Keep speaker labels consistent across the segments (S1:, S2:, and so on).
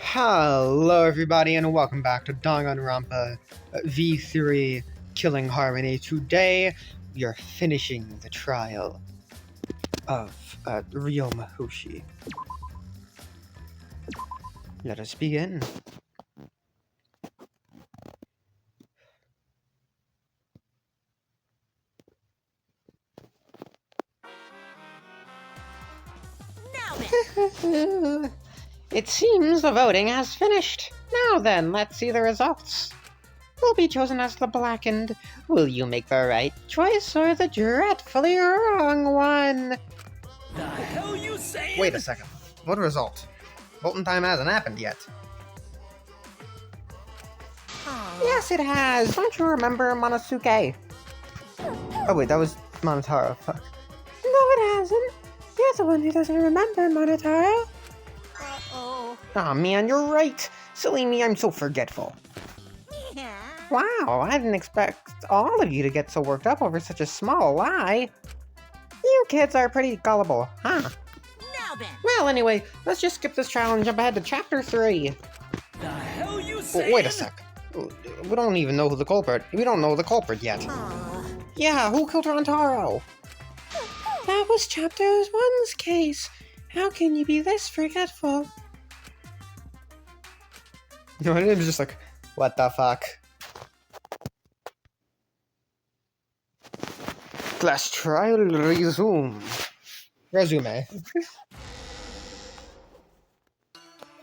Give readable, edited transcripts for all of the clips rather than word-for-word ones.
S1: Hello everybody and welcome back to Danganronpa V3 Killing Harmony. Today we are finishing the trial of Ryoma Hoshi. Let us begin. It seems the voting has finished. Now then, let's see the results. Who'll be chosen as the blackened? Will you make the right choice or the dreadfully wrong one?
S2: The hell you saying?
S1: Wait a second. What result? Voting time hasn't happened yet. Yes, it has. Don't you remember Monosuke? Oh wait, that was Monotaro. Fuck. No, it hasn't. You're the one who doesn't remember Monotaro.
S2: Uh-oh.
S1: Aw, man, you're right. Silly me, I'm so forgetful.
S2: Yeah.
S1: Wow, I didn't expect all of you to get so worked up over such a small lie. You kids are pretty gullible, huh?
S2: Now then.
S1: Well, anyway, let's just skip this trial and jump ahead to Chapter 3.
S2: The hell you saying?
S1: Wait a sec. We don't even know who the culprit. We don't know the culprit yet. Yeah, who killed Rantaro? That was Chapter 1's case. How can you be this forgetful? No, it was just like, what the fuck? Class trial resume. Resume.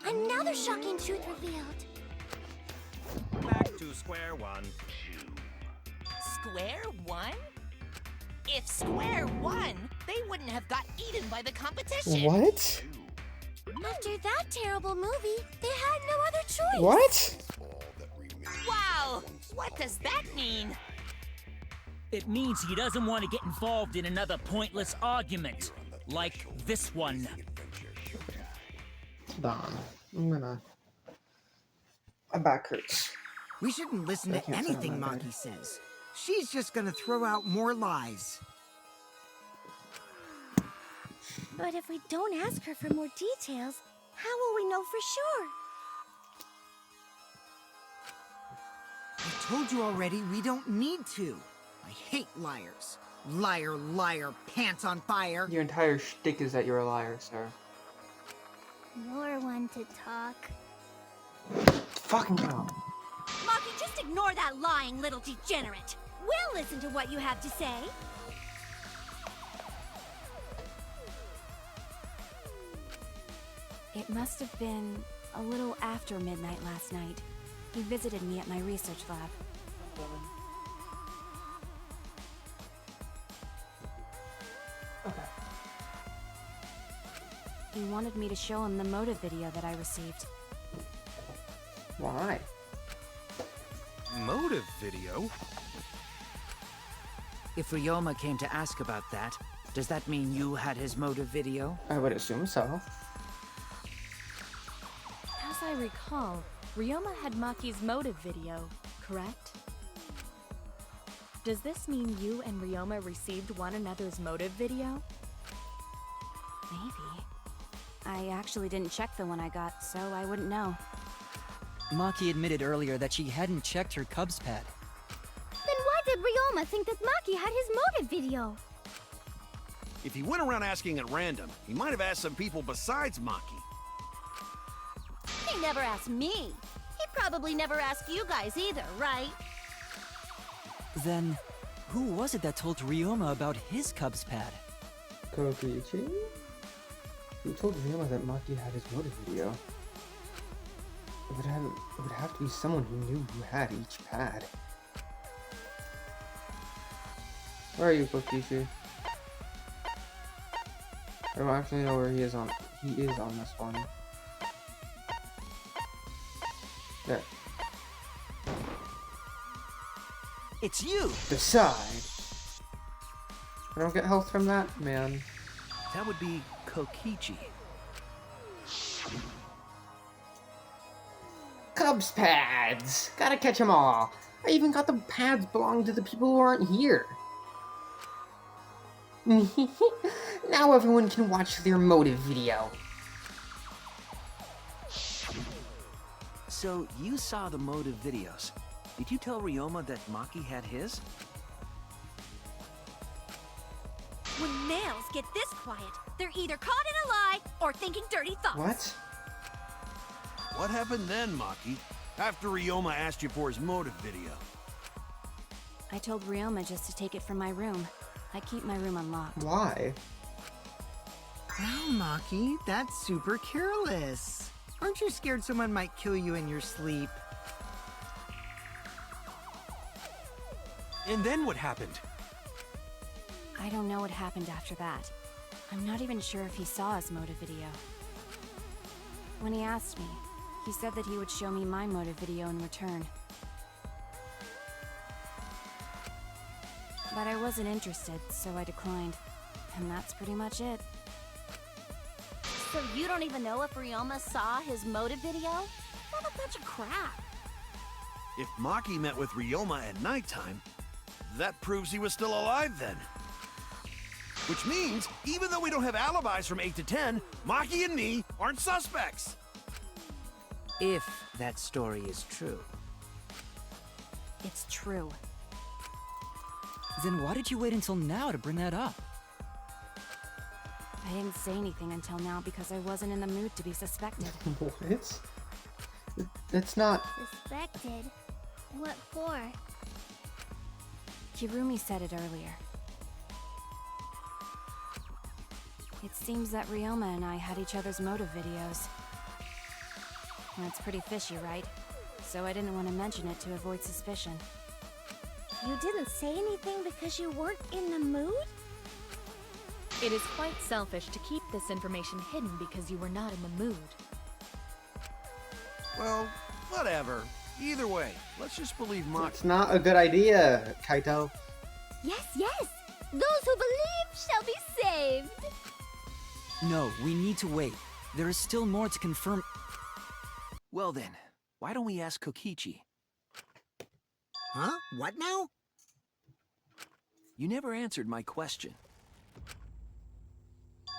S3: Another shocking truth revealed.
S4: Back to square one.
S2: Square one? If Square won, they wouldn't have got eaten by the competition.
S1: What?
S3: After that terrible movie, they had no other choice.
S1: What?
S2: Wow! What does that mean?
S5: It means he doesn't want to get involved in another pointless argument, like this one.
S1: Don, my back hurts.
S6: We shouldn't listen
S1: I
S6: to
S1: can't sit on
S6: anything
S1: my bed.
S6: Maki says. She's just gonna throw out more lies.
S3: But if we don't ask her for more details, how will we know for sure?
S6: I told you already, we don't need to. I hate liars. Liar, liar, pants on fire.
S1: Your entire shtick is that you're a liar, sir.
S3: You're one to talk.
S1: Fucking hell.
S3: Maki, just ignore that lying little degenerate. We'll listen to what you have to say.
S7: It must have been a little after midnight last night. He visited me at my research lab.
S1: Okay.
S7: He wanted me to show him the motive video that I received.
S1: Why?
S4: Motive video?
S8: If Ryoma came to ask about that, does that mean you had his motive video?
S1: I would assume so.
S7: As I recall, Ryoma had Maki's motive video, correct? Does this mean you and Ryoma received one another's motive video? Maybe. I actually didn't check the one I got, so I wouldn't know.
S9: Maki admitted earlier that she hadn't checked her Cubs pad.
S3: Then why did Ryoma think that Maki had his motive video?
S4: If he went around asking at random, he might have asked some people besides Maki.
S3: He never asked me. He probably never asked you guys either, right?
S9: Then, who was it that told Ryoma about his Cubs pad?
S1: Kokichi? Who told Ryoma that Maki had his motive video? It would have to be someone who knew who had each pad. Where are you, Kokichi? I don't actually know where he is on. He is on this one. There.
S8: It's you!
S1: Decide. I don't get health from that, man.
S4: That would be Kokichi.
S1: Cubs pads! Gotta catch 'em all! I even got the pads belonging to the people who aren't here! Now everyone can watch their motive video.
S8: So, you saw the motive videos. Did you tell Ryoma that Maki had his?
S3: When males get this quiet, they're either caught in a lie or thinking dirty thoughts.
S1: What?
S4: What happened then, Maki? After Ryoma asked you for his motive video.
S7: I told Ryoma just to take it from my room. I keep my room unlocked.
S1: Why?
S6: Wow, Maki, that's super careless. Aren't you scared someone might kill you in your sleep?
S10: And then what happened?
S7: I don't know what happened after that. I'm not even sure if he saw his motive video. When he asked me, he said that he would show me my motive video in return. But I wasn't interested, so I declined. And that's pretty much it.
S3: So you don't even know if Ryoma saw his motive video? What a bunch of crap.
S4: If Maki met with Ryoma at nighttime, that proves he was still alive then. Which means, even though we don't have alibis from 8 to 10, Maki and me aren't suspects.
S8: If that story is true.
S7: It's true.
S9: Then why did you wait until now to bring that up?
S7: I didn't say anything until now because I wasn't in the mood to be suspected.
S1: What? It's not...
S11: Suspected? What for?
S7: Kirumi said it earlier. It seems that Ryoma and I had each other's motive videos. That's pretty fishy, right? So I didn't want to mention it to avoid suspicion.
S11: You didn't say anything because you weren't in the mood?
S12: It is quite selfish to keep this information hidden because you were not in the mood.
S4: Well, whatever. Either way, let's just believe Maki.
S1: It's not a good idea, Kaito.
S11: Yes, yes! Those who believe shall be saved!
S9: No, we need to wait. There is still more to confirm.
S8: Well then, why don't we ask Kokichi?
S6: Huh? What now?
S8: You never answered my question.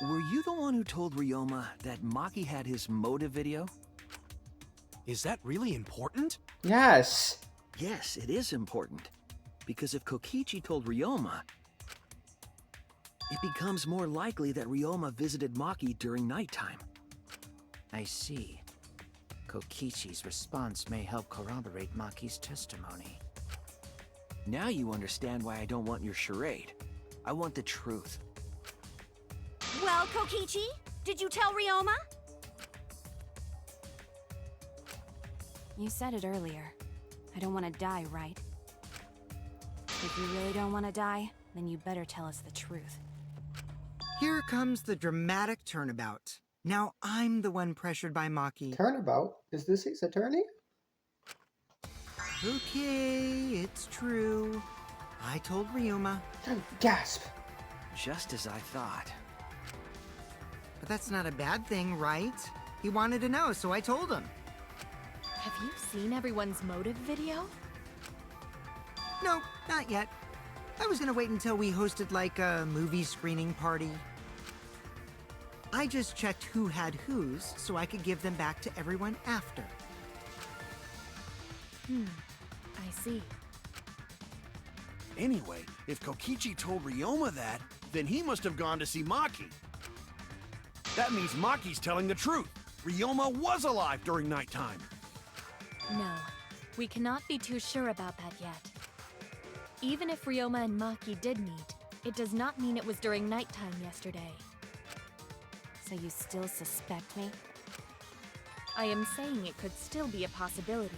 S8: Were you the one who told Ryoma that Maki had his motive video?
S10: Is that really important?
S1: Yes.
S8: Yes, it is important. Because if Kokichi told Ryoma, it becomes more likely that Ryoma visited Maki during nighttime. I see. Kokichi's response may help corroborate Maki's testimony. Now you understand why I don't want your charade. I want the truth.
S3: Well, Kokichi, did you tell Ryoma?
S7: You said it earlier. I don't want to die, right? If you really don't want to die, then you better tell us the truth.
S6: Here comes the dramatic turnabout. Now I'm the one pressured by Maki.
S1: Turnabout? Is this his attorney?
S6: Okay, it's true. I told Ryoma.
S1: Gasp.
S8: Just as I thought.
S6: But that's not a bad thing, right? He wanted to know, so I told him.
S12: Have you seen everyone's motive video?
S6: No, not yet. I was gonna wait until we hosted like a movie screening party. I just checked who had whose so I could give them back to everyone after.
S12: I see.
S4: Anyway, if Kokichi told Ryoma that, then he must have gone to see Maki. That means Maki's telling the truth. Ryoma was alive during nighttime.
S12: No, we cannot be too sure about that yet. Even if Ryoma and Maki did meet, it does not mean it was during nighttime yesterday.
S7: So you still suspect me?
S12: I am saying it could still be a possibility.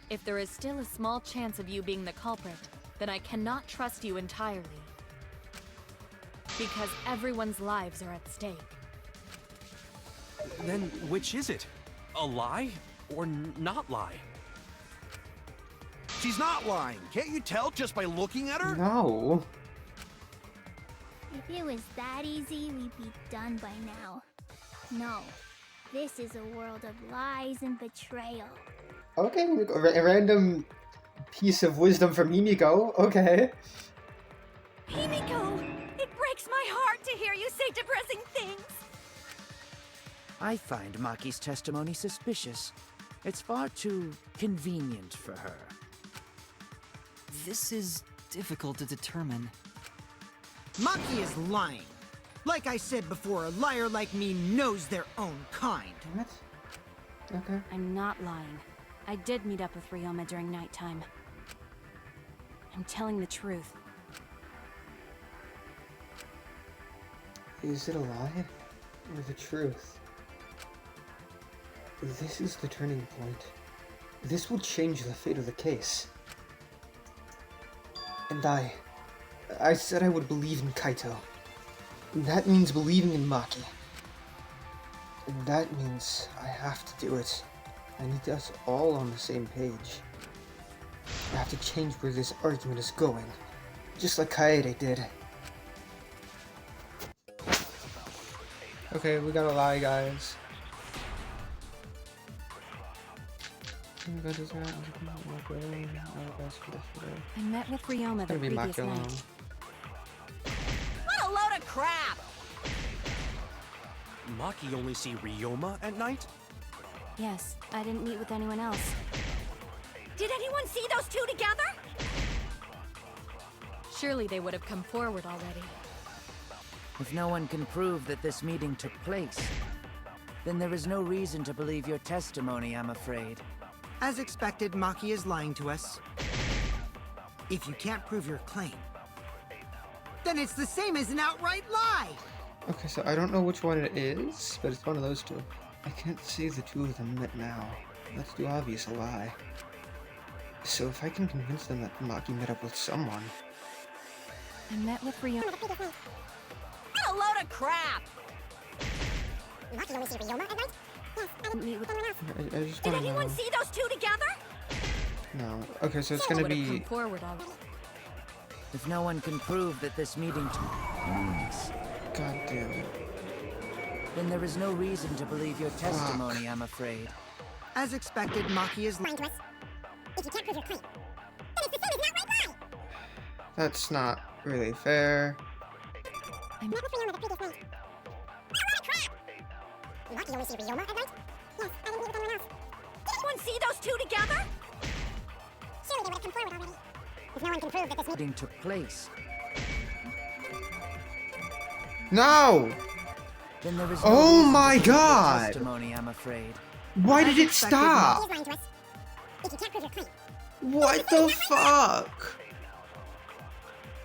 S12: If there is still a small chance of you being the culprit, then I cannot trust you entirely. Because everyone's lives are at stake.
S10: Then which is it? A lie or not lie?
S4: She's not lying. Can't you tell just by looking at her?
S1: No.
S11: If it was that easy, we'd be done by now. No. This is a world of lies and betrayal.
S1: Okay, a random piece of wisdom from Himiko. Okay.
S3: Himiko! It breaks my heart to hear you say depressing things!
S8: I find Maki's testimony suspicious. It's far too convenient for her.
S9: This is difficult to determine.
S6: Maki is lying. Like I said before, a liar like me knows their own kind.
S1: What? Okay.
S7: I'm not lying. I did meet up with Ryoma during nighttime. I'm telling the truth.
S1: Is it a lie or the truth? This is the turning point. This will change the fate of the case. And I said I would believe in Kaito. That means believing in Maki. And that means I have to do it. I need us all on the same page. I have to change where this argument is going. Just like Kaede did. Okay, we gotta lie, guys.
S7: I met with Ryoma the previous night.
S2: What a load of crap!
S10: Maki only see Ryoma at night?
S7: Yes, I didn't meet with anyone else.
S3: Did anyone see those two together?
S12: Surely they would have come forward already.
S8: If no one can prove that this meeting took place, then there is no reason to believe your testimony, I'm afraid.
S6: As expected, Maki is lying to us. If you can't prove your claim, then it's the same as an outright lie!
S1: Okay, so I don't know which one it is, but it's one of those two. I can't see the two of them met now. That's too obvious a lie. So if I can convince them that Maki met up with someone...
S7: I met with Ryoma.
S2: What a load of crap!
S3: Maki only see Ryoma at night? Yes, I didn't
S7: Meet with...
S1: I just
S3: Did
S1: wanna
S3: anyone
S1: know.
S3: see those two together?
S1: No. Okay, so it's
S12: They
S1: gonna
S12: would have
S1: be...
S12: come forward already.
S8: If no one can prove that this meeting
S1: God damn it.
S8: then there is no reason to believe your testimony, I'm afraid.
S6: As expected, Maki is lying
S3: to us. If you can't prove your claim, then it's the same as an outright lie!
S1: That's not really fair.
S3: I met with Ryoma the previous night. What a crap! Maki only see Ryoma at night? Yes, I didn't meet with anyone else. Did anyone see those two together? Surely they would have come forward already. If no one can prove that this
S8: Meeting took place,
S1: No!
S8: then there is no
S1: Oh
S8: reason
S1: my
S8: to believe your
S1: God!
S8: testimony, I'm afraid.
S1: Why did it
S6: expected,
S1: stop?
S3: is lying to us. If you can't prove your claim,
S1: What the fuck?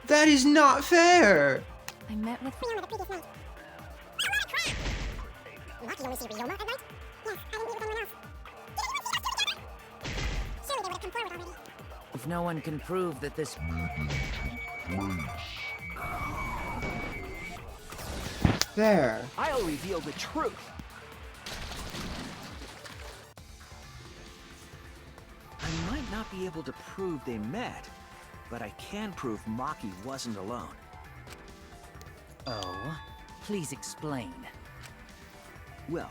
S1: That is not fair!
S7: I met with...
S3: Ryoma the previous night. What a crap! Maki only see Ryoma at night? Yes, I didn't meet with anyone else. Did anyone see those two together? Surely they would have come forward already.
S8: If no one can prove that this
S1: There.
S8: I'll reveal the truth. I might not be able to prove they met, but I can prove Maki wasn't alone. Oh? Please explain. Well,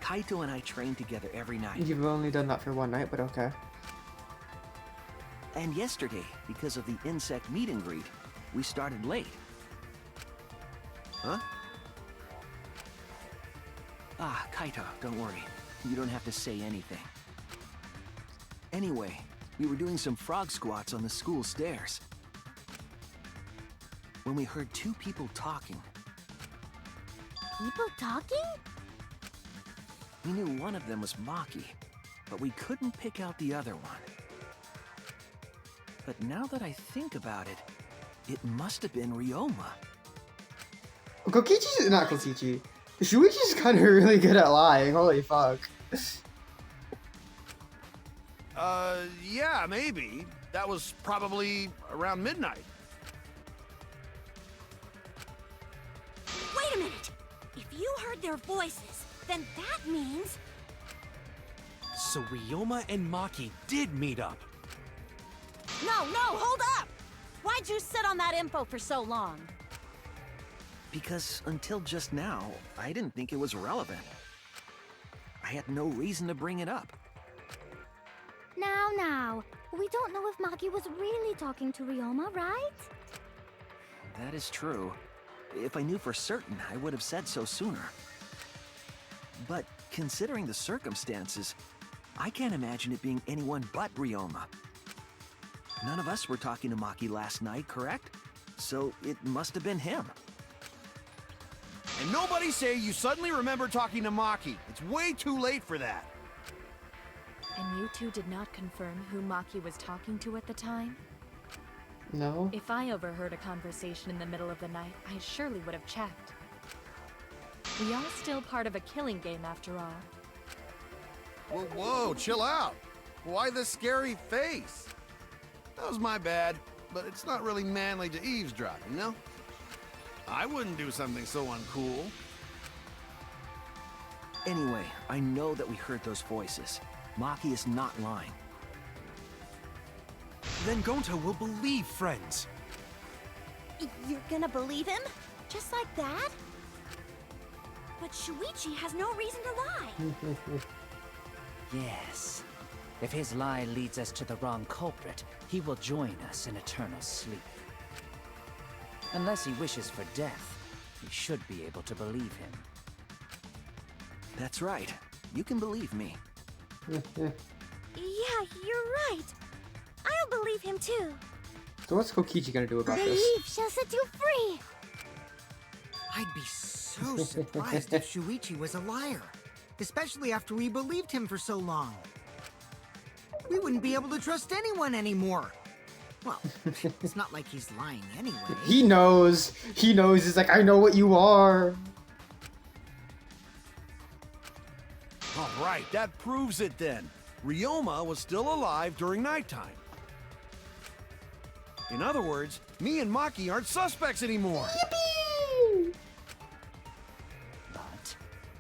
S8: Kaito and I train together every night.
S1: You've only done that for one night, but okay.
S8: And yesterday, because of the insect meet and greet, we started late. Huh? Ah, Kaito, don't worry. You don't have to say anything. Anyway, we were doing some frog squats on the school stairs when we heard two people talking.
S3: People talking?
S8: We knew one of them was Maki, but we couldn't pick out the other one. But now that I think about it, it must have been Ryoma.
S1: Kokichi's not Kokichi. Shuichi's kind of really good at lying. Holy fuck.
S4: Yeah, maybe. That was probably around midnight.
S3: Wait a minute! If you heard their voices, then that means...
S10: So Ryoma and Maki did meet up.
S3: No, hold up! Why'd you sit on that info for so long?
S8: Because until just now, I didn't think it was relevant. I had no reason to bring it up.
S11: Now, we don't know if Maki was really talking to Ryoma, right?
S8: That is true. If I knew for certain, I would have said so sooner. But considering the circumstances, I can't imagine it being anyone but Ryoma. None of us were talking to Maki last night, correct? So it must have been him.
S4: And nobody say you suddenly remember talking to Maki. It's way too late for that.
S12: And you two did not confirm who Maki was talking to at the time?
S1: No.
S12: If I overheard a conversation in the middle of the night, I surely would have checked. We are still part of a killing game after all.
S4: Whoa, whoa, chill out. Why the scary face? That was my bad, but it's not really manly to eavesdrop, you know? I wouldn't do something so uncool.
S8: Anyway, I know that we heard those voices. Maki is not lying.
S10: Then Gonta will believe friends.
S3: You're gonna believe him? Just like that? But Shuichi has no reason to lie.
S9: Yes. If his lie leads us to the wrong culprit, he will join us in eternal sleep. Unless he wishes for death, we should be able to believe him.
S8: That's right. You can believe me.
S3: Yeah, you're right. I'll believe him too.
S1: So what's Kokichi gonna do about this?
S3: Belief shall set you free.
S6: I'd be so surprised if Shuichi was a liar. Especially after we believed him for so long. We wouldn't be able to trust anyone anymore. Well, it's not like he's lying anyway.
S1: He knows. He knows. He's like, I know what you are.
S4: All right, that proves it then. Ryoma was still alive during nighttime. In other words, me and Maki aren't suspects anymore.
S9: But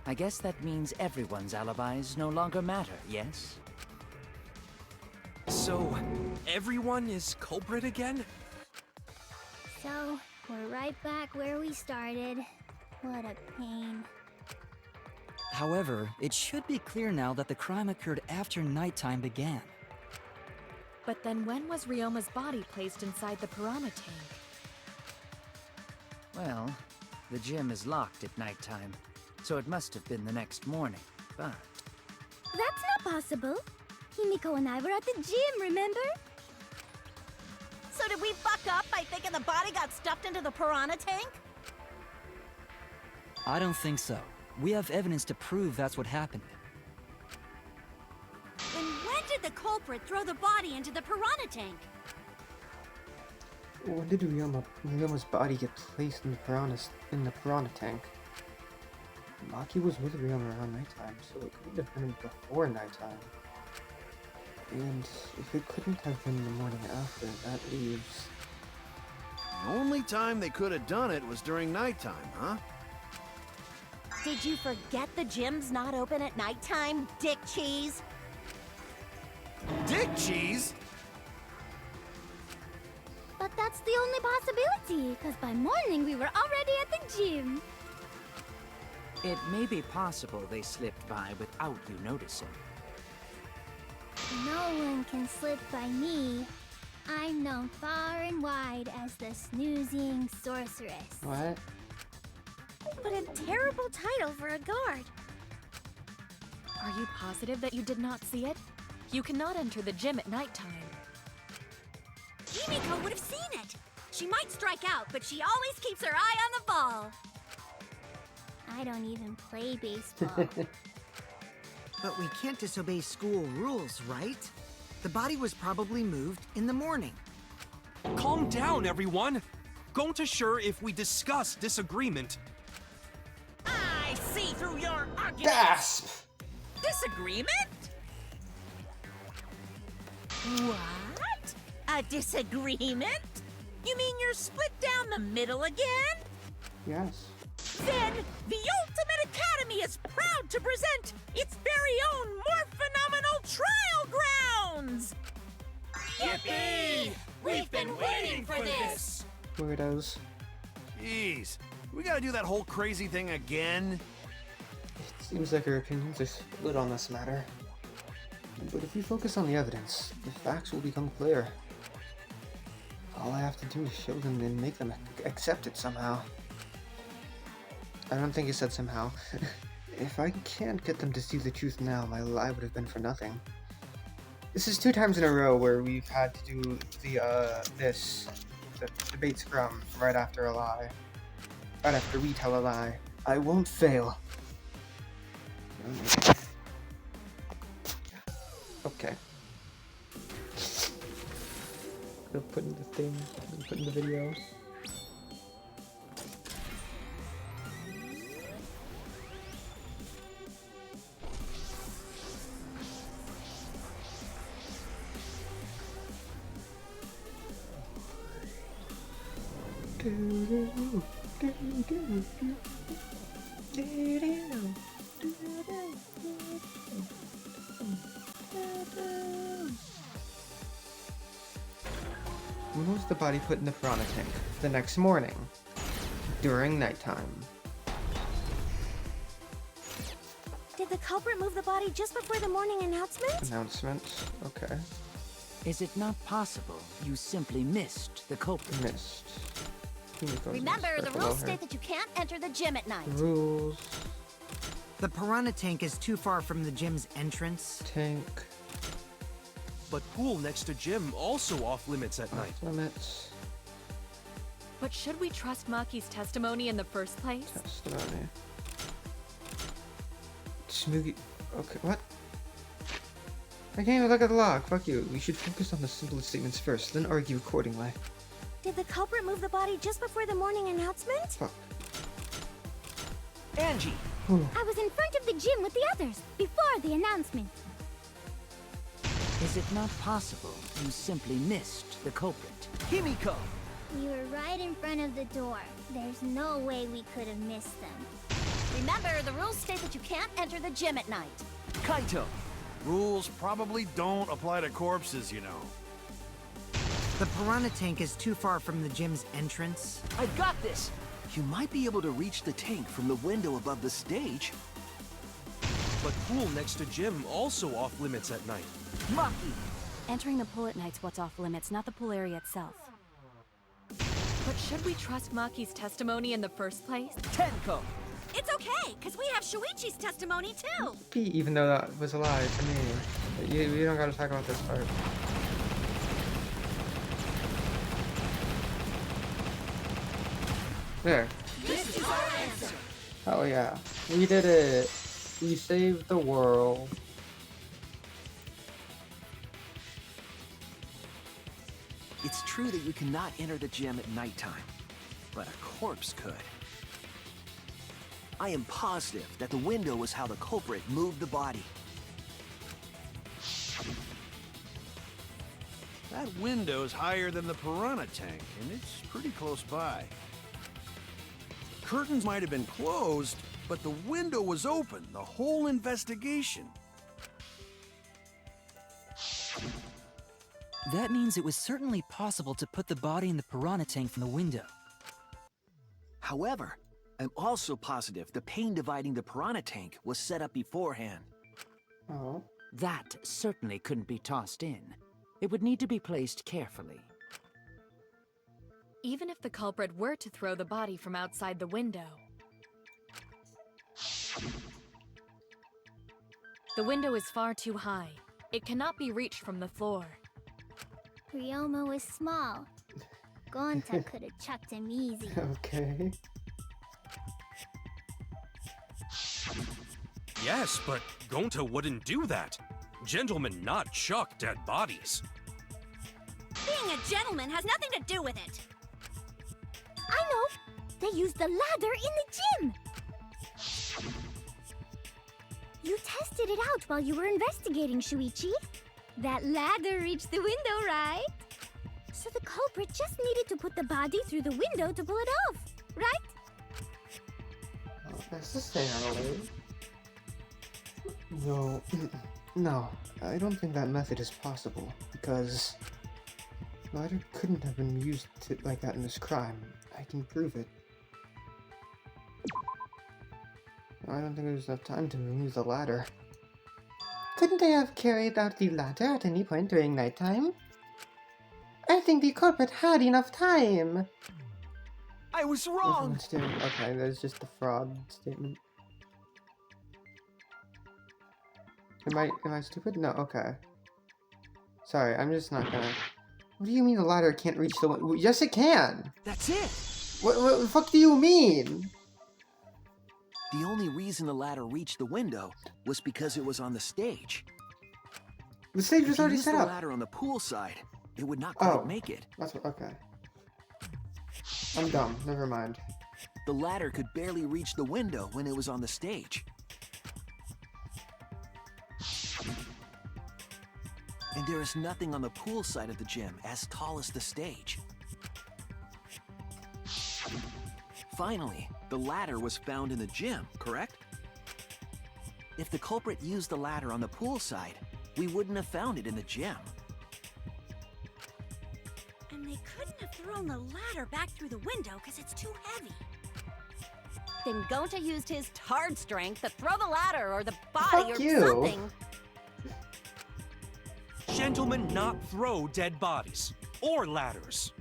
S9: I guess that means everyone's alibis no longer matter, yes?
S10: So, everyone is culprit again?
S11: So, we're right back where we started. What a pain.
S9: However, it should be clear now that the crime occurred after nighttime began.
S12: But then when was Ryoma's body placed inside the piranha tank?
S9: Well, the gym is locked at nighttime, so it must have been the next morning, but...
S11: That's not possible. Himiko and I were at the gym, remember?
S3: So did we fuck up by thinking the body got stuffed into the piranha tank?
S9: I don't think so. We have evidence to prove that's what happened.
S3: Then when did the culprit throw the body into the piranha tank?
S1: When did Ryoma's body get placed in the piranha tank? Maki was with Ryoma around nighttime, so it couldn't have been before nighttime. And if it couldn't have been the morning after, that leaves...
S4: The only time they could have done it was during nighttime, huh?
S3: Did you forget the gym's not open at nighttime, Dick Cheese?
S4: Dick Cheese?
S11: But that's the only possibility, because by morning we were already at the gym.
S9: It may be possible they slipped by without you noticing.
S11: No one can slip by me. I'm known far and wide as the snoozing sorceress.
S1: What?
S3: What a terrible title for a guard.
S12: Are you positive that you did not see it? You cannot enter the gym at nighttime.
S3: Himiko would have seen it. She might strike out, but she always keeps her eye on the ball.
S11: I don't even play baseball.
S6: But we can't disobey school rules, right? The body was probably moved in the morning.
S10: Calm down, everyone! Gonta sure if we discuss disagreement.
S2: I see through your argument.
S1: Gasp!
S2: Disagreement? What? A disagreement? You mean you're split down the middle again?
S1: Yes.
S2: Then the Ultimate Academy is proud to present its very own more phenomenal trial grounds! Yippee! We've been waiting for this!
S1: Weirdos.
S4: Jeez, we gotta do that whole crazy thing again?
S1: It seems like our opinions are split on this matter. But if we focus on the evidence, the facts will become clear. All I have to do is show them and make them accept it somehow. I don't think he said somehow.
S13: If I can't get them to see the truth now, my lie would have been for nothing. This is 2 times in a row where we've had to do the debate scrum right after a lie. Right after we tell a lie. I won't fail. Okay. Go put in the thing, put in the video. When was the body put in the piranha tank? The next morning. During nighttime.
S3: Did the culprit move the body just before the morning announcement?
S13: Announcement. Okay.
S9: Is it not possible you simply missed the culprit?
S13: Missed.
S3: Remember, the rules state that you can't enter the gym at night.
S13: Rules.
S6: The piranha tank is too far from the gym's entrance.
S13: Tank.
S10: But pool next to gym also off limits at night.
S13: Limits.
S12: But should we trust Maki's testimony in the first place?
S13: Testimony. Smoogie. Okay, what? I can't even look at the log. Fuck you. We should focus on the simplest statements first, then argue accordingly.
S3: Did the culprit move the body just before the morning announcement?
S13: Fuck.
S10: Angie!
S11: I was in front of the gym with the others, before the announcement.
S9: Is it not possible you simply missed the culprit?
S10: Himiko!
S11: We were right in front of the door. There's no way we could have missed them.
S3: Remember, the rules state that you can't enter the gym at night.
S10: Kaito!
S4: Rules probably don't apply to corpses, you know.
S6: The piranha tank is too far from the gym's entrance.
S8: I've got this! You might be able to reach the tank from the window above the stage.
S10: But pool next to gym also off limits at night.
S8: Maki!
S7: Entering the pool at night's what's off limits, not the pool area itself.
S12: But should we trust Maki's testimony in the first place?
S8: Tenko!
S3: It's okay, because we have Shuichi's testimony too.
S13: Even though that was a lie to me. You don't gotta talk about this part. There.
S2: This is our answer.
S13: Oh yeah. We did it. We saved the world.
S8: It's true that you cannot enter the gym at nighttime, but a corpse could. I am positive that the window was how the culprit moved the body.
S4: That window's higher than the piranha tank, and it's pretty close by. Curtains might have been closed, but the window was open the whole investigation.
S14: That means it was certainly possible to put the body in the piranha tank from the window.
S8: However, I'm also positive the pane dividing the piranha tank was set up beforehand.
S13: Oh.
S9: That certainly couldn't be tossed in. It would need to be placed carefully.
S12: Even if the culprit were to throw the body from outside the window, the window is far too high. It cannot be reached from the floor.
S11: Ryoma was small. Gonta could have chucked him easy.
S13: Okay.
S10: Yes, but Gonta wouldn't do that. Gentlemen not chuck dead bodies.
S3: Being a gentleman has nothing to do with it.
S11: I know! They used the ladder in the gym! You tested it out while you were investigating, Shuichi. That ladder reached the window, right? So the culprit just needed to put the body through the window to pull it off, right?
S13: Not necessarily. No. No, I don't think that method is possible, because the ladder couldn't have been used like that in this crime. I can prove it. I don't think there's enough time to remove the ladder. Couldn't they have carried out the ladder at any point during nighttime? I think the culprit had enough time!
S8: I was wrong!
S13: Okay, there's just the fraud statement. Am I stupid? No, okay. Sorry, I'm just not gonna... What do you mean the ladder can't reach the window? Yes, it can!
S8: That's it!
S13: What the fuck do you mean?
S8: The only reason the ladder reached the window was because it was on the stage.
S13: The stage was already
S8: If you
S13: set
S8: used the
S13: up.
S8: ladder on the pool side, it would not quite make it.
S13: That's what, okay. I'm dumb. Never mind.
S8: The ladder could barely reach the window when it was on the stage. And there is nothing on the pool side of the gym as tall as the stage. Finally, the ladder was found in the gym, correct? If the culprit used the ladder on the pool side, we wouldn't have found it in the gym.
S2: And they couldn't have thrown the ladder back through the window because it's too heavy.
S3: Then Gonta used his tard strength to throw the ladder or the body
S13: Fuck
S3: or
S13: you.
S3: something.
S10: Gentlemen, not throw dead bodies. Or ladders.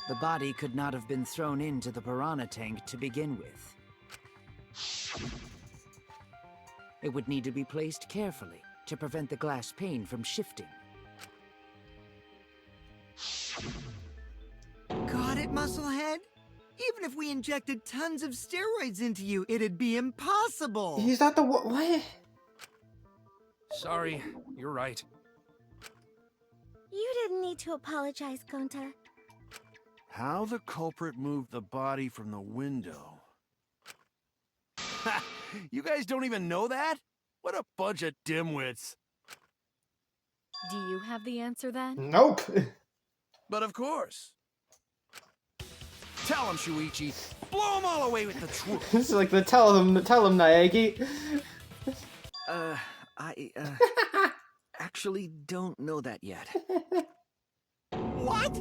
S9: The body could not have been thrown into the piranha tank to begin with. It would need to be placed carefully to prevent the glass pane from shifting.
S6: Got it, Musclehead? Even if we injected tons of steroids into you, it'd be impossible!
S13: He's not the what?
S10: Sorry, you're right.
S11: You didn't need to apologize, Gonta.
S4: How the culprit moved the body from the window? Ha! You guys don't even know that? What a bunch of dimwits.
S12: Do you have the answer then?
S13: Nope.
S4: But of course. Tell him, Shuichi. Blow them all away with the truth.
S13: This is like the tell him Naegi.
S8: I actually don't know that yet.
S4: What?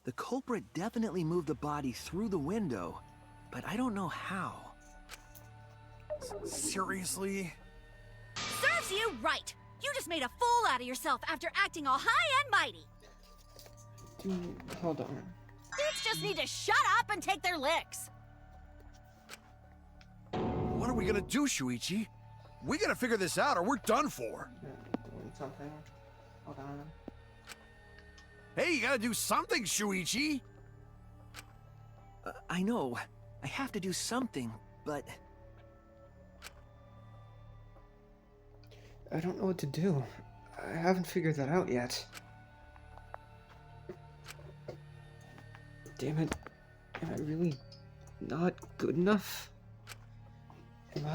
S8: The culprit definitely moved the body through the window, but I don't know how.
S4: Seriously?
S2: Serves you right. You just made a fool out of yourself after acting all high and mighty.
S13: Dude, hold on.
S3: Dudes just need to shut up and take their licks.
S4: What are we gonna do, Shuichi? We gotta figure this out or we're done for.
S13: Doing something. Hold on.
S4: Hey, you gotta do something, Shuichi.
S8: I know. I have to do something, but...
S13: I don't know what to do. I haven't figured that out yet. Damn it. Am I really not good enough? Am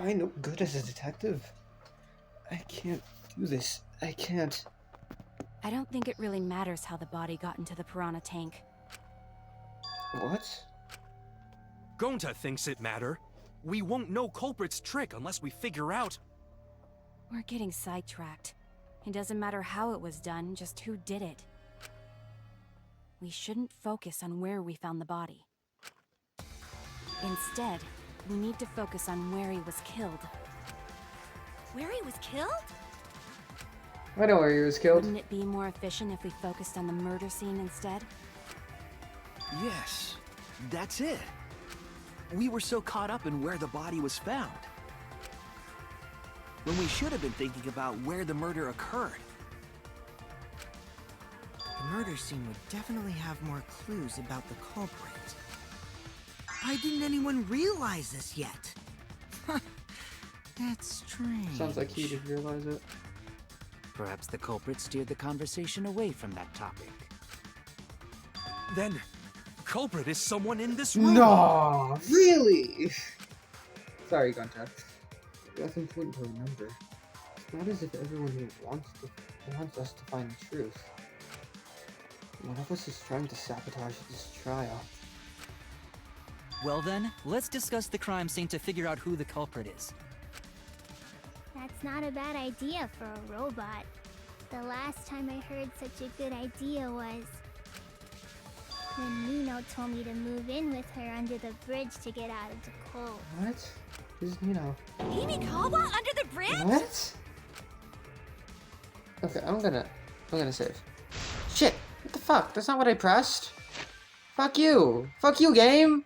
S13: I no good as a detective? I can't do this. I can't.
S7: I don't think it really matters how the body got into the piranha tank.
S13: What?
S10: Gonta thinks it matter. We won't know culprit's trick unless we figure out...
S7: We're getting sidetracked. It doesn't matter how it was done, just who did it. We shouldn't focus on where we found the body. Instead, we need to focus on where he was killed.
S2: Where he was killed?
S13: I know where he was killed.
S7: Wouldn't it be more efficient if we focused on the murder scene instead?
S8: Yes, that's it. We were so caught up in where the body was found, when we should have been thinking about where the murder occurred.
S6: The murder scene would definitely have more clues about the culprit. Why didn't anyone realize this yet? That's strange.
S13: Sounds like he didn't realize it.
S9: Perhaps the culprit steered the conversation away from that topic.
S10: Then, culprit is someone in this room.
S13: No, really? Sorry, Gonta. That's important to remember. It's not as if everyone here wants us to find the truth. One of us is trying to sabotage this trial.
S14: Well then, let's discuss the crime scene to figure out who the culprit is.
S11: That's not a bad idea for a robot. The last time I heard such a good idea was when Nino told me to move in with her under the bridge to get out of the cold.
S13: What? Who's Nino?
S2: Himikawa under the bridge?
S13: What? Okay, I'm gonna save. Shit! What the fuck? That's not what I pressed. Fuck you! Fuck you, game!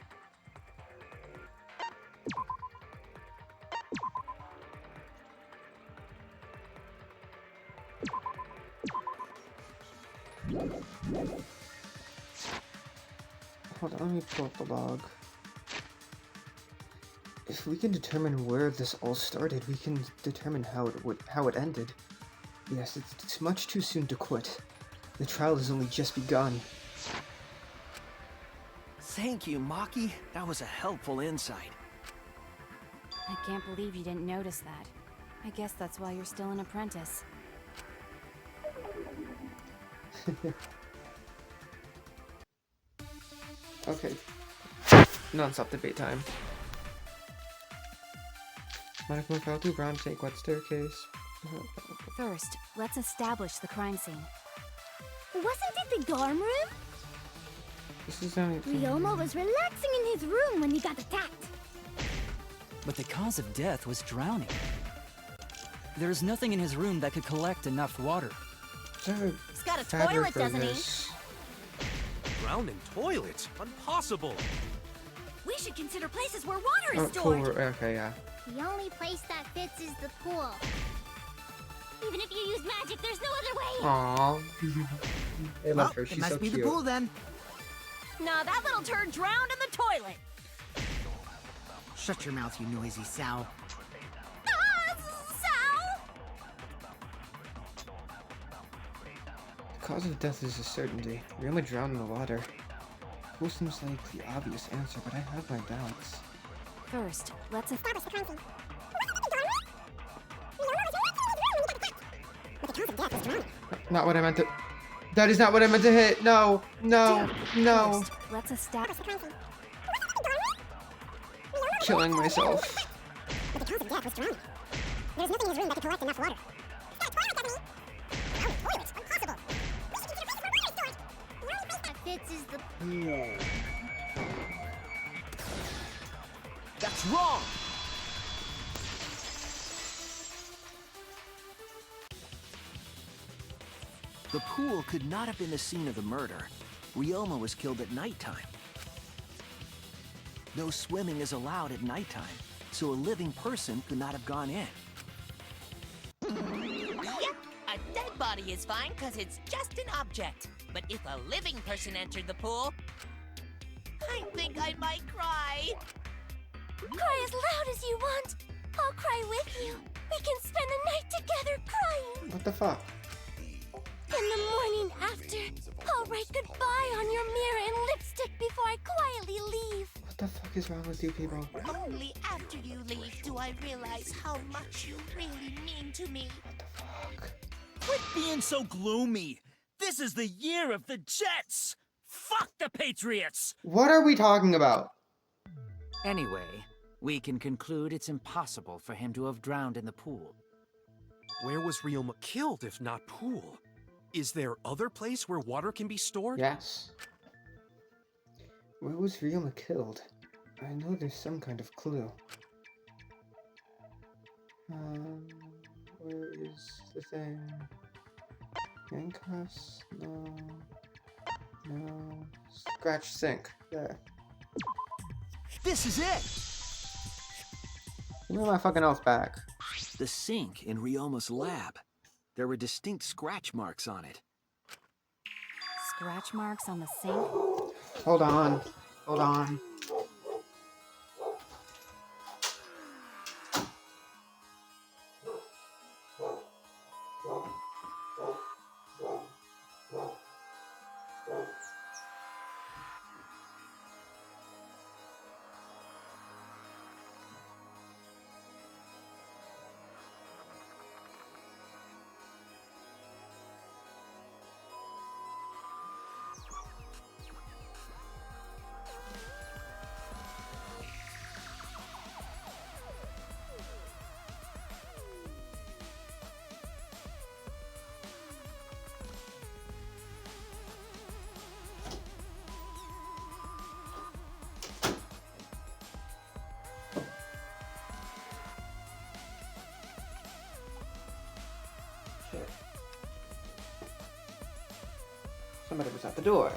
S13: Hold on, let me pull up the log. If we can determine where this all started, we can determine how it ended. Yes, it's much too soon to quit. The trial has only just begun.
S8: Thank you, Maki. That was a helpful insight.
S7: I can't believe you didn't notice that. I guess that's why you're still an apprentice.
S13: Okay. Non-stop debate time. Monica fell through brown take wet staircase.
S7: First, let's establish the crime scene.
S11: Wasn't it the dorm room?
S13: This is only
S11: Ryoma was relaxing in his room when he got attacked.
S14: But the cause of death was drowning. There is nothing in his room that could collect enough water.
S11: He's got a toilet, doesn't he?
S10: Drowning toilet? Impossible!
S11: We should consider places where water is stored.
S13: Okay, yeah.
S3: The only place that fits is the pool. Even if you use magic, there's no other way.
S13: Aww. I love her. She's
S6: it must
S13: so
S6: be
S13: cute.
S6: the pool then.
S2: Nah, that little turd drowned in the toilet.
S6: Shut your mouth, you noisy sow.
S2: Sal?
S13: The cause of death is a certainty. Ryoma drowned in the water. Pool seems like the obvious answer, but I have my doubts.
S7: First, let's establish the crime scene.
S13: Not what I meant to. That is not what I meant to hit. No, no, no.
S7: First, let's establish the crime scene.
S13: Killing myself.
S3: But the cause of death was drowning. There's nothing in his room that could collect enough water. He's got a toilet, doesn't he? Oh, toilet. Impossible. We should consider places where water is stored. The only place that fits is the pool.
S8: That's wrong! The pool could not have been the scene of the murder. Ryoma was killed at nighttime. No swimming is allowed at nighttime, so a living person could not have gone in.
S2: Yep, a dead body is fine because it's just an object. But if a living person entered the pool, I think I might cry.
S11: Cry as loud as you want. I'll cry with you. We can spend the night together crying.
S13: What the fuck?
S11: In the morning after, I'll write goodbye on your mirror in lipstick before I quietly leave.
S13: What the fuck is wrong with you people?
S2: Only after you leave do I realize how much you really mean to me.
S13: What the fuck?
S5: Quit being so gloomy. This is the year of the Jets. Fuck the Patriots.
S13: What are we talking about?
S9: Anyway, we can conclude it's impossible for him to have drowned in the pool.
S10: Where was Ryoma killed if not pool? Is there other place where water can be stored?
S13: Yes. Where was Ryoma killed? I know there's some kind of clue. Where is the thing? Handcuffs? No. No. Scratch sink. There.
S8: This is it!
S13: Give me my fucking elf back.
S8: The sink in Ryoma's lab. There were distinct scratch marks on it.
S7: Scratch marks on the sink?
S13: Hold on. Hold on. Somebody was at the door.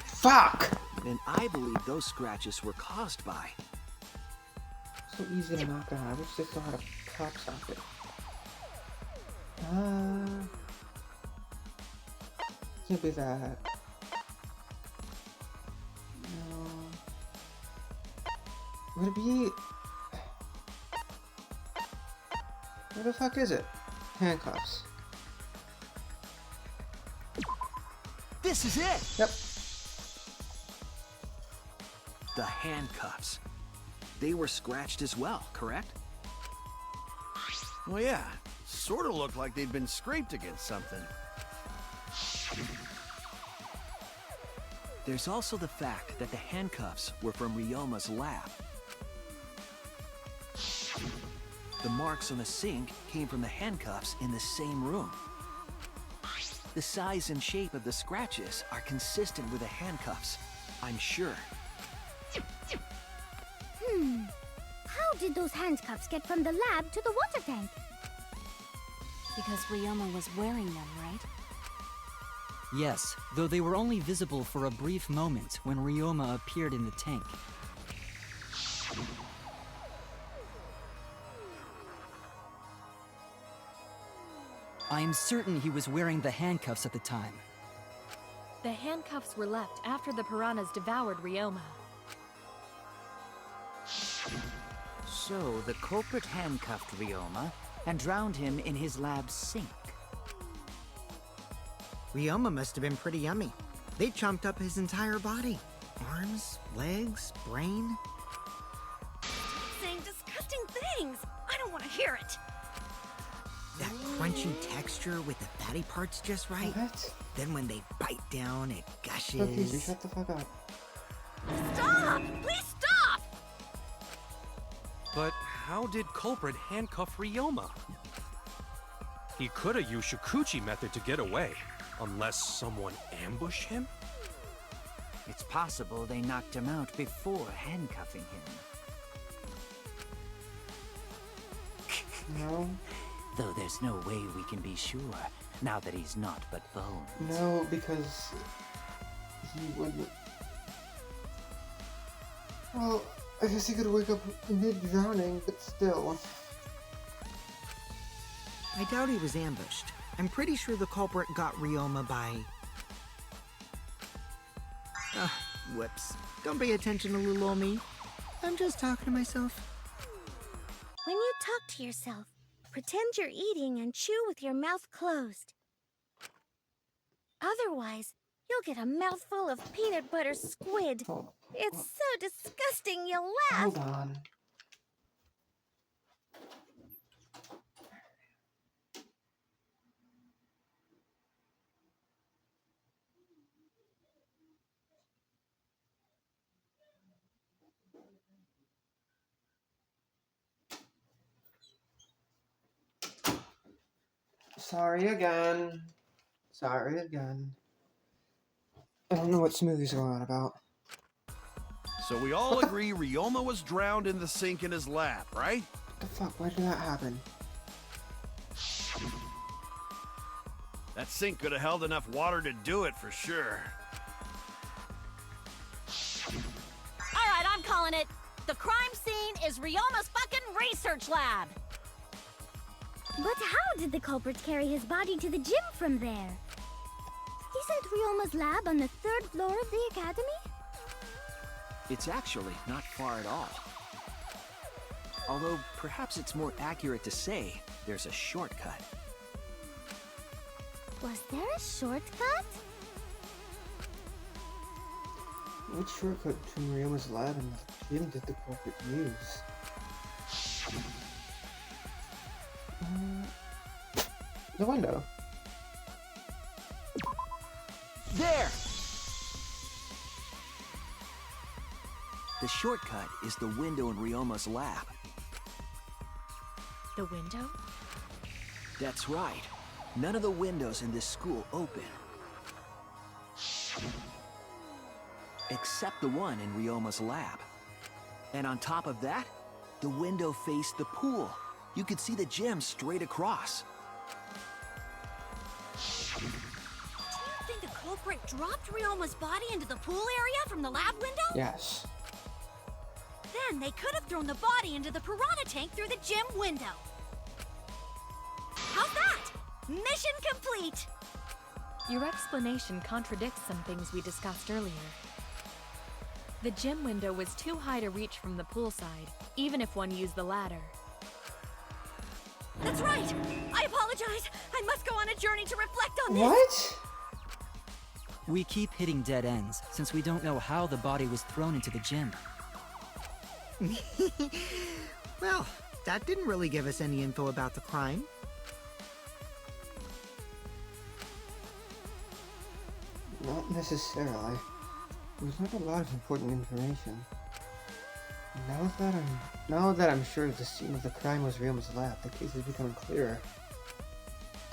S13: Fuck!
S8: And I believe those scratches were caused by.
S13: So easy to knock down. I wish they still had a pop socket. Can't be that. Would it be... Where the fuck is it? Handcuffs.
S8: This is it!
S13: Yep.
S8: The handcuffs. They were scratched as well, correct?
S4: Well, yeah. Sort of looked like they'd been scraped against something.
S8: There's also the fact that the handcuffs were from Ryoma's lab. The marks on the sink came from the handcuffs in the same room. The size and shape of the scratches are consistent with the handcuffs, I'm sure.
S11: How did those handcuffs get from the lab to the water tank?
S7: Because Ryoma was wearing them, right?
S14: Yes, though they were only visible for a brief moment when Ryoma appeared in the tank. I am certain he was wearing the handcuffs at the time.
S12: The handcuffs were left after the piranhas devoured Ryoma.
S9: So, the culprit handcuffed Ryoma and drowned him in his lab's sink.
S6: Ryoma must have been pretty yummy. They chomped up his entire body. Arms, legs, brain.
S3: Saying disgusting things. I don't want to hear it.
S6: That crunchy texture with the fatty parts just right.
S13: What?
S6: Then when they bite down, it gushes.
S13: Okay, shut the fuck up.
S3: Stop! Please stop!
S10: But how did culprit handcuff Ryoma? He could have used Shikuchi method to get away, unless someone ambushed him?
S9: It's possible they knocked him out before handcuffing him.
S13: No.
S9: Though there's no way we can be sure, now that he's not but bones.
S13: No, because he wouldn't. Well, I guess he could wake up mid-drowning, but still.
S6: I doubt he was ambushed. I'm pretty sure the culprit got Ryoma by... whoops. Don't pay attention to little old me. I'm just talking to myself.
S11: When you talk to yourself, pretend you're eating and chew with your mouth closed. Otherwise, you'll get a mouthful of peanut butter squid. It's so disgusting you'll laugh.
S13: Hold on. Sorry again. Sorry again. I don't know what Smoothie's going on about.
S4: So we all agree Ryoma was drowned in the sink in his lab, right?
S13: What the fuck? Why did that happen?
S4: That sink could have held enough water to do it for sure.
S2: Alright, I'm calling it. The crime scene is Ryoma's fucking research lab.
S11: But how did the culprit carry his body to the gym from there? Isn't Ryoma's lab on the 3rd floor of the academy?
S8: It's actually not far at all. Although, perhaps it's more accurate to say there's a shortcut.
S11: Was there a shortcut?
S13: Which shortcut between Ryoma's lab and the gym did the culprit use? The window.
S8: There! The shortcut is the window in Ryoma's lab.
S12: The window?
S8: That's right. None of the windows in this school open. Except the one in Ryoma's lab. And on top of that, the window faced the pool. You could see the gym straight across.
S3: Do you think the culprit dropped Ryoma's body into the pool area from the lab window?
S13: Yes.
S3: Then they could have thrown the body into the piranha tank through the gym window. How's that? Mission complete!
S12: Your explanation contradicts some things we discussed earlier. The gym window was too high to reach from the poolside, even if one used the ladder.
S2: That's right! I apologize! I must go on a journey to reflect on this!
S13: What?
S14: We keep hitting dead ends, since we don't know how the body was thrown into the gym.
S6: Well, that didn't really give us any info about the crime.
S13: Not necessarily. There's not a lot of important information. Now that I'm sure the scene of the crime was Ryoma's lab, the case is becoming clearer.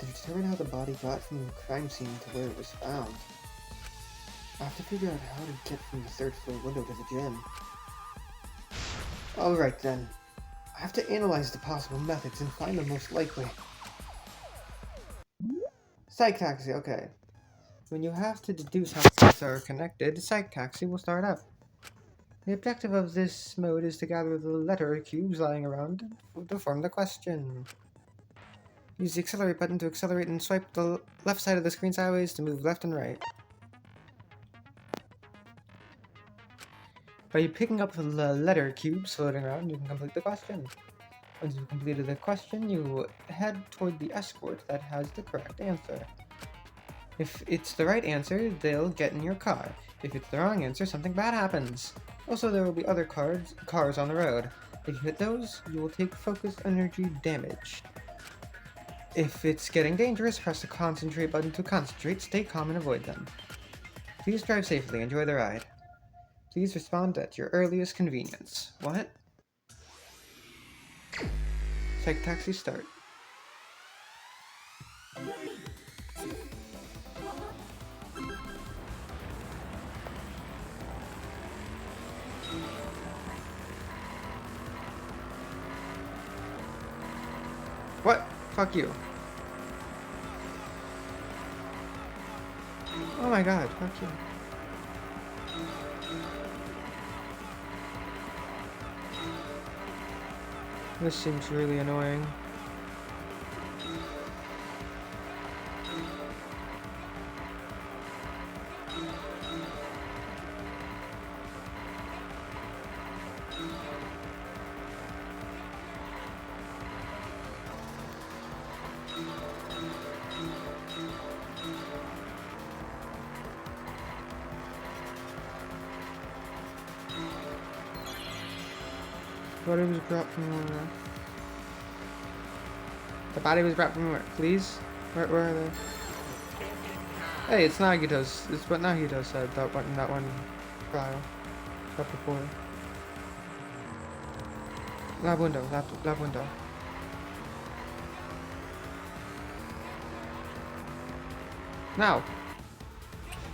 S13: To determine how the body got from the crime scene to where it was found, I have to figure out how to get from the third floor window to the gym. Alright then. I have to analyze the possible methods and find the most likely. Psych taxi, okay. When you have to deduce how things are connected, Psych taxi will start up. The objective of this mode is to gather the letter cubes lying around to form the question. Use the accelerate button to accelerate and swipe the left side of the screen sideways to move left and right. By picking up the letter cubes floating around, you can complete the question. Once you've completed the question, you head toward the escort that has the correct answer. If it's the right answer, they'll get in your car. If it's the wrong answer, something bad happens. Also, there will be other cars on the road. If you hit those, you will take focused energy damage. If it's getting dangerous, press the concentrate button to concentrate, stay calm, and avoid them. Please drive safely, enjoy the ride. Please respond at your earliest convenience. What? Psych taxi start. What? Fuck you. Oh my god, fuck you. This seems really annoying. Body was brought from where? The body was brought from where? Please? Where are they? Hey, it's Nagito's. It's what Nagito said that one trial. Chapter 4. Lab window. Lab window. Now!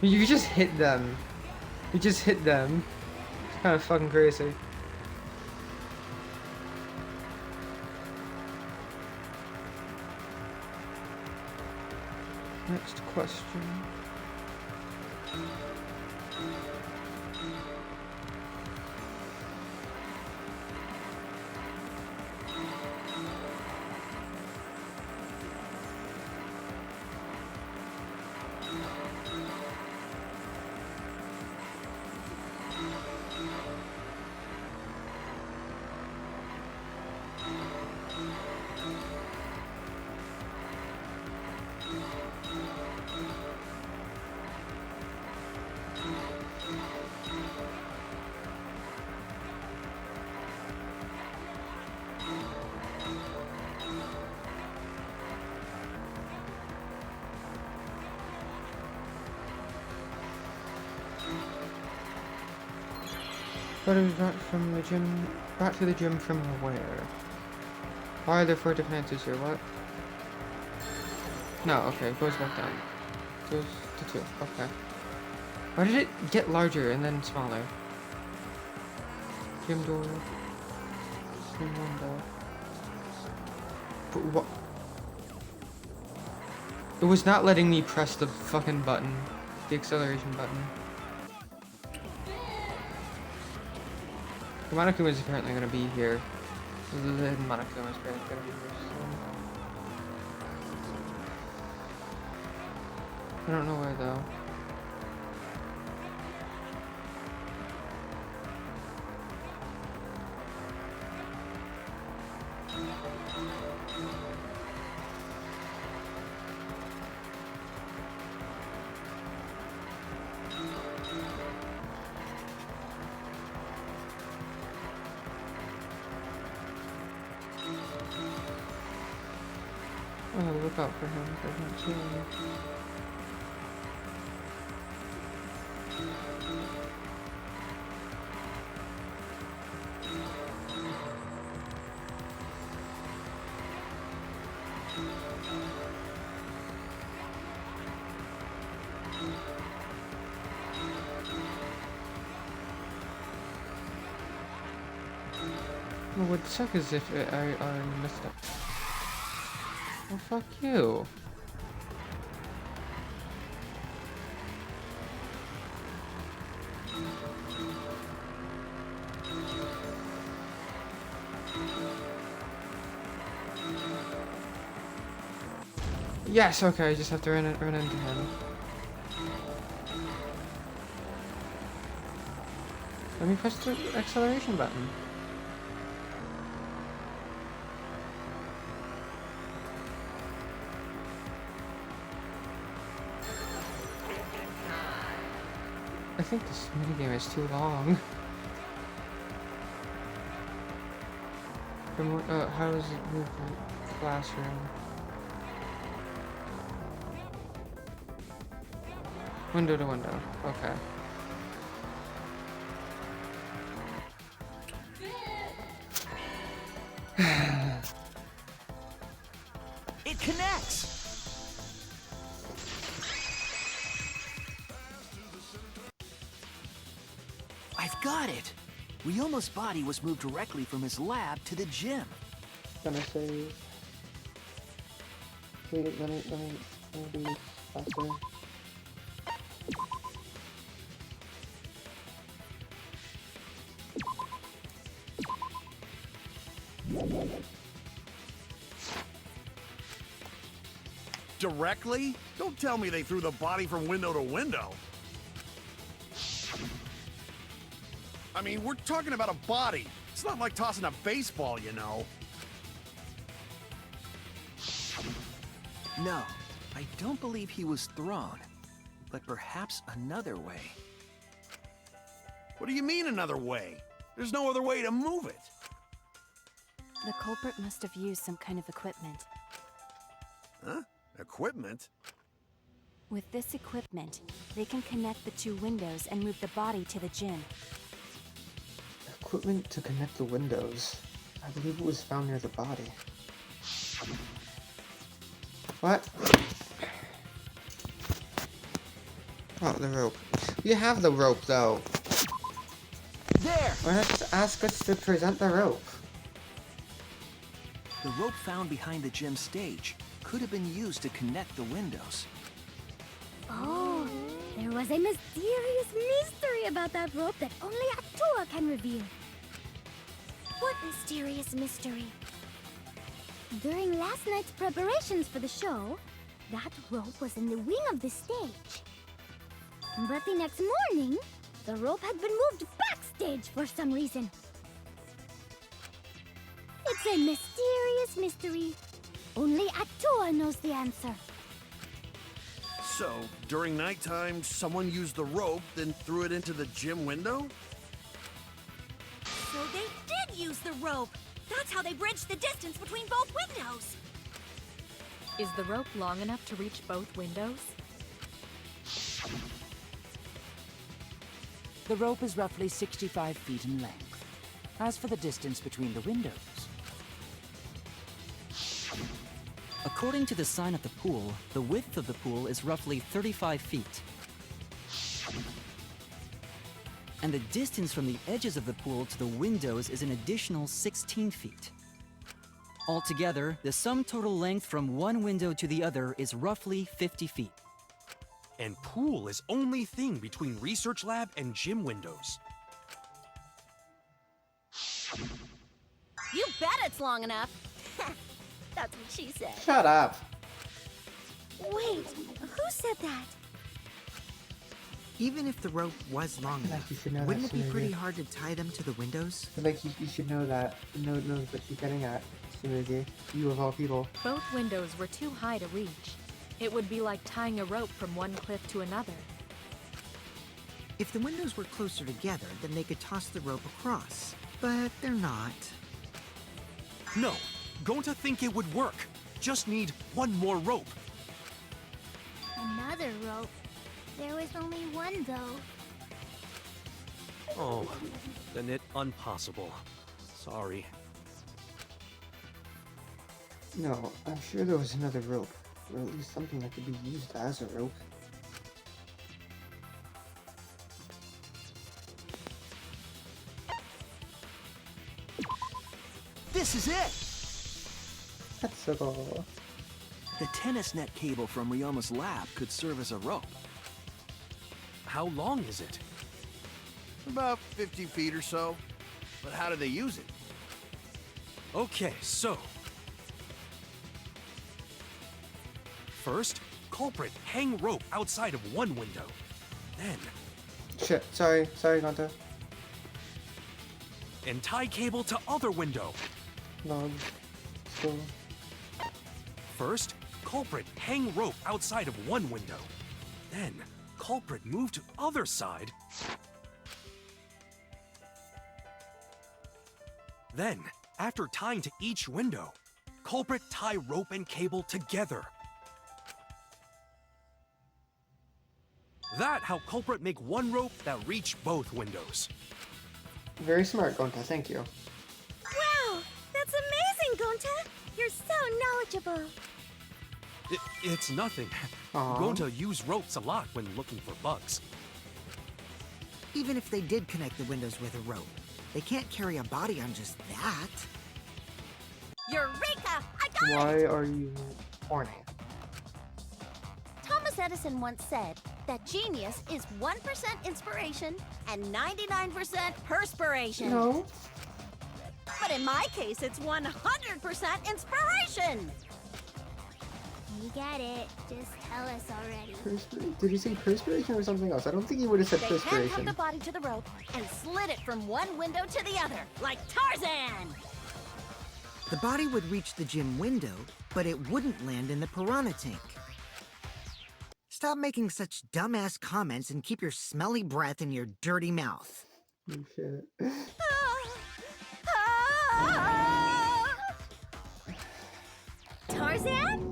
S13: You just hit them. You just hit them. It's kind of fucking crazy. Next question. But it was brought from the gym. Brought to the gym from where? Why are there 4 different answers here? What? No, okay, it goes back down. Goes to 2. Okay. Why did it get larger and then smaller? Gym door. Gym window. But what? It was not letting me press the fucking button. The acceleration button. The Monokuma is apparently going to be here. The Monokuma is apparently going to be here soon. I don't know where though. Oh, look out for him. There's no team. What would suck is if I messed up. Oh, fuck you. Yes, okay, I just have to run into him. Let me press the acceleration button. I think this minigame is too long. How does it move the classroom? Window to window. Okay.
S8: It connects! I've got it! Ryoma's body was moved directly from his lab to the gym.
S13: Gonna save. Wait, let me do this faster.
S4: Directly? Don't tell me they threw the body from window to window. I mean, we're talking about a body. It's not like tossing a baseball, you know.
S8: No, I don't believe he was thrown. But perhaps another way.
S4: What do you mean another way? There's no other way to move it.
S7: The culprit must have used some kind of equipment.
S4: Huh? Equipment?
S7: With this equipment, they can connect the two windows and move the body to the gym.
S13: Equipment to connect the windows. I believe it was found near the body. What? Oh, the rope. We have the rope, though.
S8: There!
S13: Why not just ask us to present the rope?
S8: The rope found behind the gym stage could have been used to connect the windows.
S11: Oh, there was a mysterious mystery about that rope that only Atua can reveal. What mysterious mystery? During last night's preparations for the show, that rope was in the wing of the stage. But the next morning, the rope had been moved backstage for some reason. It's a mysterious mystery. Only Atua knows the answer.
S4: So, during nighttime, someone used the rope, then threw it into the gym window?
S2: So they did use the rope. That's how they bridged the distance between both windows.
S12: Is the rope long enough to reach both windows?
S9: The rope is roughly 65 feet in length. As for the distance between the windows, according to the sign at the pool, the width of the pool is roughly 35 feet. And the distance from the edges of the pool to the windows is an additional 16 feet. Altogether, the sum total length from one window to the other is roughly 50 feet.
S10: And pool is only thing between research lab and gym windows.
S2: You bet it's long enough. That's what she said.
S13: Shut up.
S11: Wait, who said that?
S6: Even if the rope was long
S13: Like you should know
S6: enough, wouldn't
S13: that,
S6: it be pretty
S13: Smeagol.
S6: hard to tie them to the windows?
S13: Like you should know that. Know what she's getting at. Tsurugi. You of all people.
S12: Both windows were too high to reach. It would be like tying a rope from one cliff to another.
S6: If the windows were closer together, then they could toss the rope across. But they're not.
S10: No, Gonta think it would work. Just need one more rope.
S11: Another rope. There was only one, though.
S10: Oh, then it impossible. Sorry.
S13: No, I'm sure there was another rope. Or at least something that could be used as a rope.
S8: This is it!
S13: That's so cool.
S8: The tennis net cable from Ryoma's lab could serve as a rope.
S10: How long is it?
S4: About 50 feet or so. But how do they use it?
S10: Okay, so... First, culprit hang rope outside of one window. Then...
S13: Shit, sorry, Gonta.
S10: And tie cable to other window.
S13: Log. Still.
S10: First, culprit hang rope outside of one window. Then, culprit move to other side. Then, after tying to each window, culprit tie rope and cable together. That how culprit make one rope that reach both windows.
S13: Very smart, Gonta, thank you.
S11: Wow! That's amazing, Gonta! You're so knowledgeable.
S10: It's nothing.
S13: Aw.
S10: Gonta use ropes a lot when looking for bugs.
S6: Even if they did connect the windows with a rope, they can't carry a body on just that.
S2: Eureka! I got it!
S13: Why are you horny?
S11: Thomas Edison once said that genius is 1% inspiration and 99% perspiration.
S13: No.
S2: But in my case, it's 100% inspiration!
S11: We get it. Just tell us already.
S13: Did he say perspiration or something else? I don't think he would have said
S2: They
S13: perspiration.
S2: handcuffed the body to the rope and slid it from one window to the other, like Tarzan!
S6: The body would reach the gym window, but it wouldn't land in the piranha tank. Stop making such dumbass comments and keep your smelly breath in your dirty mouth.
S13: Oh, shit.
S11: Tarzan?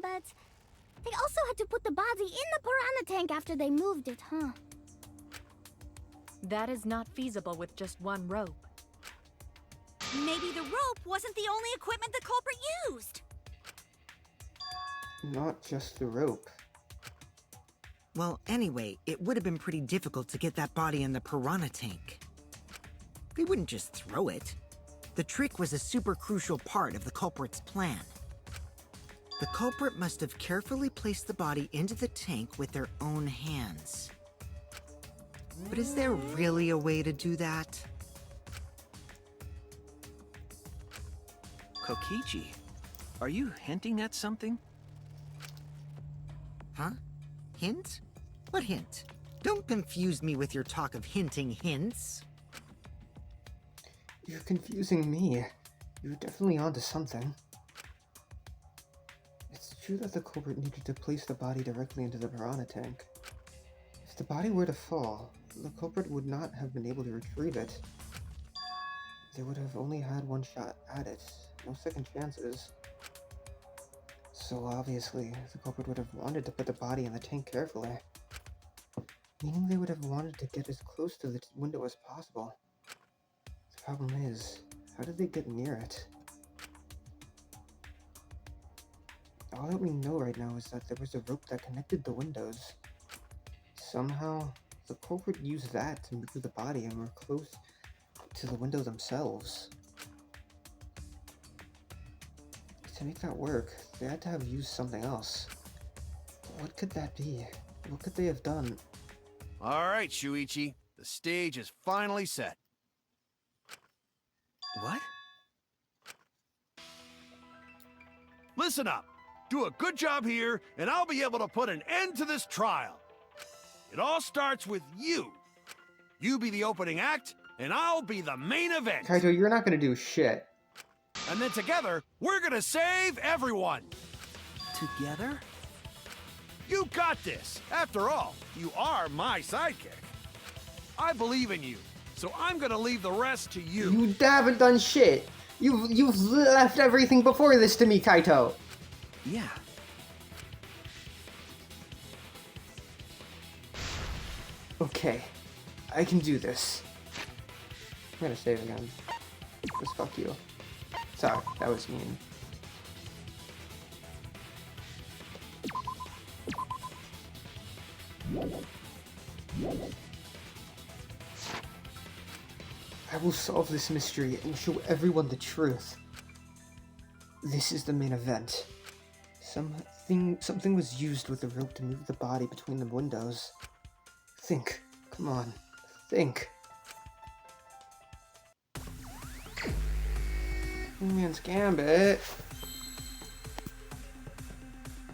S11: But they also had to put the body in the piranha tank after they moved it, huh?
S12: That is not feasible with just one rope.
S2: Maybe the rope wasn't the only equipment the culprit used.
S13: Not just the rope.
S6: Well, anyway, it would have been pretty difficult to get that body in the piranha tank. They wouldn't just throw it. The trick was a super crucial part of the culprit's plan. The culprit must have carefully placed the body into the tank with their own hands. But is there really a way to do that?
S8: Kokichi, are you hinting at something?
S6: Huh? Hint? What hint? Don't confuse me with your talk of hinting hints.
S13: You're confusing me. You're definitely onto something. It's true that the culprit needed to place the body directly into the piranha tank. If the body were to fall, the culprit would not have been able to retrieve it. They would have only had one shot at it, no second chances. So obviously, the culprit would have wanted to put the body in the tank carefully. Meaning they would have wanted to get as close to the window as possible. The problem is, how did they get near it? All that we know right now is that there was a rope that connected the windows. Somehow, the culprit used that to move the body and were close to the window themselves. To make that work, they had to have used something else. But what could that be? What could they have done?
S4: All right, Shuichi. The stage is finally set.
S8: What?
S4: Listen up. Do a good job here, and I'll be able to put an end to this trial. It all starts with you. You be the opening act, and I'll be the main event.
S13: Kaito, you're not gonna do shit.
S4: And then together, we're gonna save everyone!
S8: Together?
S4: You got this! After all, you are my sidekick. I believe in you, so I'm gonna leave the rest to you.
S13: You haven't done shit. You've left everything before this to me, Kaito.
S8: Yeah.
S13: Okay, I can do this. I'm gonna save again. Just fuck you. Sorry, that was mean. I will solve this mystery and show everyone the truth. This is the main event. Something was used with the rope to move the body between the windows. Think. Come on. Think. Man's Gambit.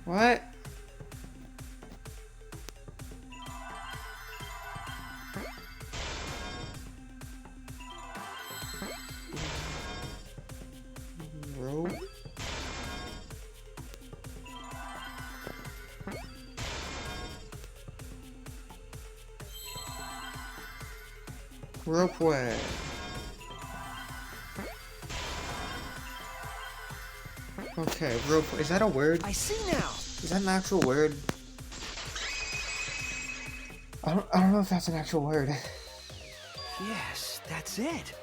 S13: What? Rope? Ropeway. Okay, rope. Is that a word?
S8: I see now.
S13: Is that an actual word? I don't know if that's an actual word.
S8: Yes, that's it.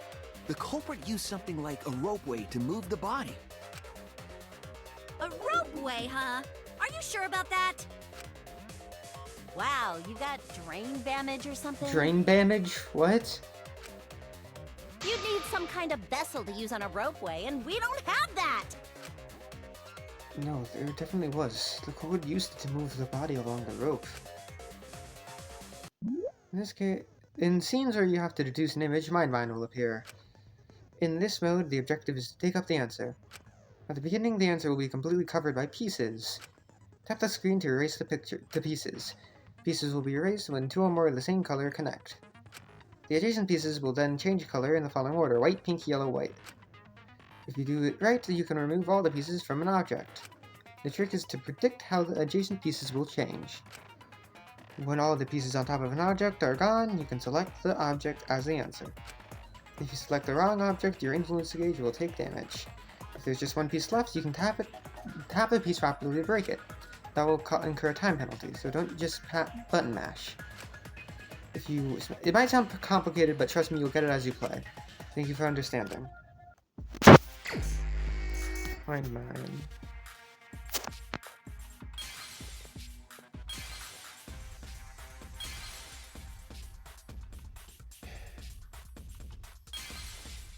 S8: The culprit used something like a ropeway to move the body.
S3: A ropeway, huh? Are you sure about that? Wow, you got drain damage or something?
S13: Drain damage? What?
S3: You'd need some kind of vessel to use on a ropeway, and we don't have that!
S13: No, there definitely was. The culprit used it to move the body along the rope. In this case, in scenes where you have to deduce an image, Mind will appear. In this mode, the objective is to take up the answer. At the beginning, the answer will be completely covered by pieces. Tap the screen to erase the pieces. Pieces will be erased when two or more of the same color connect. The adjacent pieces will then change color in the following order: white, pink, yellow, white. If you do it right, you can remove all the pieces from an object. The trick is to predict how the adjacent pieces will change. When all the pieces on top of an object are gone, you can select the object as the answer. If you select the wrong object, your influence gauge will take damage. If there's just one piece left, you can tap the piece rapidly to break it. That will incur a time penalty, so don't just button mash. It might sound complicated, but trust me, you'll get it as you play. Thank you for understanding. Find mine.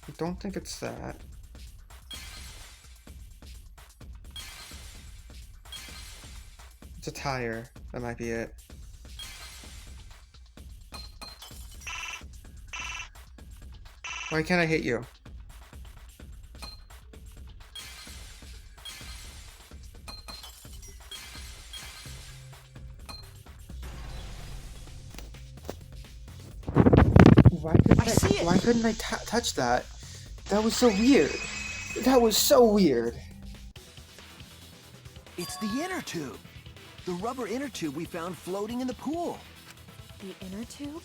S13: I don't think it's that. It's a tire. That might be it. Why can't I hit you? Why couldn't I touch that? That was so weird. That was so weird.
S8: It's the inner tube. The rubber inner tube we found floating in the pool.
S12: The inner tube?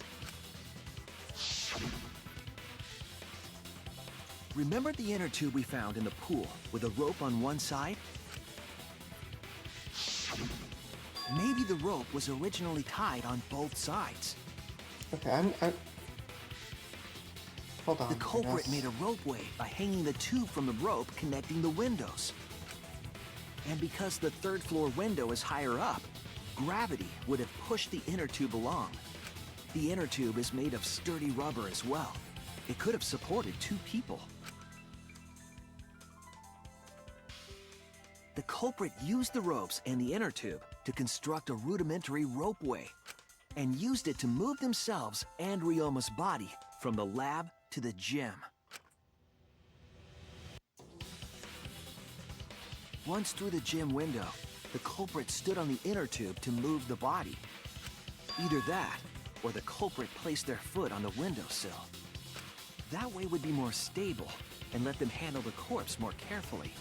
S8: Remember the inner tube we found in the pool with a rope on one side? Maybe the rope was originally tied on both sides.
S13: Okay, hold on.
S8: The culprit made a ropeway by hanging the tube from the rope connecting the windows. And because the third floor window is higher up, gravity would have pushed the inner tube along. The inner tube is made of sturdy rubber as well. It could have supported two people. The culprit used the ropes and the inner tube to construct a rudimentary ropeway, and used it to move themselves and Ryoma's body from the lab to the gym. Once through the gym window, the culprit stood on the inner tube to move the body. Either that, or the culprit placed their foot on the windowsill. That way would be more stable and let them handle the corpse more carefully.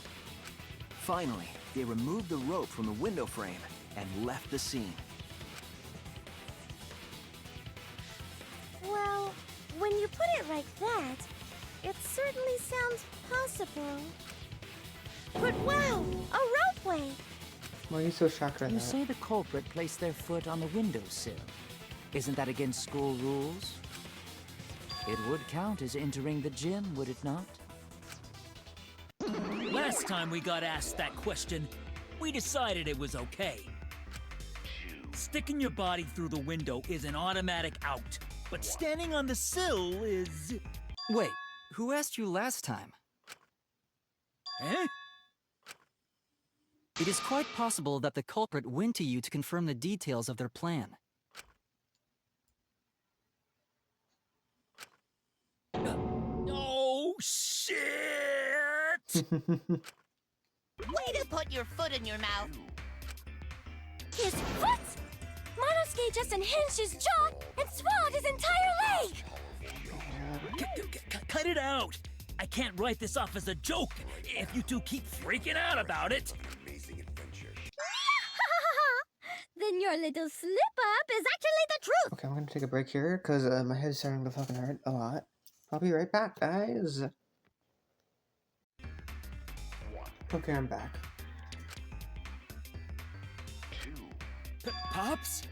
S8: Finally, they removed the rope from the window frame and left the scene.
S11: Well, when you put it like that, it certainly sounds possible. But wow, a ropeway!
S13: Why are you so shocked right
S9: You
S13: now?
S9: say the culprit placed their foot on the windowsill. Isn't that against school rules? It would count as entering the gym, would it not?
S5: Last time we got asked that question, we decided it was okay. Sticking your body through the window is an automatic out, but standing on the sill is...
S14: Wait, who asked you last time?
S5: Eh?
S14: It is quite possible that the culprit went to you to confirm the details of their plan.
S5: Oh, shit!
S2: Way to put your foot in your mouth.
S11: His foot! Monosuke just unhinged his jaw and swallowed his entire leg!
S5: Cut it out! I can't write this off as a joke if you two keep freaking out about it.
S11: Then your little slip-up is actually the truth!
S13: Okay, I'm gonna take a break here because my head's starting to fucking hurt a lot. I'll be right back, guys. Okay, I'm back.
S5: Pops?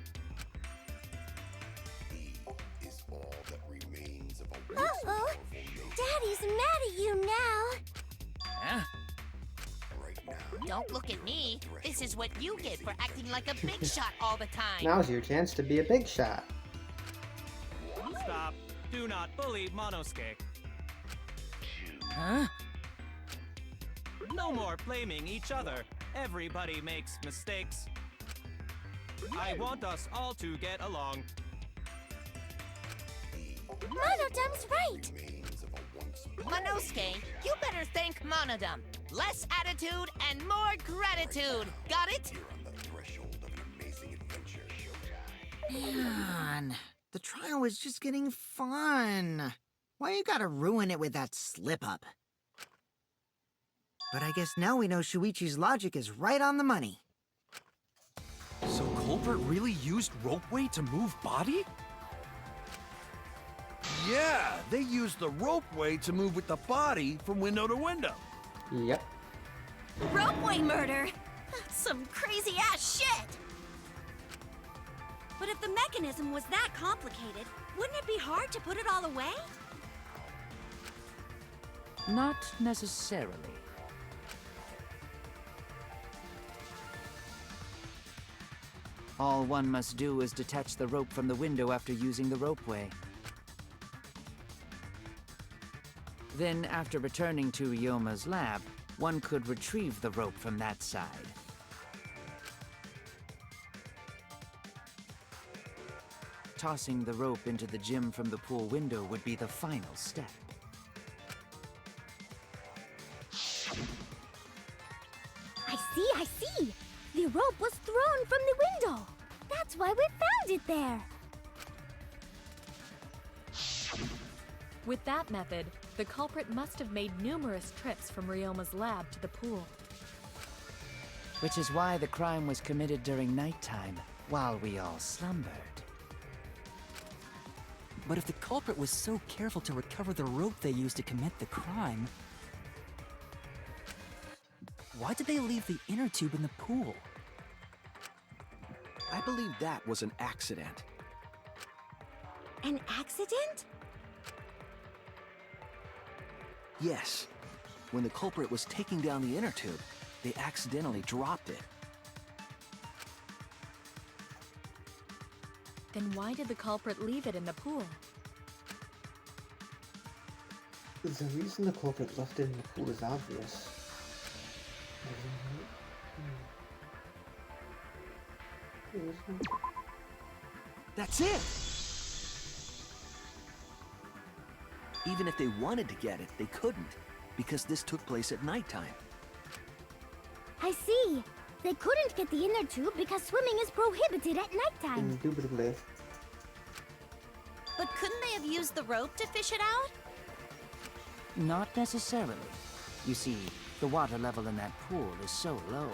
S11: Uh-oh! Daddy's mad at you now!
S5: Huh?
S2: Don't look at me. This is what you get for acting like a big shot all the time.
S13: Now's your chance to be a big shot.
S15: Stop. Do not bully Monosuke.
S5: Huh?
S15: No more blaming each other. Everybody makes mistakes. I want us all to get along.
S11: Monodum's right!
S2: Monosuke, you better thank Monodum. Less attitude and more gratitude. Got it?
S6: Man, the trial was just getting fun. Why you gotta ruin it with that slip-up? But I guess now we know Shuichi's logic is right on the money.
S10: So culprit really used ropeway to move body?
S4: Yeah, they used the ropeway to move with the body from window to window.
S13: Yep.
S11: Ropeway murder! Some crazy-ass shit! But if the mechanism was that complicated, wouldn't it be hard to put it all away?
S9: Not necessarily. All one must do is detach the rope from the window after using the ropeway. Then, after returning to Ryoma's lab, one could retrieve the rope from that side. Tossing the rope into the gym from the pool window would be the final step.
S11: I see! The rope was thrown from the window! That's why we found it there!
S12: With that method, the culprit must have made numerous trips from Ryoma's lab to the pool.
S9: Which is why the crime was committed during nighttime, while we all slumbered.
S14: But if the culprit was so careful to recover the rope they used to commit the crime, why did they leave the inner tube in the pool?
S8: I believe that was an accident.
S11: An accident?
S8: Yes. When the culprit was taking down the inner tube, they accidentally dropped it.
S12: Then why did the culprit leave it in the pool?
S13: The reason the culprit left it in the pool is obvious.
S8: That's it! Even if they wanted to get it, they couldn't, because this took place at nighttime.
S11: I see. They couldn't get the inner tube because swimming is prohibited at nighttime.
S13: Indubitably.
S2: But couldn't they have used the rope to fish it out?
S9: Not necessarily. You see, the water level in that pool is so low.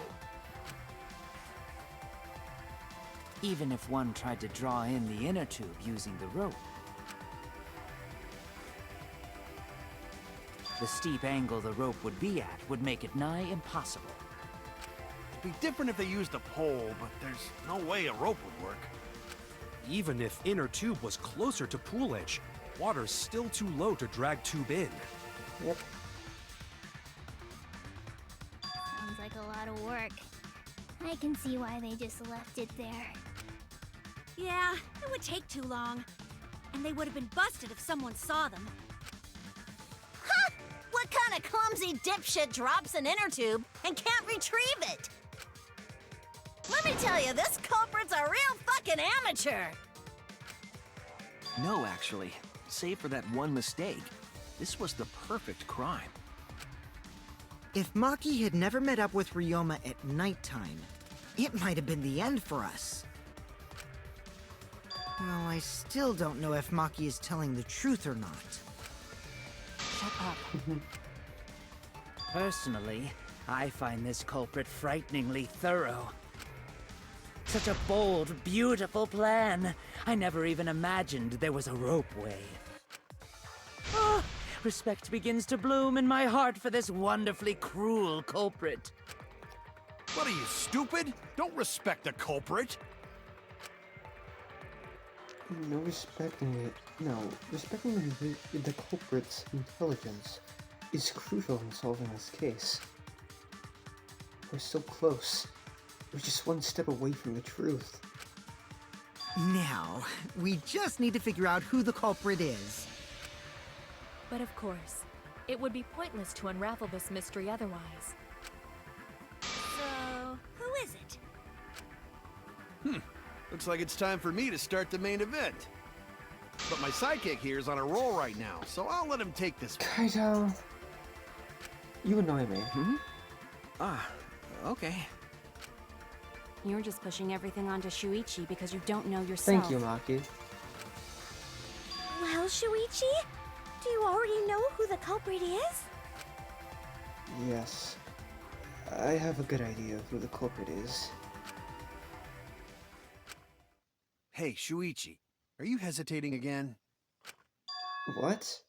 S9: Even if one tried to draw in the inner tube using the rope, the steep angle the rope would be at would make it nigh impossible.
S4: It'd be different if they used a pole, but there's no way a rope would work.
S10: Even if inner tube was closer to pool edge, water's still too low to drag tube in.
S13: Yep.
S11: Sounds like a lot of work. I can see why they just left it there.
S2: Yeah, it would take too long. And they would have been busted if someone saw them.
S3: Ha! What kind of clumsy dipshit drops an inner tube and can't retrieve it? Let me tell you, this culprit's a real fucking amateur!
S8: No, actually. Save for that one mistake, this was the perfect crime.
S6: If Maki had never met up with Ryoma at nighttime, it might have been the end for us. Well, I still don't know if Maki is telling the truth or not.
S7: Shut up.
S9: Personally, I find this culprit frighteningly thorough. Such a bold, beautiful plan. I never even imagined there was a ropeway. Ah, respect begins to bloom in my heart for this wonderfully cruel culprit.
S4: What are you, stupid? Don't respect the culprit.
S13: No, respecting it. No, respecting the culprit's intelligence is crucial in solving this case. We're so close. We're just one step away from the truth.
S6: Now, we just need to figure out who the culprit is.
S12: But of course, it would be pointless to unravel this mystery otherwise.
S2: So, who is it?
S4: Looks like it's time for me to start the main event. But my sidekick here is on a roll right now, so I'll let him take this one.
S13: Kaito, you annoy me.
S8: Okay.
S7: You're just pushing everything onto Shuichi because you don't know yourself.
S13: Thank you, Maki.
S11: Well, Shuichi, do you already know who the culprit is?
S13: Yes. I have a good idea of who the culprit is.
S4: Hey, Shuichi, are you hesitating again?
S13: What?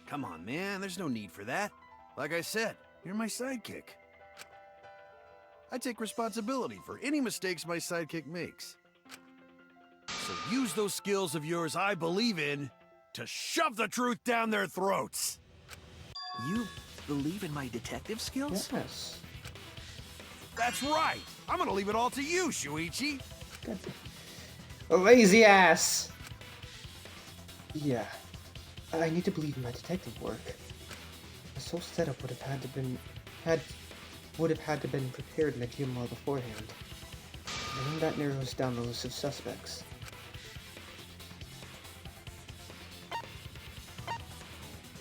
S4: Come on, man, there's no need for that. Like I said, you're my sidekick. I take responsibility for any mistakes my sidekick makes. So use those skills of yours I believe in to shove the truth down their throats.
S8: You believe in my detective skills?
S13: Yes.
S4: That's right. I'm gonna leave it all to you, Shuichi.
S13: A lazy ass! Yeah. I need to believe in my detective work. This whole setup would have had to been prepared in the gym well beforehand. And then that narrows down the list of suspects.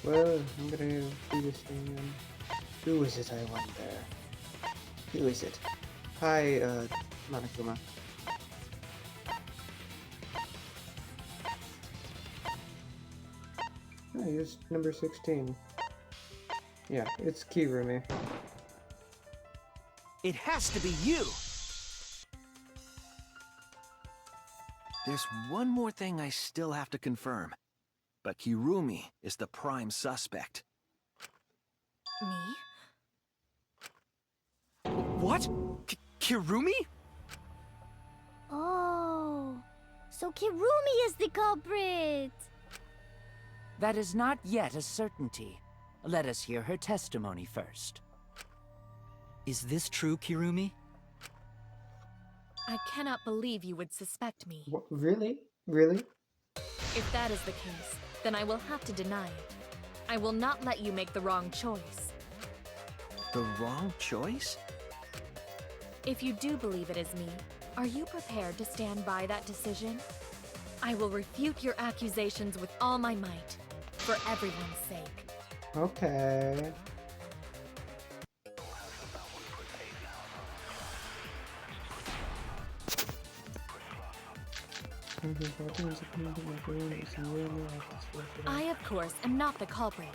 S13: Well, I'm gonna do this thing then. Who is it I want there? Who is it? Hi, Monokuma. Oh, here's number 16. Yeah, it's Kirumi.
S8: It has to be you! There's one more thing I still have to confirm. But Kirumi is the prime suspect.
S12: Me?
S10: What? Kirumi?
S11: Oh, so Kirumi is the culprit!
S9: That is not yet a certainty. Let us hear her testimony first.
S14: Is this true, Kirumi?
S12: I cannot believe you would suspect me.
S13: What, really? Really?
S12: If that is the case, then I will have to deny it. I will not let you make the wrong choice.
S8: The wrong choice?
S12: If you do believe it is me, are you prepared to stand by that decision? I will refute your accusations with all my might, for everyone's sake.
S13: Okay.
S12: I, of course, am not the culprit.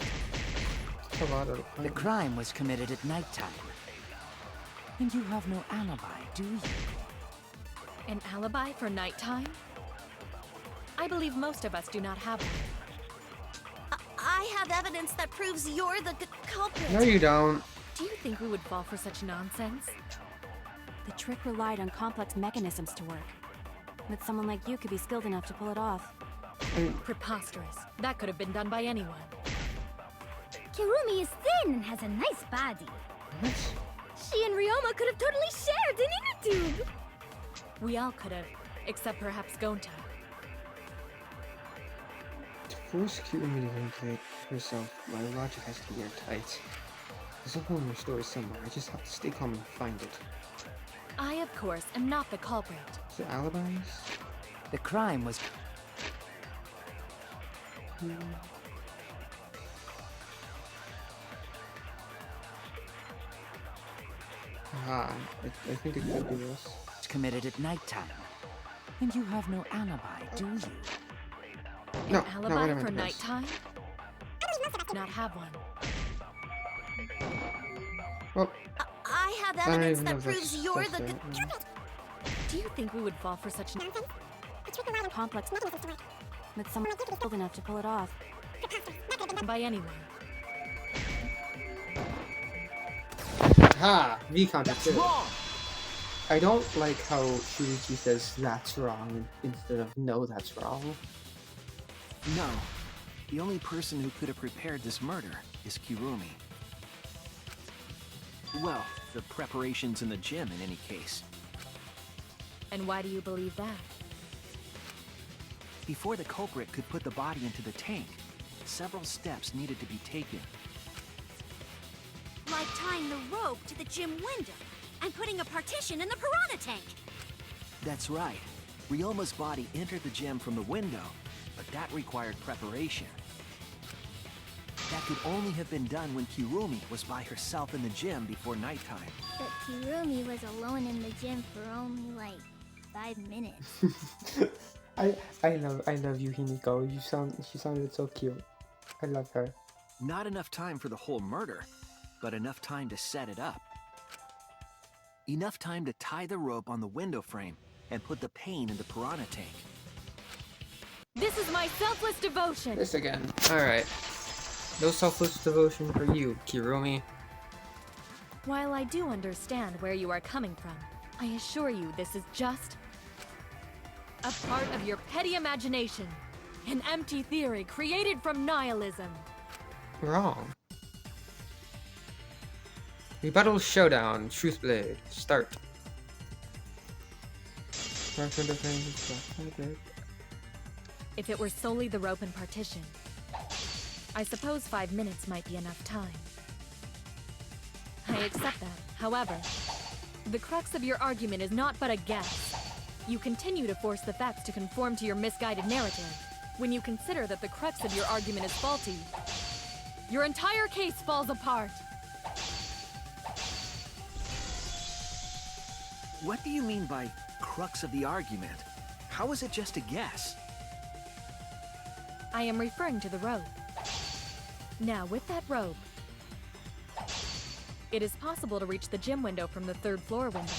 S9: The crime was committed at nighttime. And you have no alibi, do you?
S12: An alibi for nighttime? I believe most of us do not have one.
S11: I have evidence that proves you're the culprit.
S13: No, you don't.
S12: Do you think we would fall for such nonsense?
S7: The trick relied on complex mechanisms to work. But someone like you could be skilled enough to pull it off.
S12: Preposterous. That could have been done by anyone.
S11: Kirumi is thin and has a nice body.
S13: What?
S11: She and Ryoma could have totally shared an inner tube.
S12: We all could have, except perhaps Gonta.
S13: To force Kirumi to manipulate herself, my logic has to be airtight. There's a hole in your story somewhere. I just have to stay calm and find it.
S12: I, of course, am not the culprit.
S13: Is it alibis?
S9: The crime was...
S13: Ah, I think it could be this.
S9: committed at nighttime. And you have no alibi, do you?
S13: No,
S12: An alibi
S13: whatever
S12: for
S13: it is.
S12: nighttime? Not have one.
S13: Well,
S11: I have
S13: I don't
S11: evidence
S13: even know
S11: that
S13: if
S11: proves
S13: that's-
S11: you're
S13: that's
S11: the
S13: it.
S11: culprit.
S12: Do you think we would fall for such nonsense?
S7: Complex mechanisms to work. But someone skilled enough to pull it off.
S12: By anyone.
S13: Ha! V that's it. I don't like how Shuichi says that's wrong instead of no, that's wrong.
S8: No. The only person who could have prepared this murder is Kirumi. Well, the preparations in the gym in any case.
S12: And why do you believe that?
S8: Before the culprit could put the body into the tank, several steps needed to be taken.
S11: Like tying the rope to the gym window and putting a partition in the piranha tank.
S8: That's right. Ryoma's body entered the gym from the window, but that required preparation. That could only have been done when Kirumi was by herself in the gym before nighttime.
S3: But Kirumi was alone in the gym for only like 5 minutes.
S13: I love you, Himiko. She sounded so cute. I love her.
S8: Not enough time for the whole murder, but enough time to set it up. Enough time to tie the rope on the window frame and put the pain in the piranha tank.
S12: This is my selfless devotion!
S13: This again. Alright. No selfless devotion for you, Kirumi.
S12: While I do understand where you are coming from, I assure you this is just a part of your petty imagination. An empty theory created from nihilism.
S13: Wrong. Rebuttal Showdown, Truth Blade, start.
S12: If it were solely the rope and partition, I suppose 5 minutes might be enough time. I accept that. However, the crux of your argument is not but a guess. You continue to force the facts to conform to your misguided narrative. When you consider that the crux of your argument is faulty, your entire case falls apart.
S8: What do you mean by crux of the argument? How is it just a guess?
S12: I am referring to the rope. Now, with that rope, it is possible to reach the gym window from the 3rd floor window.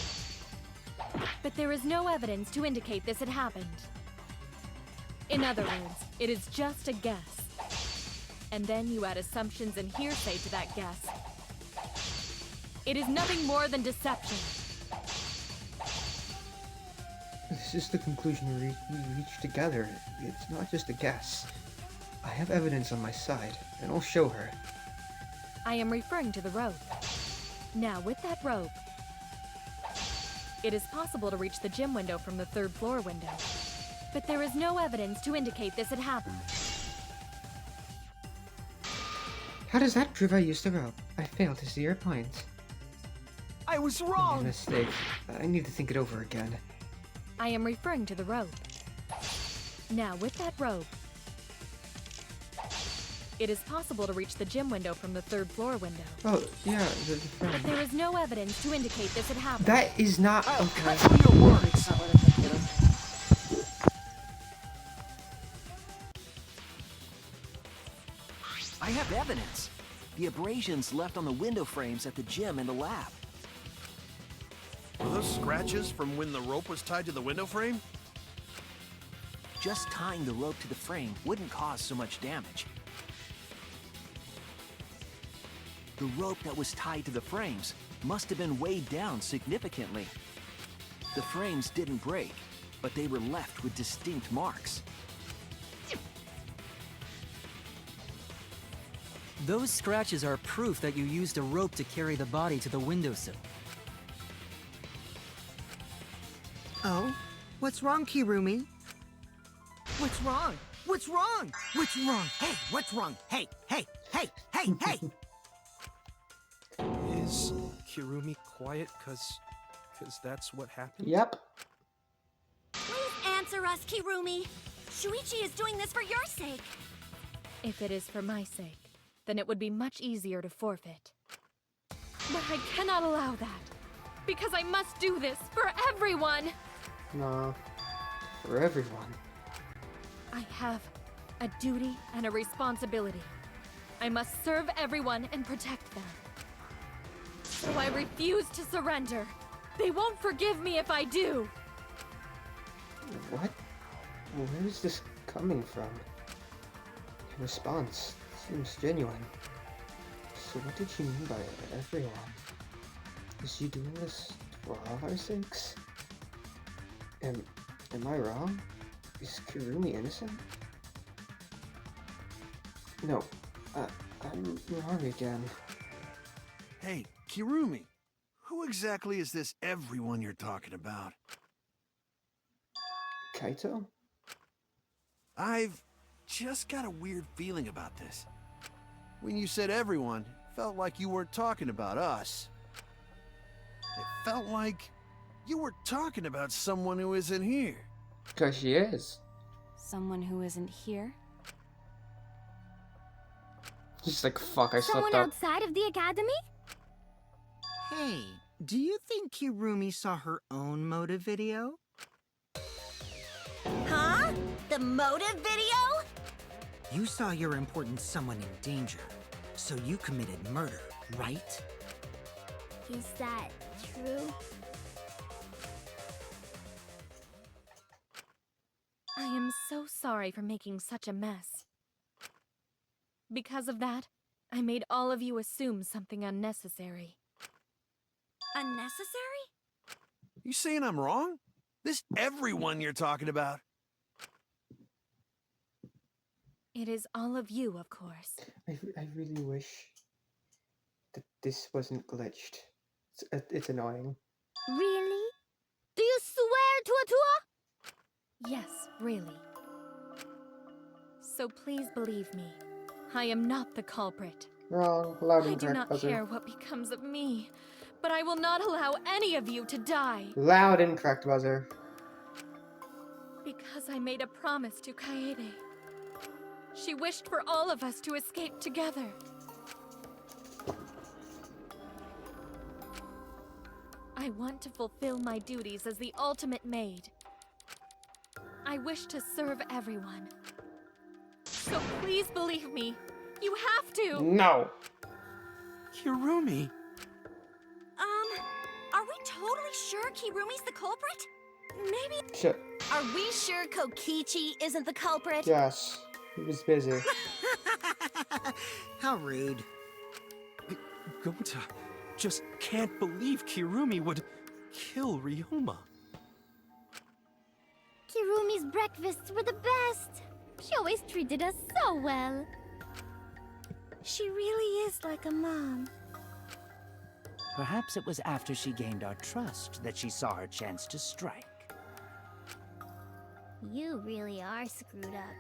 S12: But there is no evidence to indicate this had happened. In other words, it is just a guess. And then you add assumptions and hearsay to that guess. It is nothing more than deception.
S13: This is the conclusion we reached together. It's not just a guess. I have evidence on my side, and I'll show her.
S12: I am referring to the rope. Now, with that rope, it is possible to reach the gym window from the 3rd floor window. But there is no evidence to indicate this had happened.
S13: How does that prove I used the rope? I failed to see your point.
S8: I was
S13: I made a
S8: wrong!
S13: mistake. I need to think it over again.
S12: I am referring to the rope. Now, with that rope, it is possible to reach the gym window from the 3rd floor window.
S13: Oh, yeah, the
S12: But
S13: friend.
S12: there is no evidence to indicate this had happened.
S13: That is not okay.
S8: Cut through your words! I have evidence. The abrasions left on the window frames at the gym and the lab.
S4: Were those scratches from when the rope was tied to the window frame?
S8: Just tying the rope to the frame wouldn't cause so much damage. The rope that was tied to the frames must have been weighed down significantly. The frames didn't break, but they were left with distinct marks.
S14: Those scratches are proof that you used a rope to carry the body to the windowsill.
S6: Oh? What's wrong, Kirumi? What's wrong? What's wrong? What's wrong? Hey, what's wrong? Hey, hey, hey, hey, hey!
S10: Is Kirumi quiet cause that's what happened?
S13: Yep.
S11: Please answer us, Kirumi. Shuichi is doing this for your sake.
S12: If it is for my sake, then it would be much easier to forfeit. But I cannot allow that, because I must do this for everyone!
S13: No. For everyone.
S12: I have a duty and a responsibility. I must serve everyone and protect them. So I refuse to surrender. They won't forgive me if I do.
S13: What? Where is this coming from? Your response seems genuine. So what did she mean by everyone? Is she doing this for all our sakes? Am I wrong? Is Kirumi innocent? No, I'm wrong again.
S4: Hey, Kirumi, who exactly is this everyone you're talking about?
S13: Kaito?
S4: I've just got a weird feeling about this. When you said everyone, it felt like you weren't talking about us. It felt like you were talking about someone who isn't here.
S13: Because she is.
S7: Someone who isn't here?
S13: She's like, fuck, I
S11: Someone
S13: slipped up.
S11: outside of the academy?
S6: Hey, do you think Kirumi saw her own motive video?
S11: Huh? The motive video?
S6: You saw your important someone in danger, so you committed murder, right?
S11: Is that true?
S12: I am so sorry for making such a mess. Because of that, I made all of you assume something unnecessary.
S11: Unnecessary?
S4: You saying I'm wrong? This everyone you're talking about?
S12: It is all of you, of course.
S13: I really wish that this wasn't glitched. It's annoying.
S11: Really? Do you swear to Atua?
S12: Yes, really. So please believe me. I am not the culprit.
S13: Wrong. Loud
S12: I
S13: and
S12: do
S13: correct
S12: not
S13: buzzer.
S12: care what becomes of me, but I will not allow any of you to die.
S13: Loud and correct buzzer.
S12: Because I made a promise to Kaede. She wished for all of us to escape together. I want to fulfill my duties as the ultimate maid. I wish to serve everyone. So please believe me. You have to!
S13: No!
S10: Kirumi!
S11: Are we totally sure Kirumi's the culprit? Maybe...
S13: Shit.
S11: Are we sure Kokichi isn't the culprit?
S13: Yes. He was busy.
S6: How rude.
S10: Gota just can't believe Kirumi would kill Ryoma.
S11: Kirumi's breakfasts were the best. She always treated us so well. She really is like a mom.
S9: Perhaps it was after she gained our trust that she saw her chance to strike.
S11: You really are screwed up.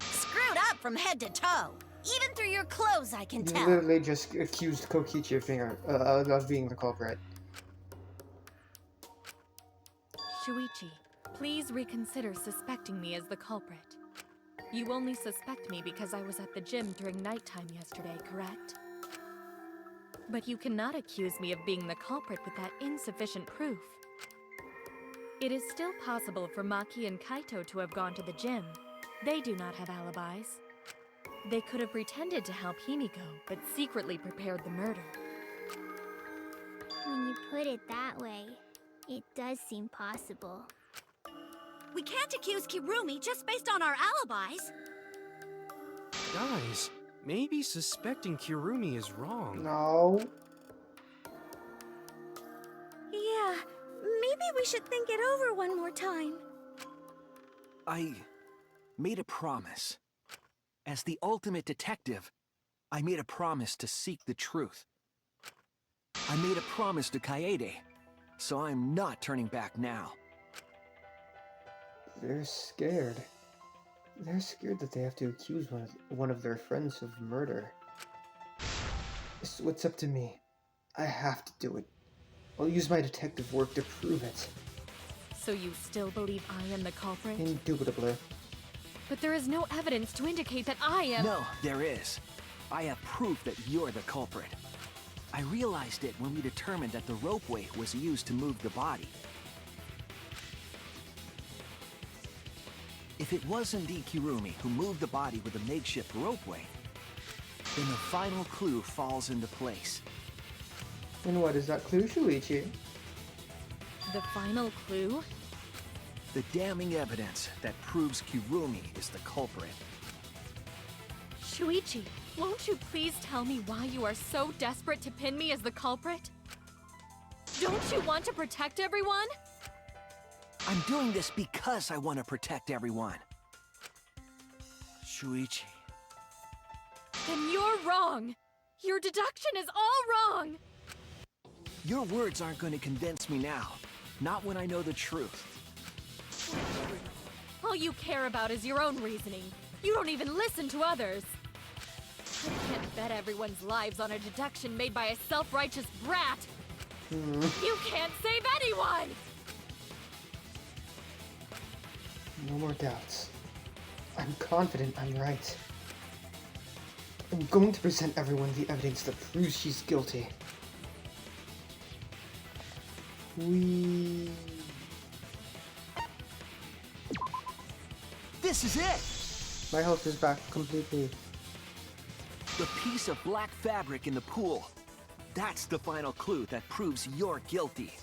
S11: Screwed up from head to toe. Even through your clothes, I can
S13: You
S11: tell.
S13: literally just accused Kokichi of being the culprit.
S12: Shuichi, please reconsider suspecting me as the culprit. You only suspect me because I was at the gym during nighttime yesterday, correct? But you cannot accuse me of being the culprit with that insufficient proof. It is still possible for Maki and Kaito to have gone to the gym. They do not have alibis. They could have pretended to help Himiko, but secretly prepared the murder.
S3: When you put it that way, it does seem possible.
S2: We can't accuse Kirumi just based on our alibis.
S10: Guys, maybe suspecting Kirumi is wrong.
S13: No.
S11: Yeah, maybe we should think it over one more time.
S8: I made a promise. As the ultimate detective, I made a promise to seek the truth. I made a promise to Kaede, so I'm not turning back now.
S13: They're scared. They're scared that they have to accuse one of their friends of murder. So it's up to me. I have to do it. I'll use my detective work to prove it.
S12: So you still believe I am the culprit?
S13: Indubitably.
S12: But there is no evidence to indicate that I am—
S8: No, there is. I have proof that you're the culprit. I realized it when we determined that the ropeway was used to move the body. If it was indeed Kirumi who moved the body with a makeshift ropeway, then the final clue falls into place.
S13: And what is that clue, Shuichi?
S12: The final clue?
S8: The damning evidence that proves Kirumi is the culprit.
S12: Shuichi, won't you please tell me why you are so desperate to pin me as the culprit? Don't you want to protect everyone?
S8: I'm doing this because I want to protect everyone. Shuichi.
S12: Then you're wrong! Your deduction is all wrong!
S8: Your words aren't going to convince me now. Not when I know the truth.
S12: All you care about is your own reasoning. You don't even listen to others. I can't bet everyone's lives on a deduction made by a self-righteous brat. You can't save anyone!
S13: No more doubts. I'm confident I'm right. I'm going to present everyone the evidence that proves she's guilty.
S8: This is it!
S13: My health is back completely.
S8: The piece of black fabric in the pool. That's the final clue that proves you're guilty.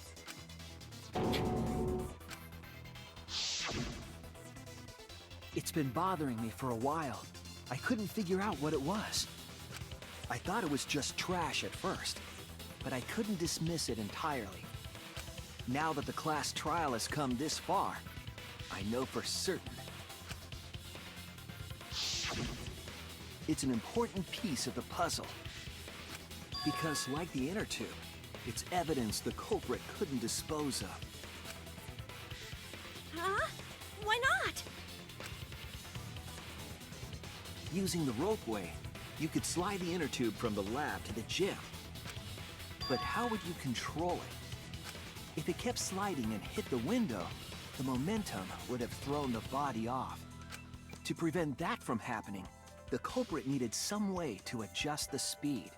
S8: It's been bothering me for a while. I couldn't figure out what it was. I thought it was just trash at first, but I couldn't dismiss it entirely. Now that the class trial has come this far, I know for certain. It's an important piece of the puzzle. Because, like the inner tube, it's evidence the culprit couldn't dispose of.
S2: Huh? Why not?
S8: Using the ropeway, you could slide the inner tube from the lab to the gym. But how would you control it? If it kept sliding and hit the window, the momentum would have thrown the body off. To prevent that from happening, the culprit needed some way to adjust the speed.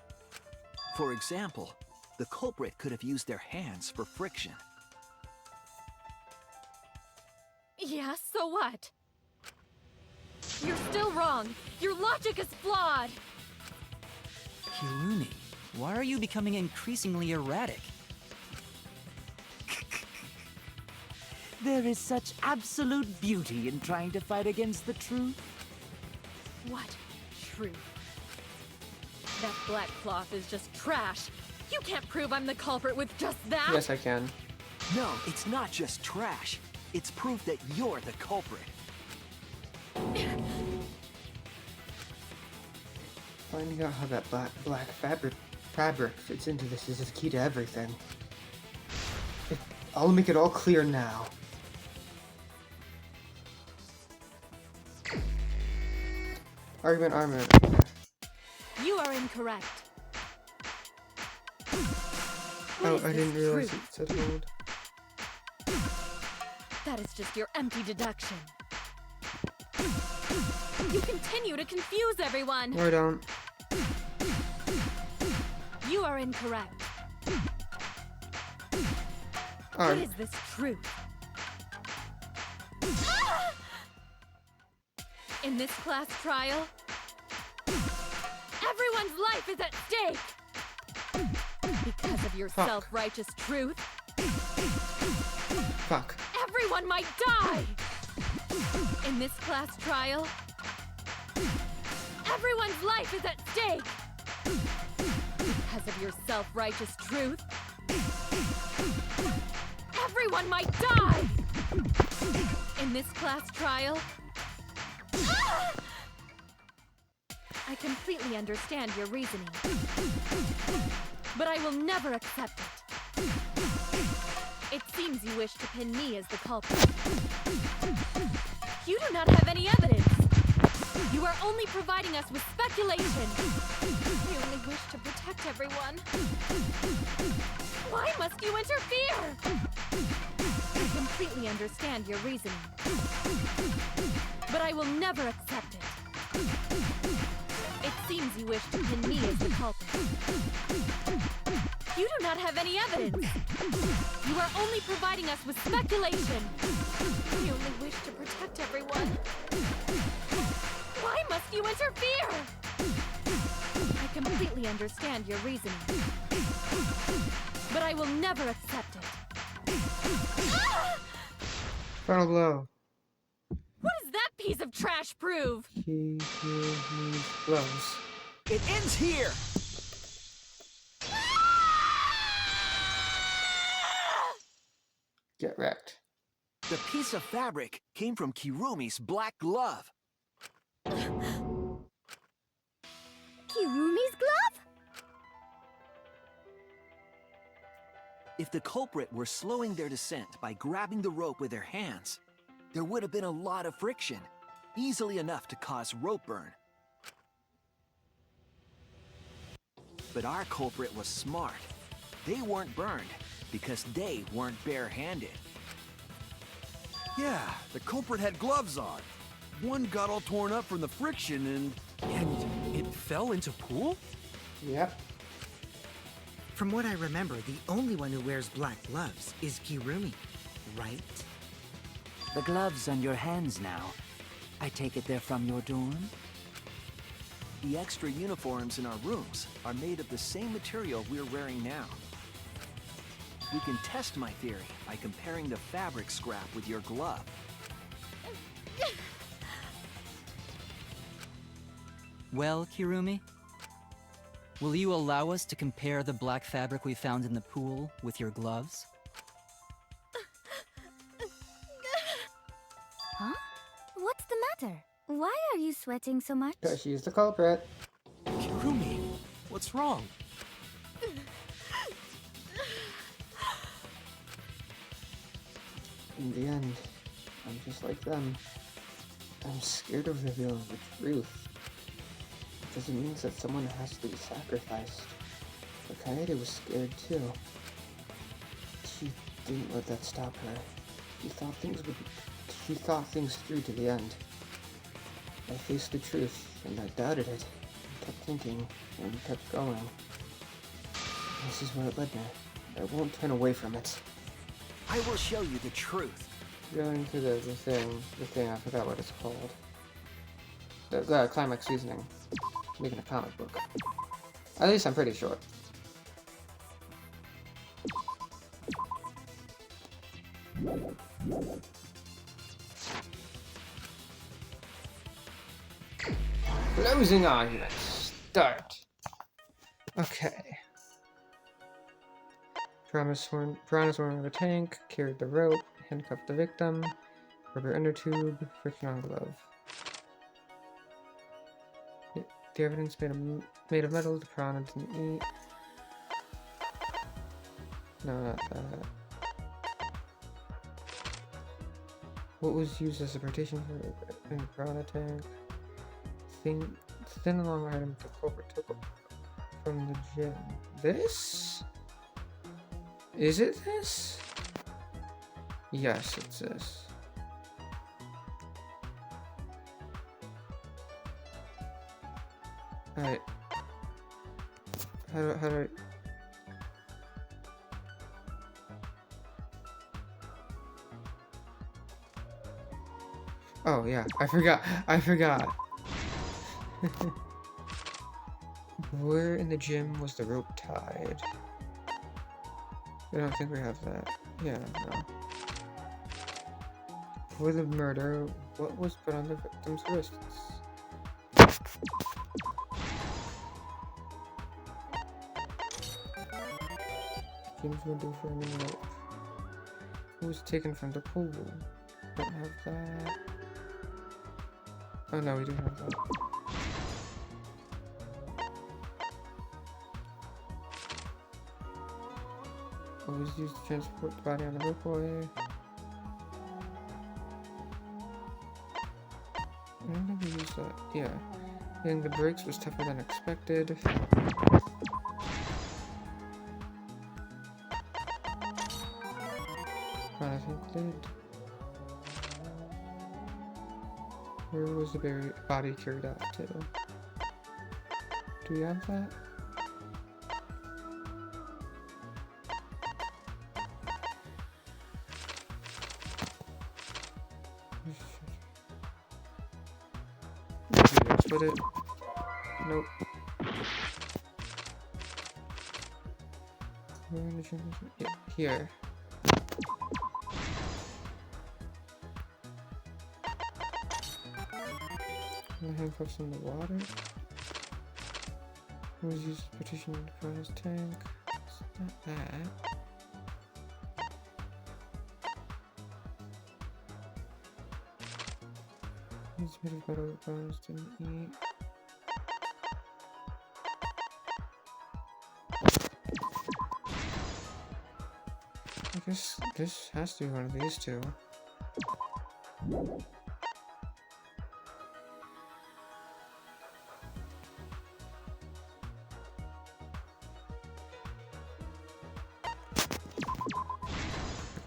S8: For example, the culprit could have used their hands for friction.
S12: Yeah, so what? You're still wrong! Your logic is flawed!
S14: Kirumi, why are you becoming increasingly erratic?
S9: There is such absolute beauty in trying to fight against the truth.
S12: What truth? That black cloth is just trash. You can't prove I'm the culprit with just that!
S13: Yes, I can.
S8: No, it's not just trash. It's proof that you're the culprit.
S13: Finding out how that black fabric fits into this is the key to everything. I'll make it all clear now. Argument.
S12: You are incorrect.
S13: Oh,
S12: What
S13: I
S12: is
S13: didn't
S12: this
S13: realize
S12: truth?
S13: it said hold.
S12: That is just your empty deduction. You continue to confuse everyone!
S13: Or don't.
S12: You are incorrect. What
S13: Alright.
S12: is this truth? In this class trial, Everyone's life is at stake! Because of your self-righteous truth,
S13: Fuck.
S12: everyone might die! In this class trial, everyone's life is at stake! Because of your self-righteous truth, everyone might die! In this class trial, I completely understand your reasoning, but I will never accept it. It seems you wish to pin me as the culprit. You do not have any evidence. You are only providing us with speculation. We only wish to protect everyone. Why must you interfere? I completely understand your reasoning, but I will never accept it. It seems you wish to pin me as the culprit. You do not have any evidence. You are only providing us with speculation. We only wish to protect everyone. Why must you interfere? I completely understand your reasoning, but I will never accept it.
S13: Final blow.
S12: What does that piece of trash prove?
S13: He needs gloves.
S8: It ends here!
S13: Get wrecked.
S8: The piece of fabric came from Kirumi's black glove.
S11: Kirumi's glove?
S8: If the culprit were slowing their descent by grabbing the rope with their hands, there would have been a lot of friction, easily enough to cause rope burn. But our culprit was smart. They weren't burned because they weren't barehanded.
S4: Yeah, the culprit had gloves on. One got all torn up from the friction
S10: And it fell into pool?
S13: Yep.
S6: From what I remember, the only one who wears black gloves is Kirumi, right?
S9: The gloves on your hands now. I take it they're from your dorm?
S8: The extra uniforms in our rooms are made of the same material we're wearing now. We can test my theory by comparing the fabric scrap with your glove.
S14: Well, Kirumi? Will you allow us to compare the black fabric we found in the pool with your gloves?
S11: Huh? What's the matter? Why are you sweating so much?
S13: Because she's the culprit.
S10: Kirumi, what's wrong?
S13: In the end, I'm just like them. I'm scared of revealing the truth. Because it means that someone has to be sacrificed. But Kaede was scared too. She didn't let that stop her. She thought things through to the end. I faced the truth, and I doubted it. I kept thinking, and kept going. This is where it led me. I won't turn away from it.
S8: I will show you the truth.
S13: Going to the thing, I forgot what it's called. The climax seasoning. Making a comic book. At least I'm pretty sure. Closing argument. Start. Okay. Piranha's sworn of a tank, carried the rope, handcuffed the victim, rubber inner tube, friction on glove. The evidence made of metal the piranha didn't eat. No, not that. What was used as a partition for the piranha tank? Thin and long item the culprit took from the gym. This? Is it this? Yes, it's this. Alright. How do I... Oh yeah, I forgot. Where in the gym was the rope tied? I don't think we have that. Yeah, no. For the murder, what was put on the victim's wrists? Gym's window frame and rope. It was taken from the pool. Don't have that. Oh no, we do have that. What was used to transport the body on the roadway? I don't think we used that. Yeah. Hitting the brakes was tougher than expected. Not included. Where was the body carried out to? Do we have that? Split it. Nope. Where in the gym is it? Yeah, here. The handcuffs in the water. Was used to partition the Piranha's tank. It's not that. It's made of metal that Piranhas didn't eat. I guess this has to be one of these two.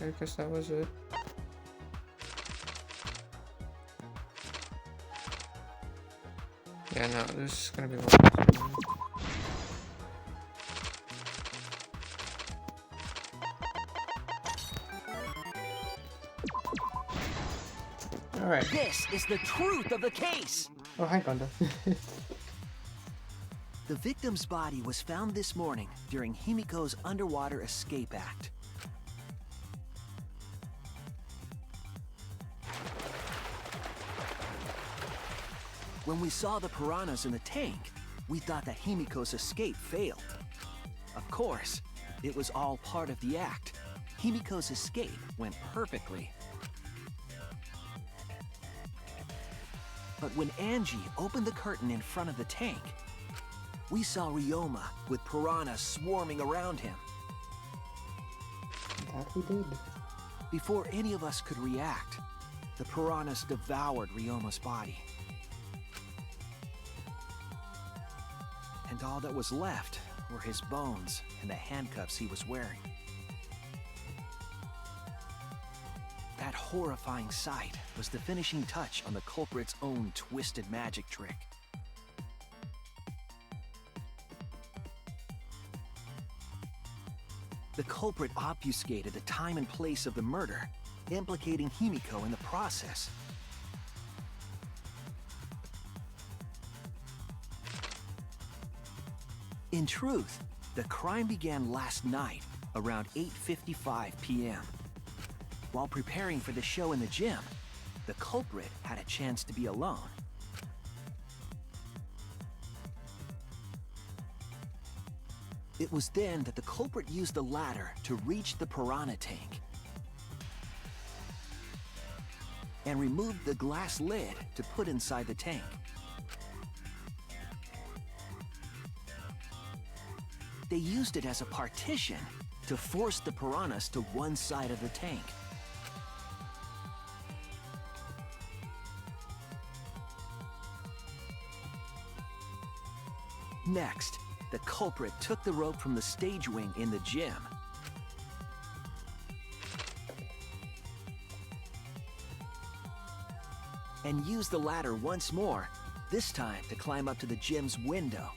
S13: I guess that was it. Yeah, no, this is gonna be one. Alright.
S8: This is the truth of the case!
S13: Oh, hi, Gunda.
S8: The victim's body was found this morning during Himiko's underwater escape act. When we saw the piranhas in the tank, we thought that Himiko's escape failed. Of course, it was all part of the act. Himiko's escape went perfectly. But when Angie opened the curtain in front of the tank, we saw Ryoma with piranhas swarming around him.
S13: That we did.
S8: Before any of us could react, the piranhas devoured Ryoma's body. And all that was left were his bones and the handcuffs he was wearing. That horrifying sight was the finishing touch on the culprit's own twisted magic trick. The culprit obfuscated the time and place of the murder, implicating Himiko in the process. In truth, the crime began last night around 8:55 p.m. While preparing for the show in the gym, the culprit had a chance to be alone. It was then that the culprit used the ladder to reach the piranha tank and removed the glass lid to put inside the tank. They used it as a partition to force the piranhas to one side of the tank. Next, the culprit took the rope from the stage wing in the gym and used the ladder once more, this time to climb up to the gym's window.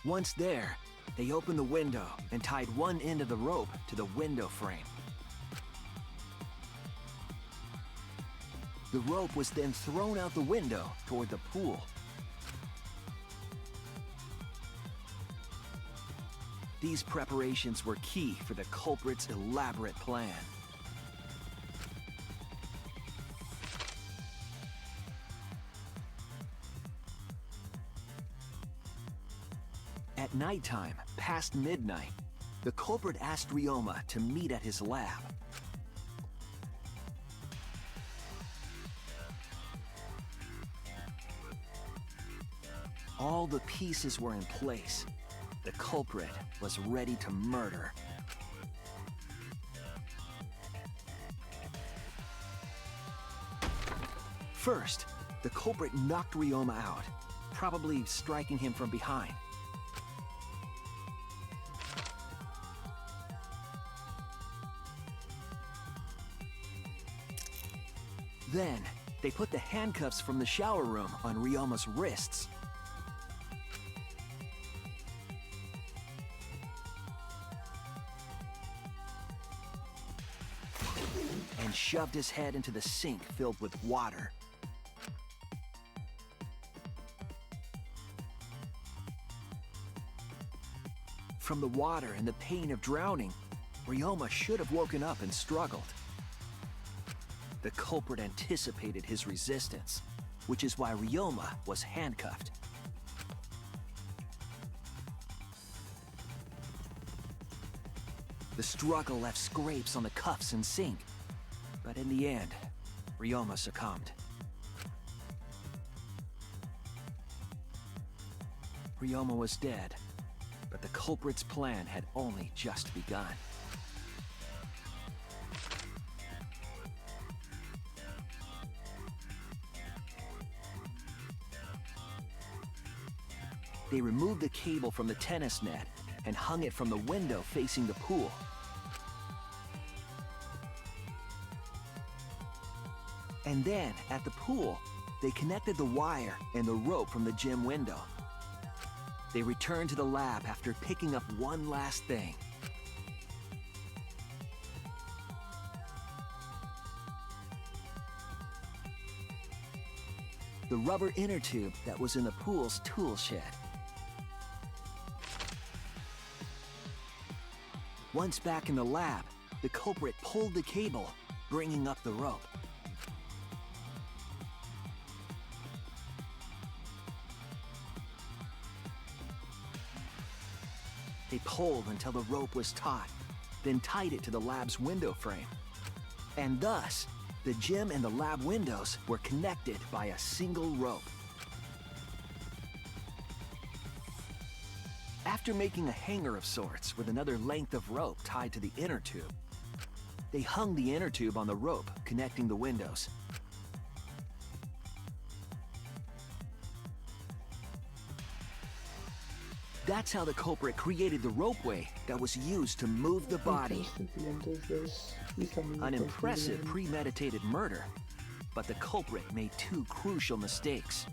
S8: Once there, they opened the window and tied one end of the rope to the window frame. The rope was then thrown out the window toward the pool. These preparations were key for the culprit's elaborate plan. At nighttime, past midnight, the culprit asked Ryoma to meet at his lab. All the pieces were in place. The culprit was ready to murder. First, the culprit knocked Ryoma out, probably striking him from behind. Then, they put the handcuffs from the shower room on Ryoma's wrists. And shoved his head into the sink filled with water. From the water and the pain of drowning, Ryoma should have woken up and struggled. The culprit anticipated his resistance, which is why Ryoma was handcuffed. The struggle left scrapes on the cuffs and sink, but in the end, Ryoma succumbed. Ryoma was dead, but the culprit's plan had only just begun. They removed the cable from the tennis net and hung it from the window facing the pool. And then, at the pool, they connected the wire and the rope from the gym window. They returned to the lab after picking up one last thing. The rubber inner tube that was in the pool's tool shed. Once back in the lab, the culprit pulled the cable, bringing up the rope. They pulled until the rope was taut, then tied it to the lab's window frame. And thus, the gym and the lab windows were connected by a single rope. After making a hanger of sorts with another length of rope tied to the inner tube, they hung the inner tube on the rope connecting the windows. That's how the culprit created the ropeway that was used to move the body. An impressive premeditated murder, but the culprit made two crucial mistakes.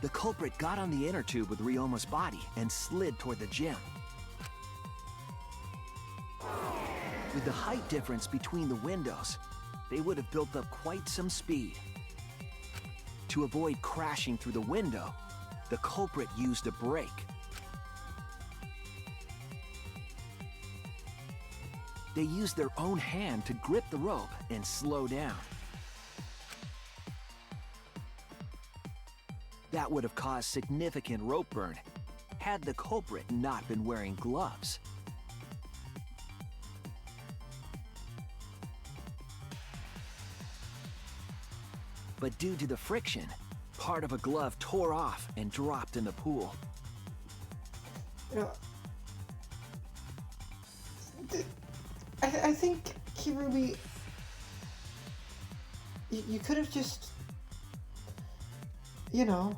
S8: The culprit got on the inner tube with Ryoma's body and slid toward the gym. With the height difference between the windows, they would have built up quite some speed. To avoid crashing through the window, the culprit used a brake. They used their own hand to grip the rope and slow down. That would have caused significant rope burn had the culprit not been wearing gloves. But due to the friction, part of a glove tore off and dropped in the pool.
S13: You know, I think, Kirumi, you could have just, you know,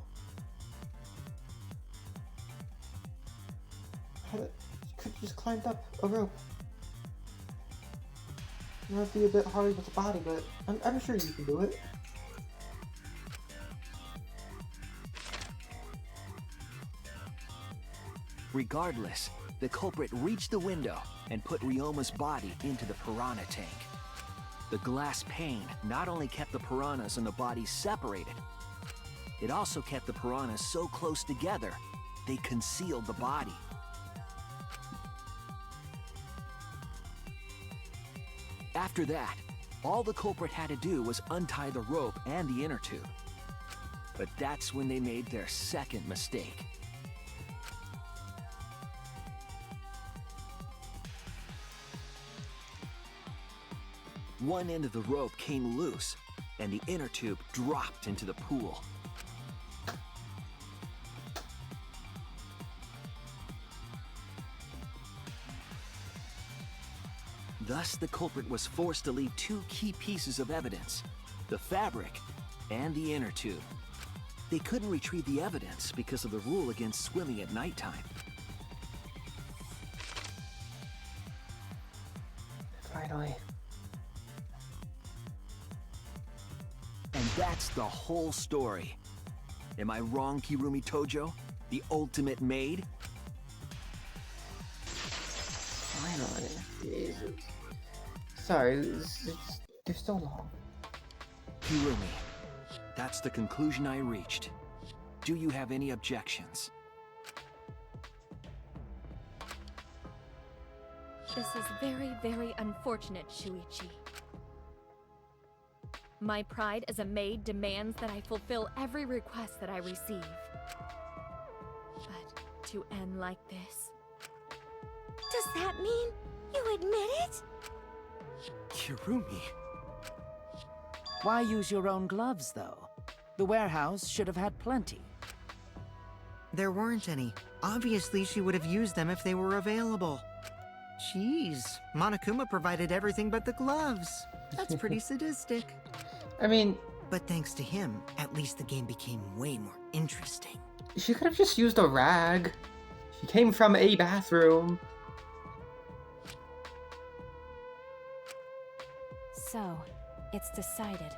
S13: you could have just climbed up a rope. It might be a bit hard with the body, but I'm sure you can do it.
S8: Regardless, the culprit reached the window and put Ryoma's body into the piranha tank. The glass pane not only kept the piranhas and the body separated, it also kept the piranhas so close together, they concealed the body. After that, all the culprit had to do was untie the rope and the inner tube. But that's when they made their second mistake. One end of the rope came loose, and the inner tube dropped into the pool. Thus, the culprit was forced to leave two key pieces of evidence, the fabric and the inner tube. They couldn't retrieve the evidence because of the rule against swimming at nighttime.
S13: Finally.
S8: And that's the whole story. Am I wrong, Kirumi Tojo? The ultimate maid?
S13: Finally. Jesus. Sorry, they're so long.
S8: Kirumi, that's the conclusion I reached. Do you have any objections?
S12: This is very, very unfortunate, Shuichi. My pride as a maid demands that I fulfill every request that I receive. But to end like this...
S11: Does that mean you admit it?
S10: Kirumi.
S9: Why use your own gloves, though? The warehouse should have had plenty.
S6: There weren't any. Obviously, she would have used them if they were available. Jeez, Monokuma provided everything but the gloves. That's pretty sadistic.
S13: I mean...
S6: But thanks to him, at least the game became way more interesting.
S13: She could have just used a rag. She came from a bathroom.
S7: So, it's decided.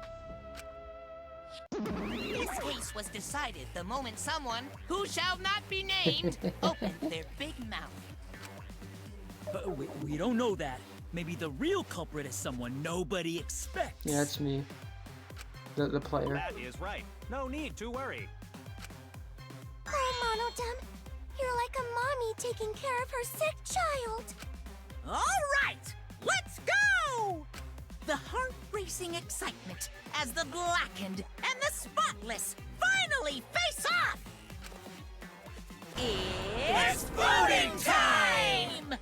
S2: This case was decided the moment someone, who shall not be named, opened their big mouth.
S5: But we don't know that. Maybe the real culprit is someone nobody expects.
S13: Yeah, it's me. The player.
S15: That is right. No need to worry.
S11: Oh, Monodem, you're like a mommy taking care of her sick child.
S2: All right, let's go! The heart-racing excitement as the blackened and the spotless finally face off! It's voting time!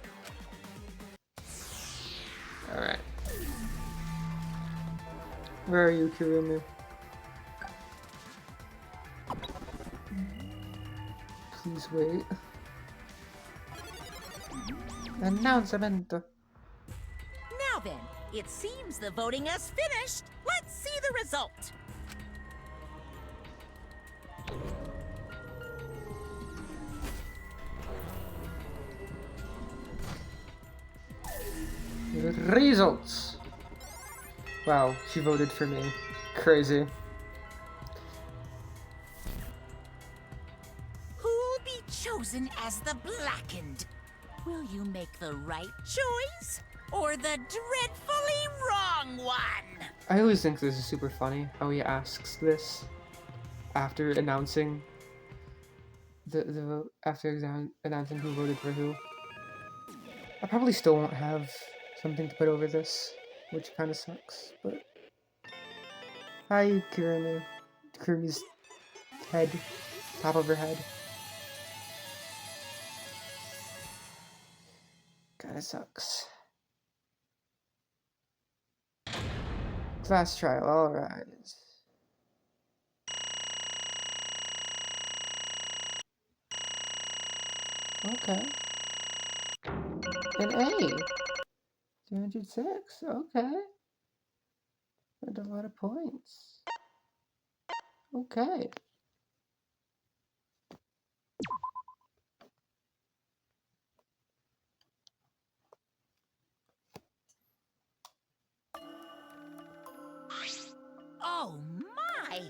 S13: Alright. Where are you, Kirumi? Please wait. Announcement.
S2: Now then, it seems the voting has finished. Let's see the result.
S13: Results. Wow, she voted for me. Crazy.
S2: Who'll be chosen as the blackened? Will you make the right choice or the dreadfully wrong one?
S13: I always think this is super funny how he asks this after announcing the vote, announcing who voted for who. I probably still won't have something to put over this, which kind of sucks, but... Hi, Kirumi. Kurumi's head. Top of her head. Kinda sucks. Class trial, alright. Okay. An A. 206, okay. And a lot of points. Okay.
S2: Oh my!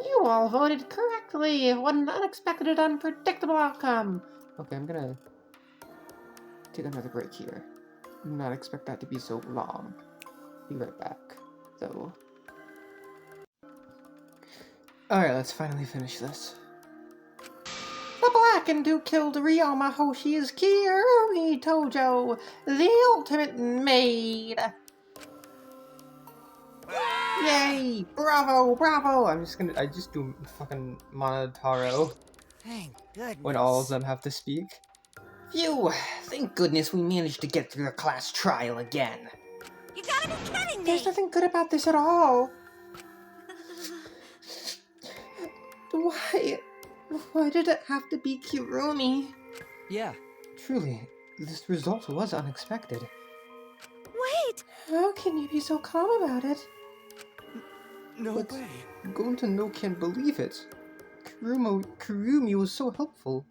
S1: You all voted correctly. What an unexpected and unpredictable outcome.
S13: Okay, I'm gonna take another break here. Not expect that to be so long. Be right back, though. Alright, let's finally finish this. The Blackened who killed Ryoma Hoshi's Kirumi Tojo, the ultimate maid! Yay! Bravo! Bravo! I just do fucking Monotaro
S6: Thank goodness.
S13: when all of them have to speak. Phew! Thank goodness we managed to get through the class trial again.
S2: You gotta be kidding me!
S13: There's nothing good about this at all. Why did it have to be Kirumi?
S14: Yeah.
S13: Truly, this result was unexpected.
S11: Wait!
S13: How can you be so calm about it?
S4: No way.
S13: Gonta can't believe it. Kirumi was so helpful.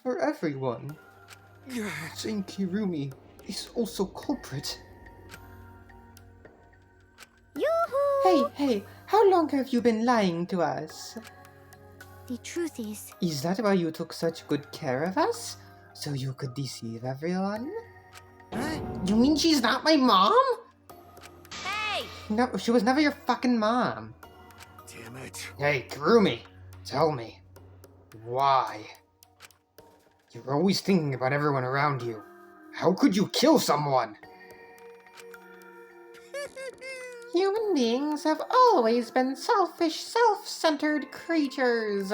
S13: For everyone. Saying Kirumi is also culprit.
S11: Yoo-hoo!
S13: Hey, how long have you been lying to us?
S11: The truth is...
S13: Is that why you took such good care of us? So you could deceive everyone? You mean she's not my mom?
S2: Hey!
S13: No, she was never your fucking mom.
S4: Damn it.
S13: Hey, Kirumi, tell me. Why? You're always thinking about everyone around you. How could you kill someone? Human beings have always been selfish, self-centered creatures.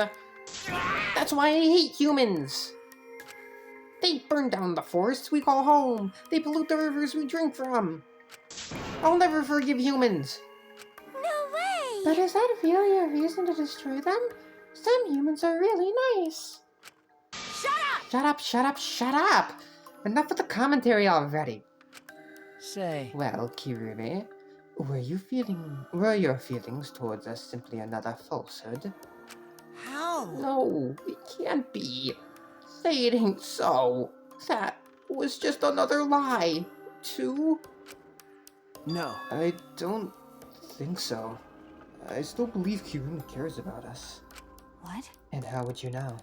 S13: That's why I hate humans. They burn down the forests we call home. They pollute the rivers we drink from. I'll never forgive humans.
S11: No way!
S13: But is that really a reason to destroy them? Some humans are really nice.
S2: Shut up!
S13: Shut up, shut up, shut up! Enough with the commentary already.
S9: Say,
S13: Well, Kirumi, were your feelings towards us simply another falsehood?
S6: How?
S13: No, it can't be. Say it ain't so. That was just another lie. Too?
S8: No.
S13: I don't think so. I still believe Kirumi cares about us.
S7: What?
S13: And how would you know?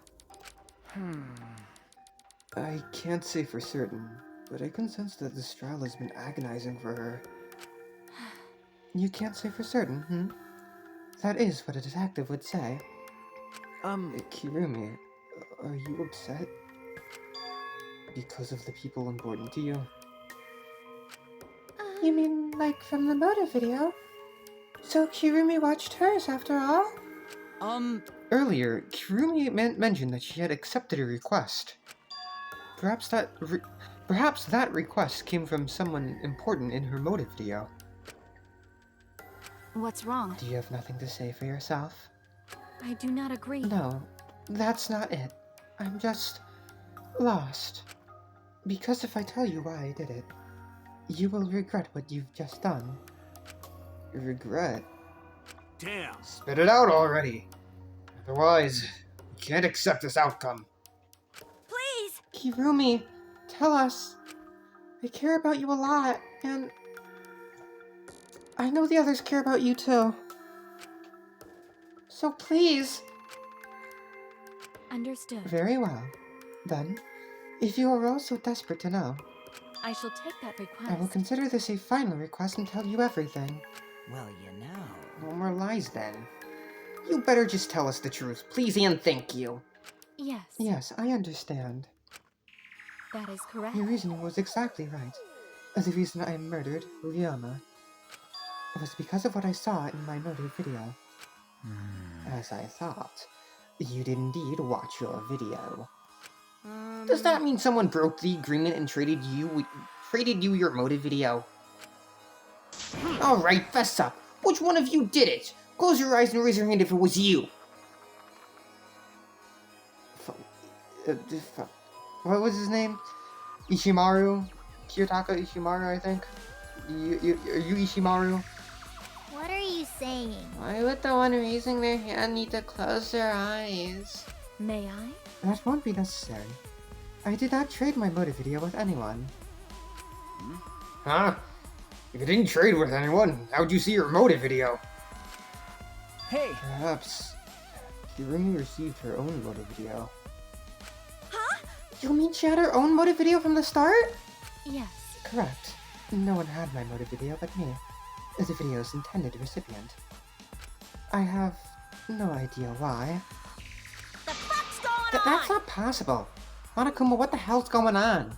S13: I can't say for certain, but I can sense that this trial has been agonizing for her. You can't say for certain, That is what a detective would say. Kirumi, are you upset? Because of the people important to you? You mean, like, from the motive video? So Kirumi watched hers after all? Earlier, Kirumi mentioned that she had accepted a request. Perhaps that request came from someone important in her motive video.
S7: What's wrong?
S13: Do you have nothing to say for yourself?
S12: I do not agree.
S13: No, that's not it. I'm just lost. Because if I tell you why I did it, you will regret what you've just done. Regret?
S4: Damn.
S13: Spit it out already. Otherwise, we can't accept this outcome.
S2: Please!
S13: Kirumi, tell us. I care about you a lot, and I know the others care about you too. So please.
S12: Understood.
S13: Very well. Then, if you are all so desperate to know,
S12: I shall take that request.
S13: I will consider this a final request and tell you everything.
S9: well, you know.
S13: No more lies then. You better just tell us the truth, please and thank you.
S12: Yes.
S13: Yes, I understand.
S12: That is correct.
S13: Your reasoning was exactly right. The reason I murdered Ryoma was because of what I saw in my motive video. As I thought, you did indeed watch your video. Does that mean someone broke the agreement and traded you your motive video? Alright, fess up. Which one of you did it? Close your eyes and raise your hand if it was you. What was his name? Ishimaru? Kiyotaka Ishimaru, I think? Are you Ishimaru?
S11: What are you saying?
S1: Why would the one raising their hand need to close their eyes?
S12: May I?
S13: That won't be necessary. I did not trade my motive video with anyone. Huh? If you didn't trade with anyone, how'd you see your motive video?
S9: Hey!
S13: Perhaps Kirumi received her own motive video.
S2: Huh?
S13: You mean she had her own motive video from the start?
S12: Yes.
S13: Correct. No one had my motive video but me, the video's intended recipient. I have no idea why.
S2: The fuck's going on?
S13: That's not possible. Monokuma, what the hell's going on?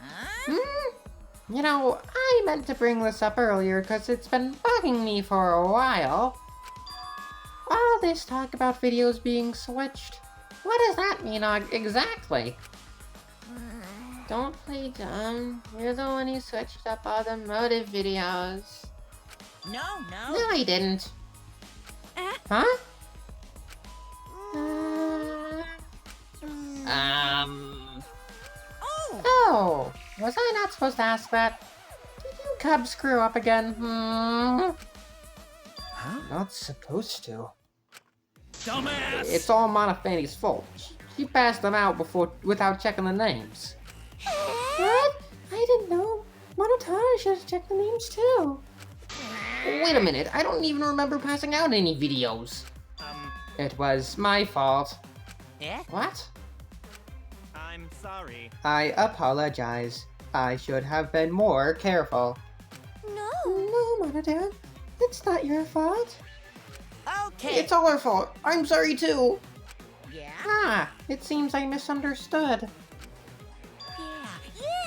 S2: Huh?
S1: You know, I meant to bring this up earlier because it's been bugging me for a while. All this talk about videos being switched, what does that mean exactly? Don't play dumb. You're the one who switched up all the motive videos.
S2: No.
S1: No, I didn't. Huh? Oh, was I not supposed to ask that? Did you cub screw up again?
S8: Huh?
S13: Not supposed to.
S5: Dumbass!
S1: It's all Monofanny's fault. She passed them out without checking the names. What? I didn't know. Monotaro should have checked the names too. Wait a minute, I don't even remember passing out any videos. It was my fault.
S2: Eh?
S1: What?
S15: I'm sorry.
S13: I apologize. I should have been more careful.
S11: No.
S13: No, Monodad. It's not your fault.
S2: Okay.
S1: It's all our fault. I'm sorry too.
S2: Yeah?
S1: Ah, it seems I misunderstood.
S2: Yeah.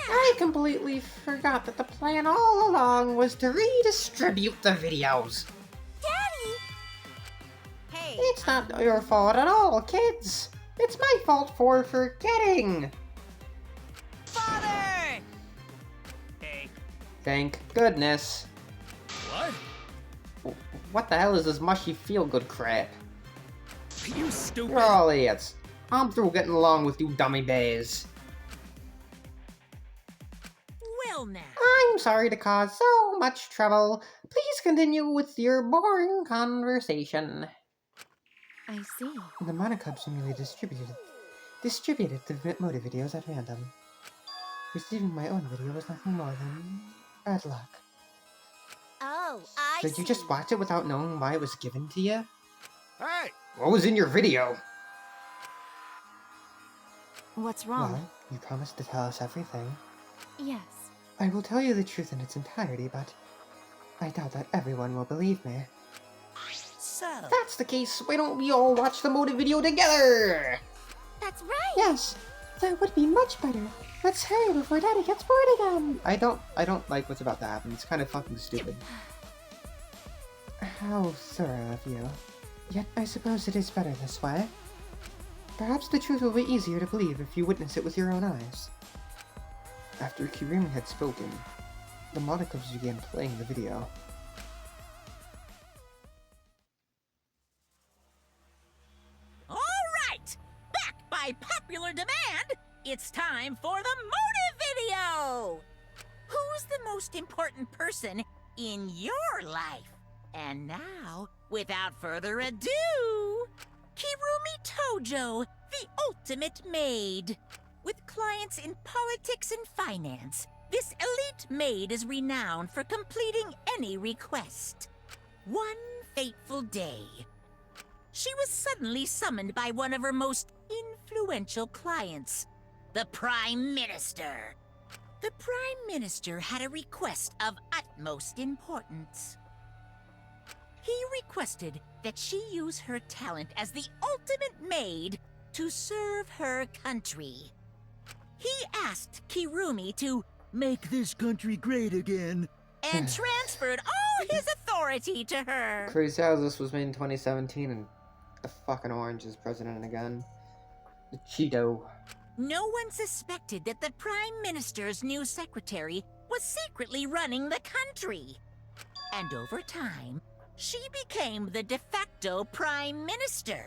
S1: I completely forgot that the plan all along was to redistribute the videos.
S11: Daddy!
S2: Hey.
S1: It's not your fault at all, kids. It's my fault for forgetting.
S2: Father!
S15: Hey.
S13: Thank goodness.
S5: What?
S1: What the hell is this mushy feel-good crap?
S5: You stupid!
S1: You're all idiots. I'm through getting along with you dummy bears.
S2: Well now.
S1: I'm sorry to cause so much trouble. Please continue with your boring conversation.
S12: I see.
S13: The Monocubs merely distributed the motive videos at random. Receiving my own video was nothing more than bad luck.
S11: Oh, I
S13: Did you just watch it without knowing why it was given to you?
S4: Hey!
S13: What was in your video?
S12: What's wrong?
S13: Well, you promised to tell us everything.
S12: Yes.
S13: I will tell you the truth in its entirety, but I doubt that everyone will believe me.
S2: So.
S1: If that's the case, why don't we all watch the motive video together?
S11: That's right.
S13: Yes, that would be much better. Let's hurry before Daddy gets bored again. I don't like what's about to happen. It's kind of fucking stupid. How thorough of you. Yet I suppose it is better this way. Perhaps the truth will be easier to believe if you witness it with your own eyes. After Kirumi had spoken, the Monocubs began playing the video.
S2: All right. Back by popular demand, it's time for the motive video. Who's the most important person in your life? And now, without further ado, Kirumi Tojo, the ultimate maid. With clients in politics and finance, this elite maid is renowned for completing any request. One fateful day, she was suddenly summoned by one of her most influential clients, the Prime Minister. The Prime Minister had a request of utmost importance. He requested that she use her talent as the ultimate maid to serve her country. He asked Kirumi to make this country great again and transferred all his authority to her.
S13: Crazy how this was made in 2017 and the fucking orange is president again. The Cheeto.
S2: No one suspected that the Prime Minister's new secretary was secretly running the country. And over time, she became the de facto Prime Minister.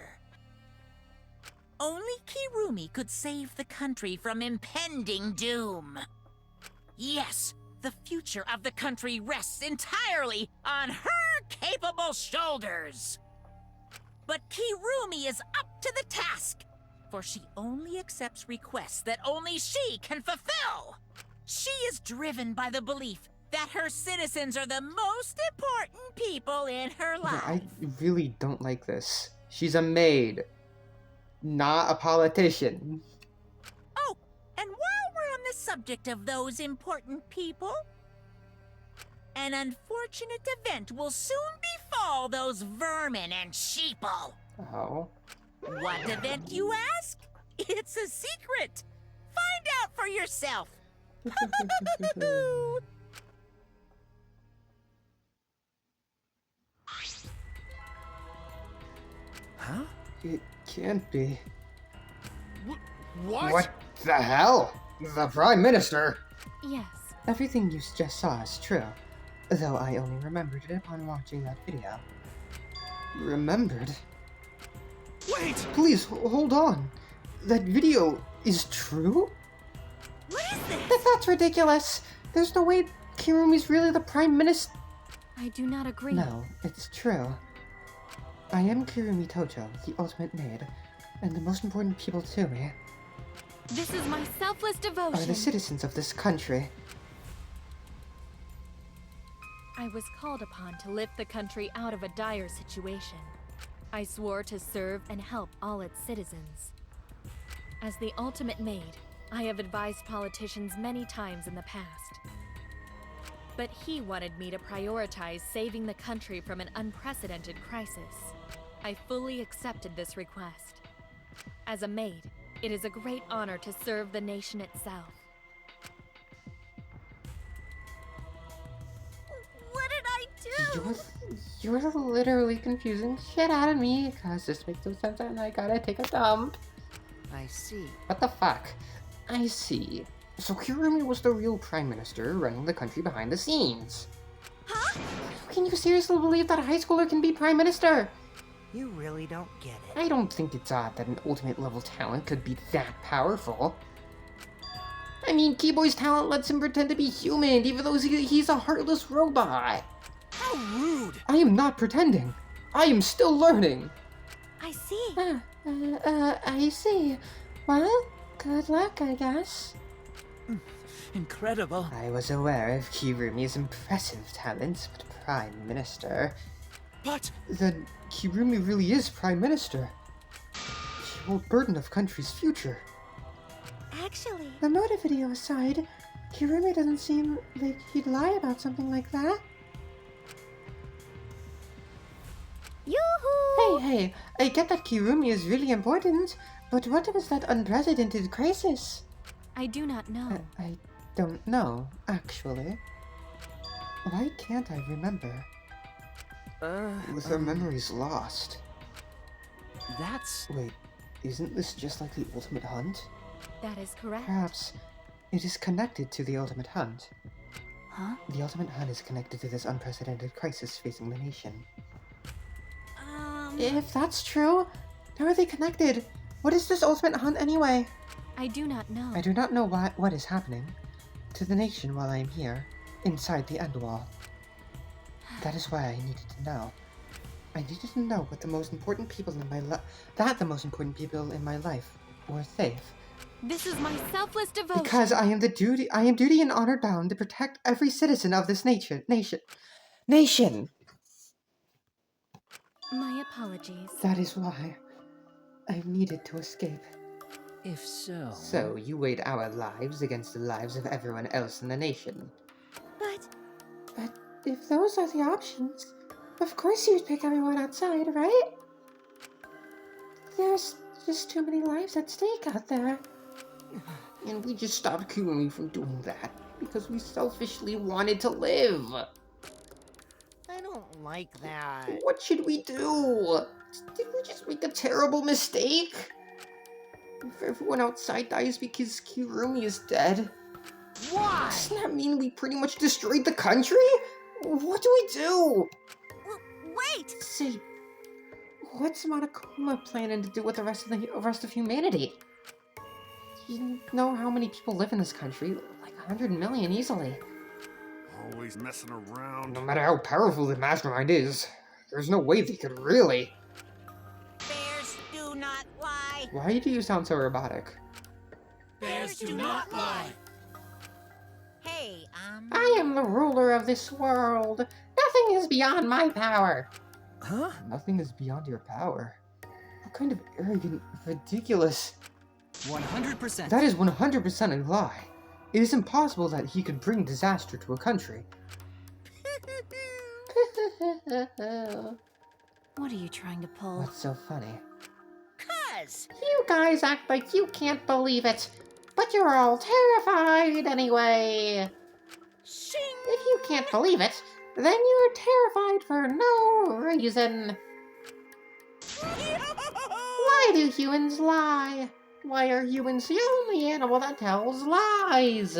S2: Only Kirumi could save the country from impending doom. Yes, the future of the country rests entirely on her capable shoulders. But Kirumi is up to the task, for she only accepts requests that only she can fulfill. She is driven by the belief that her citizens are the most important people in her life.
S13: Yeah, I really don't like this. She's a maid, not a politician.
S2: Oh, And while we're on the subject of those important people, an unfortunate event will soon befall those vermin and sheeple.
S13: Oh.
S2: What event, you ask? It's a secret. Find out for yourself.
S8: Huh?
S13: It can't be.
S4: What?
S13: What the hell? The Prime Minister?
S12: Yes.
S13: Everything you just saw is true, though I only remembered it upon watching that video. Remembered?
S4: Wait!
S13: Please, hold on. That video is true?
S2: What is this?
S13: That's ridiculous. There's no way Kirumi's really the Prime Minister.
S12: I do not agree.
S13: No, it's true. I am Kirumi Tojo, the ultimate maid, and the most important people to me
S12: This is my selfless devotion.
S13: are the citizens of this country.
S12: I was called upon to lift the country out of a dire situation. I swore to serve and help all its citizens. As the ultimate maid, I have advised politicians many times in the past. But he wanted me to prioritize saving the country from an unprecedented crisis. I fully accepted this request. As a maid, it is a great honor to serve the nation itself.
S2: What did I do?
S1: You're literally confusing shit out of me, cause this makes no sense and I gotta take a dump.
S6: I see.
S1: What the fuck? I see. So Kirumi was the real Prime Minister running the country behind the scenes.
S2: Huh?
S1: Can you seriously believe that a high schooler can be Prime Minister?
S6: You really don't get it.
S1: I don't think it's odd that an ultimate level talent could be that powerful. I mean, Keyboy's talent lets him pretend to be human, even though he's a heartless robot.
S4: How rude!
S13: I am not pretending. I am still learning.
S12: I see.
S1: I see. Well, good luck, I guess.
S9: Incredible.
S1: I was aware of Kirumi's impressive talents, but Prime Minister...
S4: But...
S13: Then Kirumi really is Prime Minister. She will burden the country's future.
S11: Actually,
S1: The motive video aside, Kirumi doesn't seem like he'd lie about something like that.
S11: yoo-hoo!
S1: Hey, I get that Kirumi is really important, but what was that unprecedented crisis?
S12: I do not know.
S1: I don't know, actually. Why can't I remember?
S13: With her memories lost.
S9: That's...
S13: Wait, isn't this just like the Ultimate Hunt?
S12: That is correct.
S1: Perhaps it is connected to the Ultimate Hunt.
S12: Huh?
S1: The Ultimate Hunt is connected to this unprecedented crisis facing the nation. If that's true, how are they connected? What is this Ultimate Hunt anyway?
S12: I do not know.
S1: I do not know what is happening to the nation while I am here, inside the end wall. That is why I needed to know. I needed to know what the most important people in my life were safe.
S12: This is my selfless devotion.
S1: Because I am duty and honor bound to protect every citizen of this nation.
S12: My apologies.
S1: That is why I needed to escape.
S9: If so...
S1: So you weighed our lives against the lives of everyone else in the nation. But if those are the options, of course you'd pick everyone outside, right? There's just too many lives at stake out there. And we just stopped Kirumi from doing that because we selfishly wanted to live.
S6: I don't like that.
S1: What should we do? Did we just make a terrible mistake? If everyone outside dies because Kirumi is dead,
S6: Why?
S1: doesn't that mean we pretty much destroyed the country? What do we do?
S2: Wait!
S1: Say, what's Monokuma planning to do with the rest of humanity? You know how many people live in this country? Like 100 million easily.
S4: Always messing around.
S13: No matter how powerful the mastermind is, there's no way they could really.
S2: Bears do not lie.
S13: Why do you sound so robotic?
S2: Bears do not lie. Hey,
S1: I am the ruler of this world. Nothing is beyond my power.
S9: Huh?
S13: Nothing is beyond your power. What kind of arrogant, ridiculous...
S14: 100%.
S13: That is 100% a lie. It is impossible that he could bring disaster to a country.
S7: What are you trying to pull?
S13: What's so funny?
S2: Cuz!
S1: You guys act like you can't believe it, but you're all terrified anyway.
S2: Shing!
S1: If you can't believe it, then you're terrified for no reason. Why do humans lie? Why are humans the only animal that tells lies?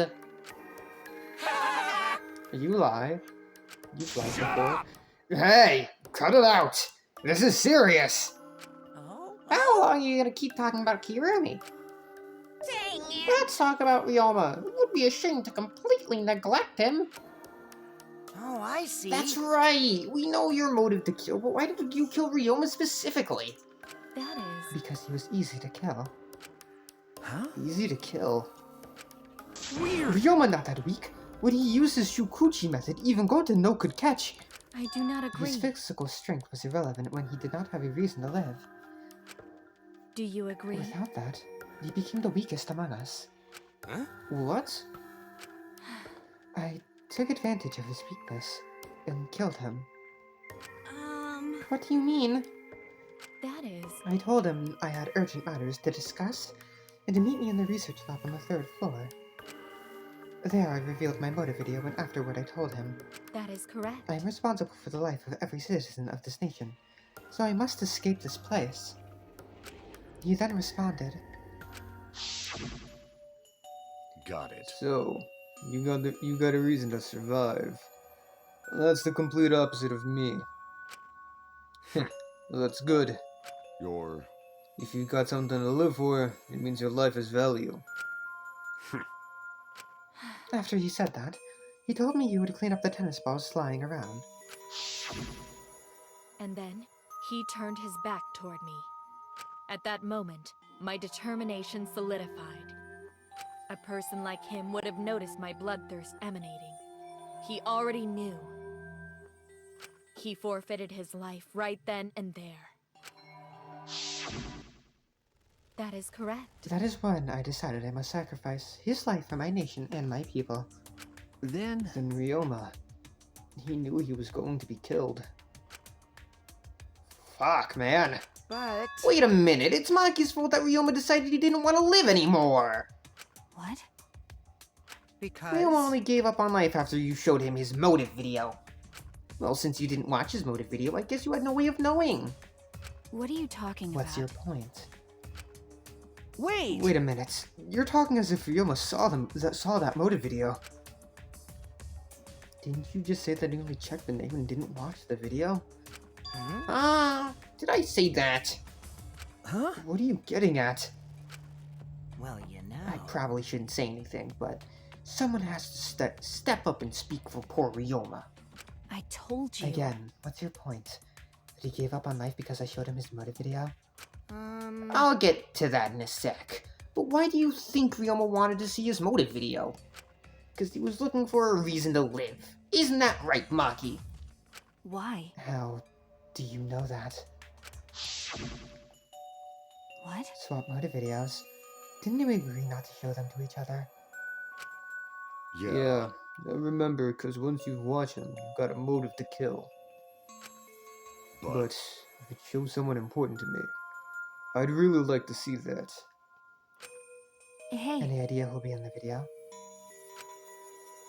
S13: You lie. You've lied before. Hey! Cut it out! This is serious!
S1: How long are you gonna keep talking about Kirumi?
S2: Dang it!
S1: Let's talk about Ryoma. It would be a shame to completely neglect him.
S2: Oh, I see.
S1: That's right. We know your motive to kill, but why did you kill Ryoma specifically?
S12: That is...
S13: Because he was easy to kill.
S8: Huh?
S13: Easy to kill.
S8: Weird!
S13: Ryoma not that weak. When he used his Shukuchi method, even Goten no could catch.
S12: I do not agree.
S13: His physical strength was irrelevant when he did not have a reason to live.
S12: Do you agree?
S13: Without that, he became the weakest among us.
S10: Huh?
S13: What? I took advantage of his weakness and killed him. What do you mean?
S12: That is...
S13: I told him I had urgent matters to discuss and to meet me in the research lab on the 3rd floor. There I revealed my motive video, and afterward I told him,
S12: That is correct.
S13: I am responsible for the life of every citizen of this nation, so I must escape this place. He then responded,
S4: Got it.
S13: So, you got a reason to survive. That's the complete opposite of me. Well, that's good. If you got something to live for, it means your life has value. After he said that, he told me he would clean up the tennis balls lying around.
S12: And then, he turned his back toward me. At that moment, my determination solidified. A person like him would have noticed my bloodthirst emanating. He already knew. He forfeited his life right then and there. That is correct.
S13: That is when I decided I must sacrifice his life for my nation and my people. Then Ryoma. He knew he was going to be killed. Fuck, man.
S2: But...
S1: Wait a minute, it's Maki's fault that Ryoma decided he didn't want to live anymore.
S7: What?
S2: Because...
S1: Ryoma only gave up on life after you showed him his motive video. Well, since you didn't watch his motive video, I guess you had no way of knowing.
S7: What are you talking about?
S13: What's your point?
S2: Wait!
S13: Wait a minute. You're talking as if Ryoma saw that motive video. Didn't you just say that you only checked the name and didn't watch the video?
S1: Did I say that?
S8: Huh?
S13: What are you getting at?
S2: Well, you know...
S1: I probably shouldn't say anything, but someone has to step up and speak for poor Ryoma.
S7: I told you.
S13: Again, what's your point? That he gave up on life because I showed him his motive video?
S1: I'll get to that in a sec. But why do you think Ryoma wanted to see his motive video? Because he was looking for a reason to live. Isn't that right, Maki?
S7: Why?
S13: How do you know that?
S7: What?
S13: Swap motive videos. Didn't we agree not to show them to each other?
S4: Yeah.
S13: I remember, because once you watch them, you've got a motive to kill. But if it shows someone important to me, I'd really like to see that.
S7: Hey.
S13: Any idea who'll be in the video?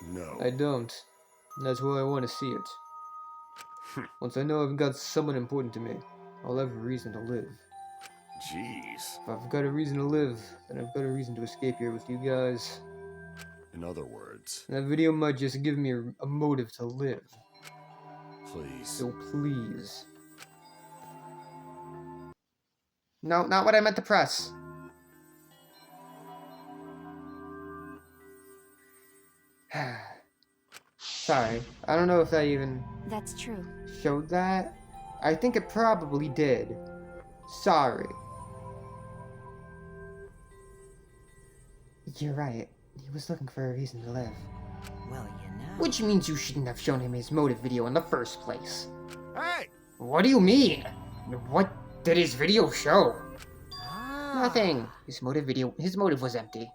S4: No.
S13: I don't. That's why I want to see it. Once I know I've got someone important to me, I'll have a reason to live.
S4: Jeez.
S13: If I've got a reason to live, then I've got a reason to escape here with you guys.
S4: In other words,
S13: That video might just give me a motive to live.
S4: please.
S13: So please.
S1: No, not what I meant to press.
S13: Sorry, I don't know if that even
S7: That's true.
S13: showed that. I think it probably did. Sorry. You're right. He was looking for a reason to live.
S2: Well, you know...
S1: Which means you shouldn't have shown him his motive video in the first place.
S4: Hey!
S1: What do you mean? What did his video show?
S13: Nothing. His motive was empty.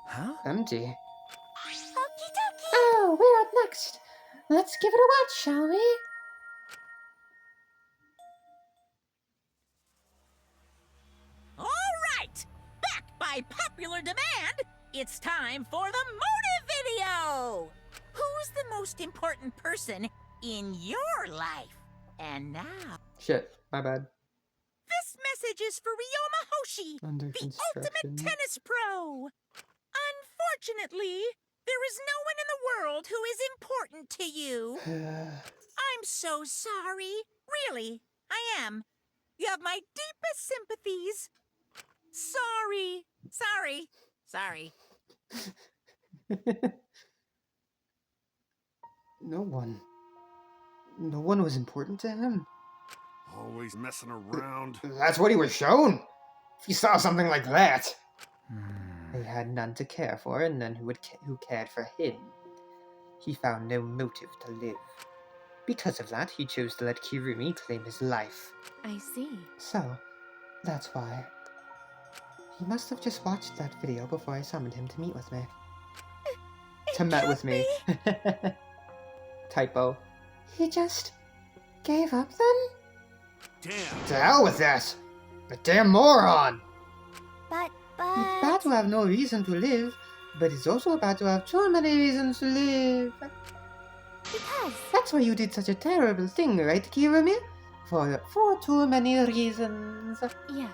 S8: Huh?
S13: Empty.
S3: Okie dokie.
S1: Oh, we're up next. Let's give it a watch, shall we?
S2: All right! Back by popular demand, it's time for the motive video! Who's the most important person in your life? And now...
S13: Shit, my bad.
S2: This message is for Ryoma Hoshi,
S13: Under
S2: the
S13: construction.
S2: ultimate tennis pro. Unfortunately, there is no one in the world who is important to you. I'm so sorry. Really, I am. You have my deepest sympathies. Sorry. Sorry.
S13: No one was important to him?
S4: Always messing around.
S13: That's what he was shown? If he saw something like that. He had none to care for, and none who cared for him. He found no motive to live. Because of that, he chose to let Kirumi claim his life.
S12: I see.
S13: So, that's why. He must have just watched that video before I summoned him to meet with me. To met with me. Typo.
S1: He just gave up then?
S4: Damn.
S13: To hell with that! The damn moron!
S3: But...
S1: It's bad to have no reason to live, but it's also bad to have too many reasons to live.
S3: Because...
S1: That's why you did such a terrible thing, right, Kirumi? For too many reasons.
S12: Yes.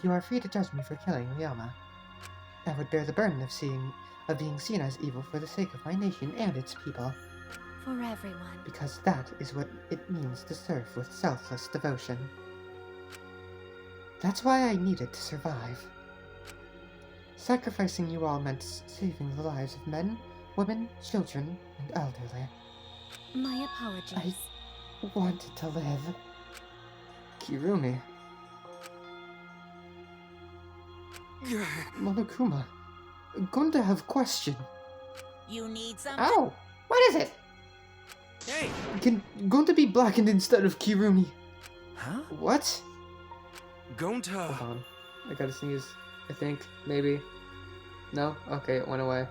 S1: You are free to judge me for killing Ryoma. I would bear the burden of being seen as evil for the sake of my nation and its people.
S12: For everyone.
S1: Because that is what it means to serve with selfless devotion. That's why I needed to survive. Sacrificing you all meant saving the lives of men, women, children, and elderly.
S12: My apologies.
S1: I wanted to live.
S13: Kirumi. Monokuma. Going to have question.
S2: You need something?
S1: Oh! What is it?
S15: Hey!
S13: Going to be blackened instead of Kirumi.
S8: Huh?
S13: What?
S10: Gonta.
S13: Hold on. I gotta sneeze. I think. Maybe. No? Okay, it went away.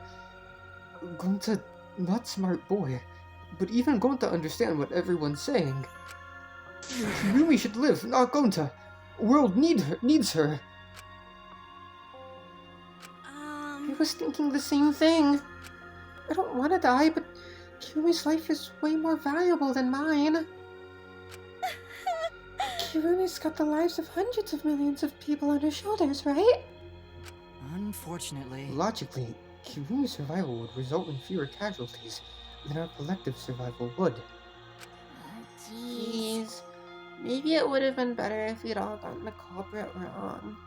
S13: Gonta, not smart boy. But even Gonta understand what everyone's saying. Kirumi should live, not Gonta. World needs her.
S1: I was thinking the same thing. I don't want to die, but Kirumi's life is way more valuable than mine. Kirumi's got the lives of hundreds of millions of people on her shoulders, right?
S14: Unfortunately.
S13: Logically, Kirumi's survival would result in fewer casualties than our collective survival would.
S1: Jeez. Maybe it would have been better if we'd all gotten the culprit wrong.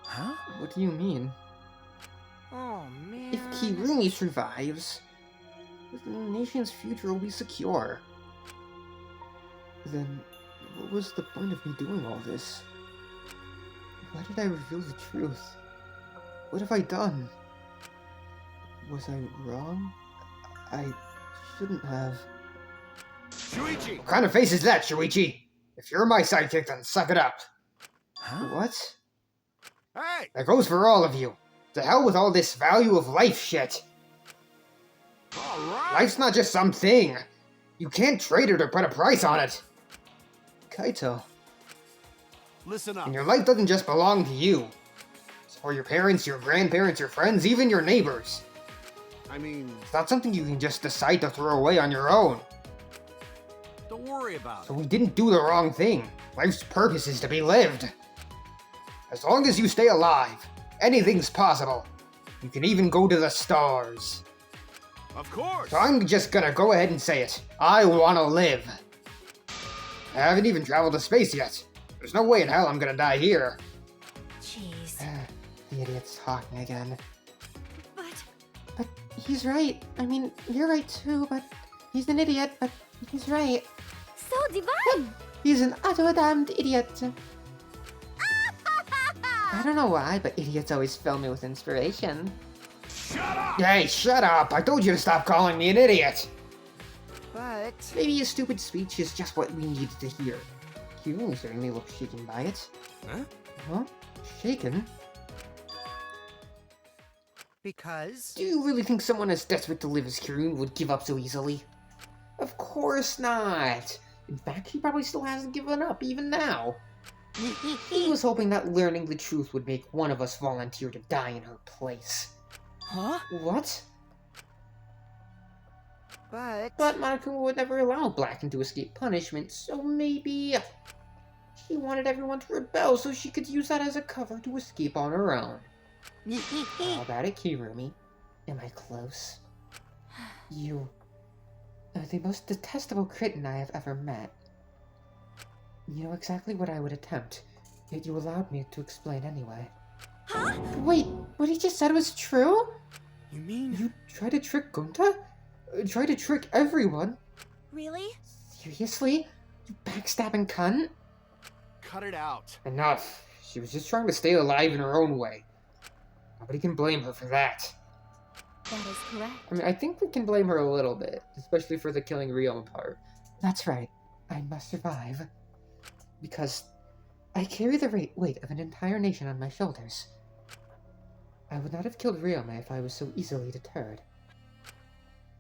S8: Huh?
S13: What do you mean?
S6: Oh, man.
S13: If Kirumi survives, the nation's future will be secure. Then, what was the point of me doing all this? Why did I reveal the truth? What have I done? Was I wrong? I shouldn't have.
S4: Shuichi!
S13: What kind of face is that, Shuichi? If you're my sidekick, then suck it up.
S8: Huh?
S13: What?
S4: Hey!
S13: That goes for all of you. To hell with all this value of life shit.
S4: Alright!
S13: Life's not just some thing. You can't trade it or put a price on it. Kaito.
S4: Listen up.
S13: And your life doesn't just belong to you. It's for your parents, your grandparents, your friends, even your neighbors.
S4: I mean,
S13: It's not something you can just decide to throw away on your own.
S4: don't worry about
S13: So
S4: it.
S13: we didn't do the wrong thing. Life's purpose is to be lived. As long as you stay alive, anything's possible. You can even go to the stars.
S4: Of course!
S13: So I'm just gonna go ahead and say it. I wanna live. I haven't even traveled to space yet. There's no way in hell I'm gonna die here.
S12: Jeez.
S13: The idiot's talking again.
S1: But he's right. I mean, you're right too, but he's an idiot, but he's right.
S11: So divine!
S1: He's an utter damned idiot. I don't know why, but idiots always fill me with inspiration.
S4: Shut up!
S13: Hey, shut up! I told you to stop calling me an idiot!
S6: But...
S13: Maybe his stupid speech is just what we needed to hear. Kirumi certainly looks shaken by it.
S10: Huh?
S13: Huh? Shaken?
S6: Because?
S13: Do you really think someone as desperate to live as Kirun would give up so easily? Of course not! In fact, he probably still hasn't given up, even now. He was hoping that learning the truth would make one of us volunteer to die in her place.
S6: Huh?
S13: What?
S6: But
S13: Monokuma would never allow Blacken to escape punishment, so maybe... She wanted everyone to rebel so she could use that as a cover to escape on her own. How about it, Kirumi? Am I close? You are the most detestable kitten I have ever met. You know exactly what I would attempt, yet you allowed me to explain anyway.
S2: Huh?
S13: Wait, what he just said was true?
S10: You mean...
S13: You tried to trick Gunta? Tried to trick everyone?
S2: Really?
S13: Seriously? You backstabbing cunt?
S4: Cut it out.
S13: Enough. She was just trying to stay alive in her own way. Nobody can blame her for that.
S12: That is correct.
S13: I mean, I think we can blame her a little bit, especially for the killing Ryoma part. That's right. I must survive. Because I carry the weight of an entire nation on my shoulders. I would not have killed Ryoma if I was so easily deterred.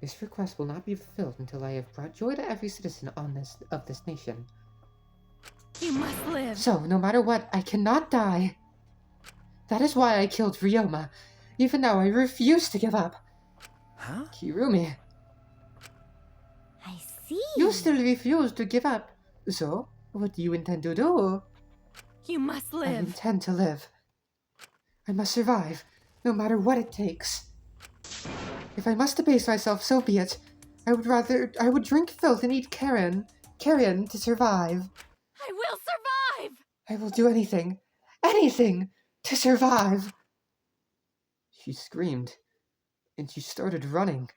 S13: This request will not be fulfilled until I have brought joy to every citizen of this nation.
S12: You must live.
S13: So, no matter what, I cannot die. That is why I killed Ryoma. Even now, I refuse to give up.
S8: Huh?
S13: Kirumi,
S11: I see.
S13: you still refuse to give up. So, what do you intend to do?
S12: You must
S13: I
S12: live.
S13: intend to live. I must survive, no matter what it takes. If I must debase myself, so be it. I would drink filth and eat carrion to survive.
S12: I will survive!
S13: I will do anything to survive. She screamed, and she started running.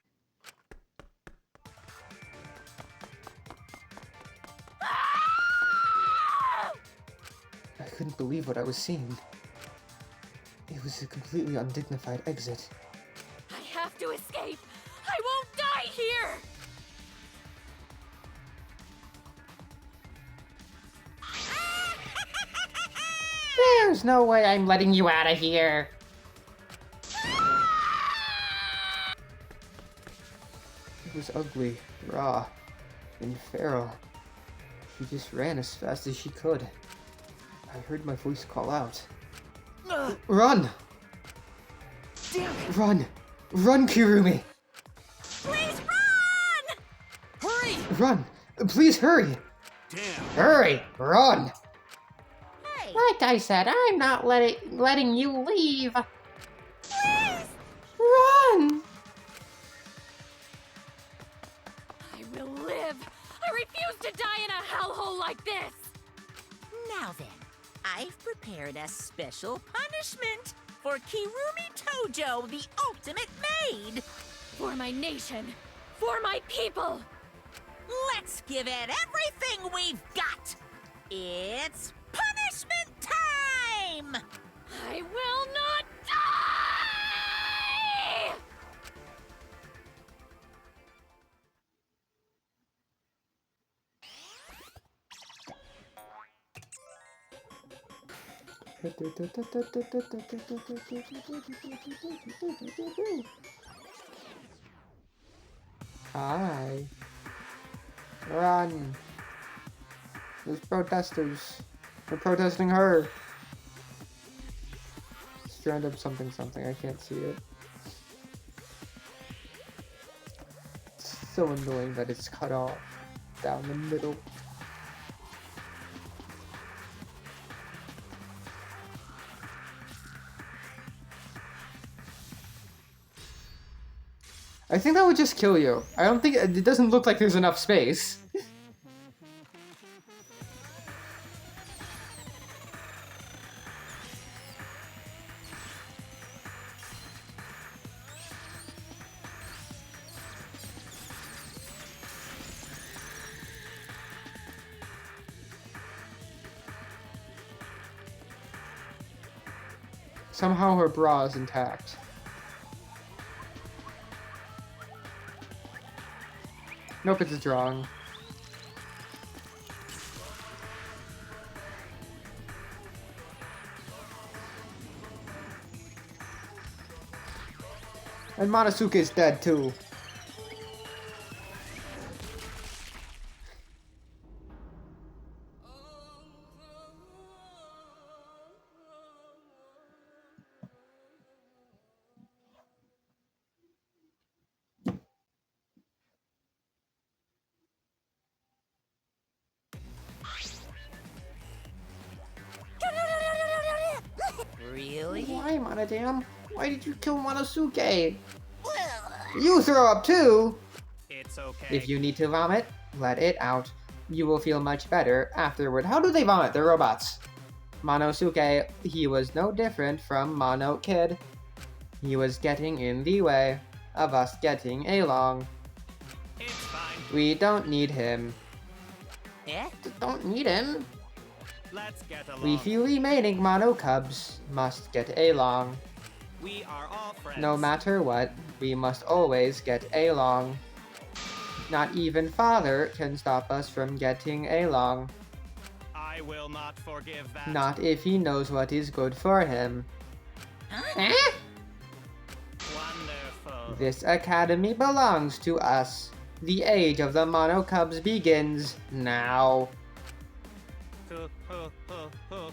S13: I couldn't believe what I was seeing. It was a completely undignified exit.
S12: I have to escape! I won't die here!
S1: There's no way I'm letting you out of here.
S13: It was ugly, raw, and feral. She just ran as fast as she could. I heard my voice call out. Run!
S2: Damn it!
S13: Run! Run, Kirumi!
S2: Please run!
S15: Hurry!
S13: Run! Please hurry!
S4: Damn.
S13: Hurry! Run!
S2: Hey!
S1: Like I said, I'm not letting you leave.
S2: Please!
S13: Run!
S12: I will live! I refuse to die in a hellhole like this!
S2: Now then, I've prepared a special punishment for Kirumi Tojo, the ultimate maid.
S12: For my nation! For my people!
S2: Let's give it everything we've got. It's punishment time!
S12: I will not die!
S13: Hi. Run. There's protesters. They're protesting her. Strand up something. I can't see it. It's so annoying that it's cut off down the middle. I think that would just kill you. I don't think it doesn't look like there's enough space. Somehow her bra is intact. Nope, it's wrong. And Monosuke is dead too.
S2: Really?
S13: Why, Monodam? Why did you kill Monosuke? You throw up too!
S15: It's okay.
S13: If you need to vomit, let it out. You will feel much better afterward. How do they vomit? They're robots. Monosuke, he was no different from Mono Kid. He was getting in the way of us getting along.
S15: It's fine.
S13: We don't need him.
S2: Eh?
S13: Don't need him.
S15: Let's get along.
S13: We few remaining Mono Cubs must get along.
S15: We are all friends.
S13: No matter what, we must always get along. Not even Father can stop us from getting along.
S15: I will not forgive that.
S13: Not if he knows what is good for him.
S2: Huh?
S13: Eh?
S15: Wonderful.
S13: This academy belongs to us. The age of the Mono Cubs begins now.
S15: Huh, huh, huh, huh.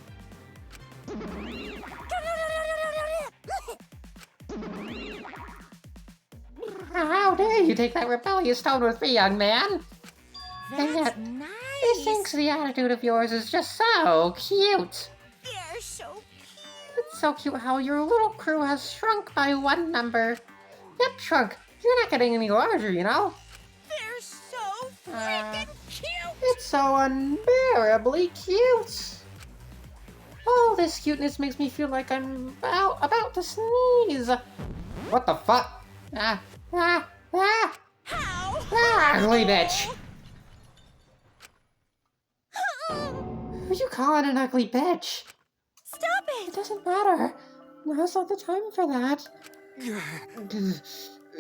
S1: How dare you take that rebellious tone with me, young man? And yet,
S2: That's nice.
S1: he thinks the attitude of yours is just so cute.
S2: They're so
S1: It's so cute how your little crew has shrunk by one number. Yep, shrunk. You're not getting any larger, you know?
S2: They're so freaking cute!
S1: It's so unbearably cute. All this cuteness makes me feel like I'm about to sneeze.
S13: What the fuck?
S1: How?
S13: Ugly bitch!
S1: Who'd you call it an ugly bitch?
S2: Stop
S1: It
S2: it!
S1: doesn't matter. Now's not the time for that.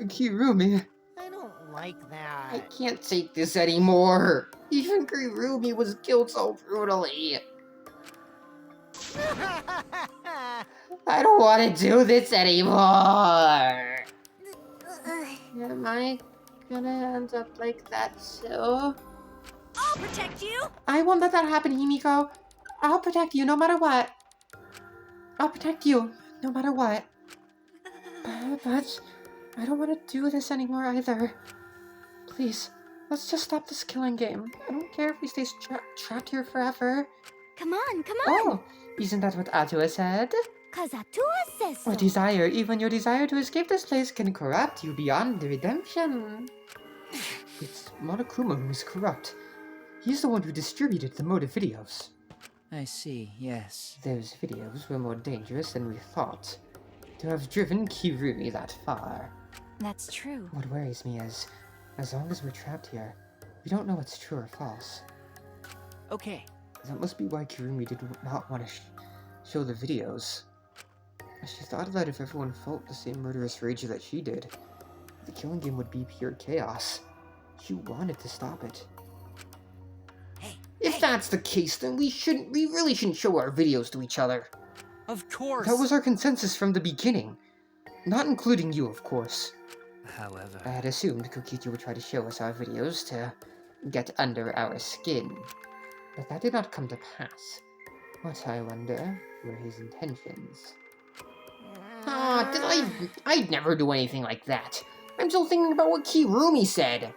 S13: Kirumi,
S2: I don't like
S13: I
S2: that.
S13: can't take this anymore. Even Kirumi was killed so brutally. I don't want to do this anymore. Am I gonna end up like that too?
S2: I'll protect you!
S1: I won't let that happen, Himiko. I'll protect you no matter what. I'll protect you no matter what. But I don't want to do this anymore either. Please, let's just stop this killing game. I don't care if we stay trapped here forever.
S11: Come on, come on!
S1: Oh, isn't that what Atua said?
S11: Cause Atua says so.
S1: Or desire, even your desire to escape this place can corrupt you beyond redemption. It's Monokuma who is corrupt. He's the one who distributed the motive videos.
S9: I see, yes.
S1: Those videos were more dangerous than we thought. To have driven Kirumi that far.
S7: That's true.
S1: What worries me is, as long as we're trapped here, we don't know what's true or false.
S9: Okay.
S1: That must be why Kirumi did not want to show the videos. She thought that if everyone felt the same murderous rage that she did, the killing game would be pure chaos. She wanted to stop it. If that's the case, then we really shouldn't show our videos to each other.
S9: Of course.
S1: That was our consensus from the beginning. Not including you, of course.
S9: However,
S1: I had assumed Kokichi would try to show us our videos to get under our skin. But that did not come to pass. What, I wonder, were his intentions? I'd never do anything like that. I'm still thinking about what Kirumi said.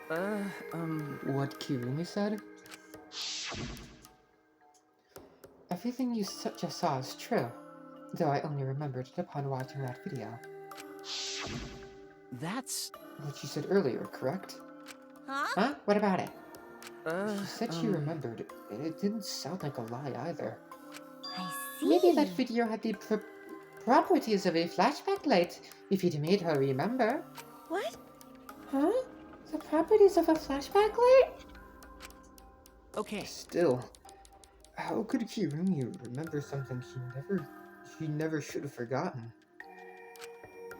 S1: What Kirumi said? Everything you just saw is true, though I only remembered it upon watching that video.
S9: that's...
S13: What she said earlier, correct?
S1: Huh? What about it? She said she remembered, and it didn't sound like a lie either.
S11: I see.
S1: Maybe that video had the properties of a flashback light, if it made her remember.
S2: What?
S1: Huh? The properties of a flashback light?
S9: Okay.
S13: Still, how could Kirumi remember something she never should have forgotten?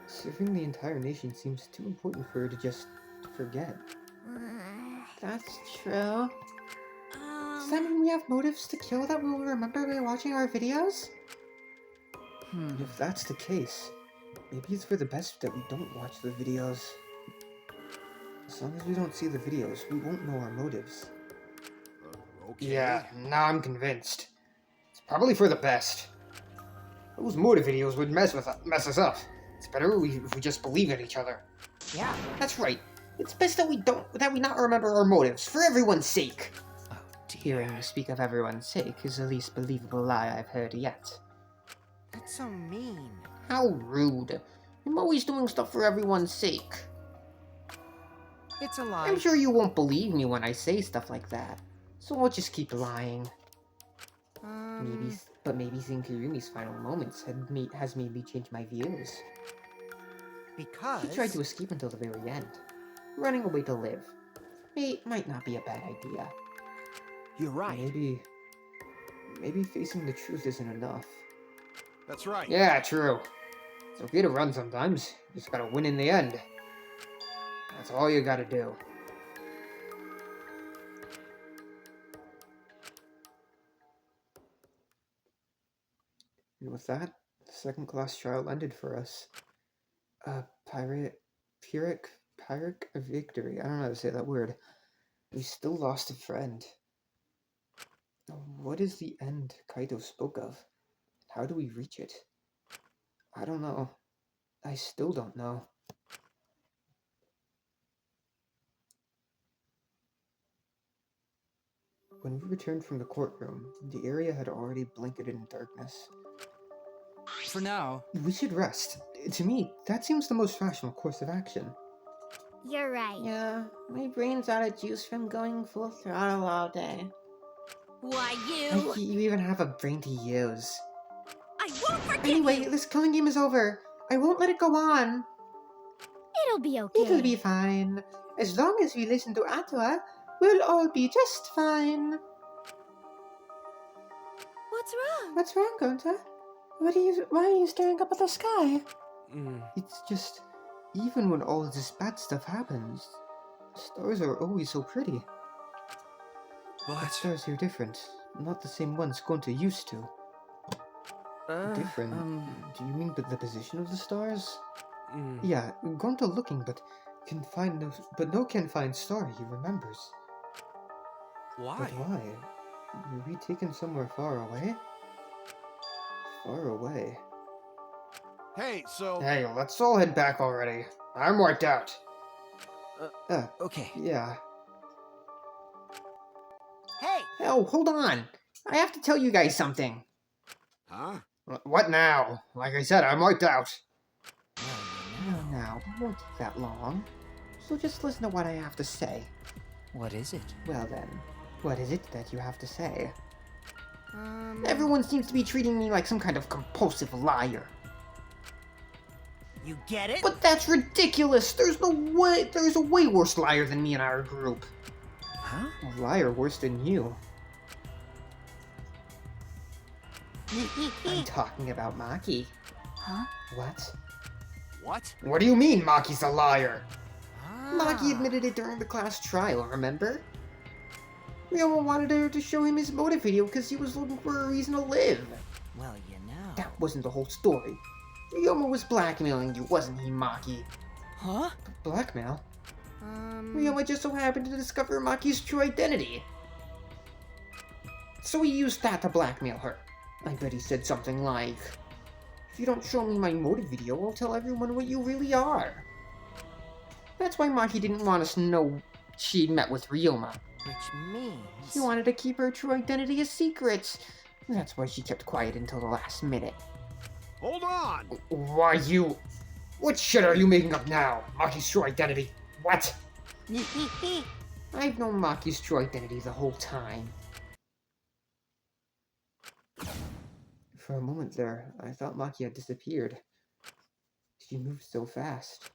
S13: Serving the entire nation seems too important for her to just forget.
S1: That's true. Does that mean we have motives to kill that we'll remember by watching our videos?
S13: If that's the case, Maybe it's for the best that we don't watch the videos. As long as we don't see the videos, we won't know our motives.
S4: Okay.
S13: Yeah, now I'm convinced. It's probably for the best. Those motive videos would mess us up. It's better if we just believe in each other.
S6: Yeah.
S13: That's right. It's best that we not remember our motives, for everyone's sake.
S9: Oh dear.
S13: Hearing you speak of everyone's sake is the least believable lie I've heard yet.
S6: That's so mean.
S13: How rude. I'm always doing stuff for everyone's sake.
S6: It's a lie.
S13: I'm sure you won't believe me when I say stuff like that. So I'll just keep lying. Maybe seeing Kirumi's final moments has made me change my views.
S6: Because...
S13: She tried to escape until the very end. Running away to live. Might not be a bad idea.
S6: You're right.
S13: Maybe facing the truth isn't enough.
S4: That's right.
S13: Yeah, true. It's okay to run sometimes. You just gotta win in the end. That's all you gotta do. And with that, the second class trial ended for us. Pyrrhic victory. I don't know how to say that word. We still lost a friend. What is the end Kaito spoke of? How do we reach it? I don't know. I still don't know. When we returned from the courtroom, the area had already blanketed in darkness.
S14: For now.
S13: We should rest. To me, that seems the most rational course of action.
S11: You're right.
S1: Yeah, my brain's out of juice from going full throttle all day.
S2: Why,
S13: You even have a brain to use.
S2: I won't forgive
S13: Anyway,
S2: you!
S13: this killing game is over. I won't let it go on.
S11: It'll be okay.
S13: It'll be fine. As long as we listen to Atua, we'll all be just fine.
S11: What's wrong?
S13: What's wrong, Gonta? Why are you staring up at the sky? It's just, even when all this bad stuff happens, stars are always so pretty. But stars are different. Not the same ones Gonta used to. Different? Do you mean the position of the stars? Yeah, Gonta looking, but no can find star he remembers.
S10: Why?
S13: But why? Were we taken somewhere far away? Far away.
S4: Hey, so...
S13: Hey, let's all head back already. I'm wiped out.
S9: Okay.
S13: Yeah.
S6: Hey!
S13: Oh, hold on. I have to tell you guys something.
S4: Huh?
S13: What now? Like I said, I'm wiped out. Now, it won't take that long. So just listen to what I have to say.
S9: What is it?
S13: Well then, what is it that you have to say? Everyone seems to be treating me like some kind of compulsive liar.
S6: You get it?
S13: But that's ridiculous! There's a way worse liar than me in our group.
S9: Huh?
S13: A liar worse than you. I'm talking about Maki.
S9: Huh?
S13: What?
S4: What?
S13: What do you mean Maki's a liar? Maki admitted it during the class trial, remember? Ryoma wanted her to show him his motive video because he was looking for a reason to live.
S6: Well, you know.
S13: That wasn't the whole story. Ryoma was blackmailing you, wasn't he, Maki?
S9: Huh?
S13: Blackmail? Ryoma just so happened to discover Maki's true identity. So he used that to blackmail her. I bet he said something like, if you don't show me my motive video, I'll tell everyone what you really are. That's why Maki didn't want us to know she met with Ryoma.
S6: Which means...
S13: She wanted to keep her true identity a secret. That's why she kept quiet until the last minute.
S4: Hold on!
S13: Why you... What shit are you making up now? Maki's true identity? What? I've known Maki's true identity the whole time. For a moment there, I thought Maki had disappeared. She moved so fast.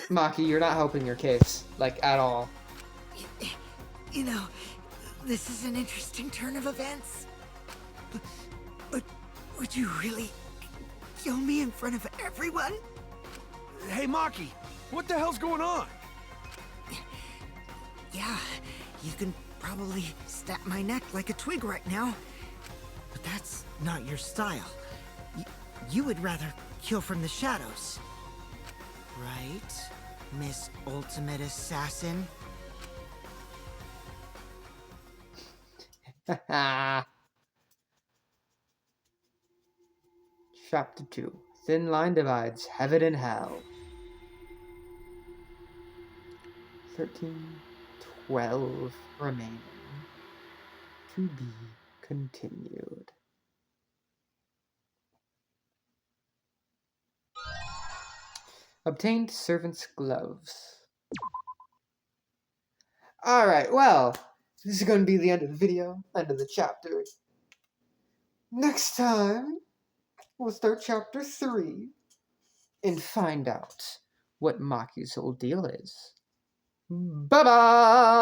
S13: Maki, you're not helping your case. Like, at all.
S6: You know, this is an interesting turn of events. But would you really kill me in front of everyone?
S4: Hey, Maki! What the hell's going on?
S6: Yeah, you can probably snap my neck like a twig right now. But that's not your style. You would rather kill from the shadows. Right, Miss Ultimate Assassin?
S13: Chapter 2. Thin line divides heaven and hell. 13, 12 remaining. To be continued. Obtained servant's gloves. Alright, well, this is going to be the end of the video, end of the chapter. Next time, we'll start chapter 3 and find out what Maki's whole deal is. Bye-bye!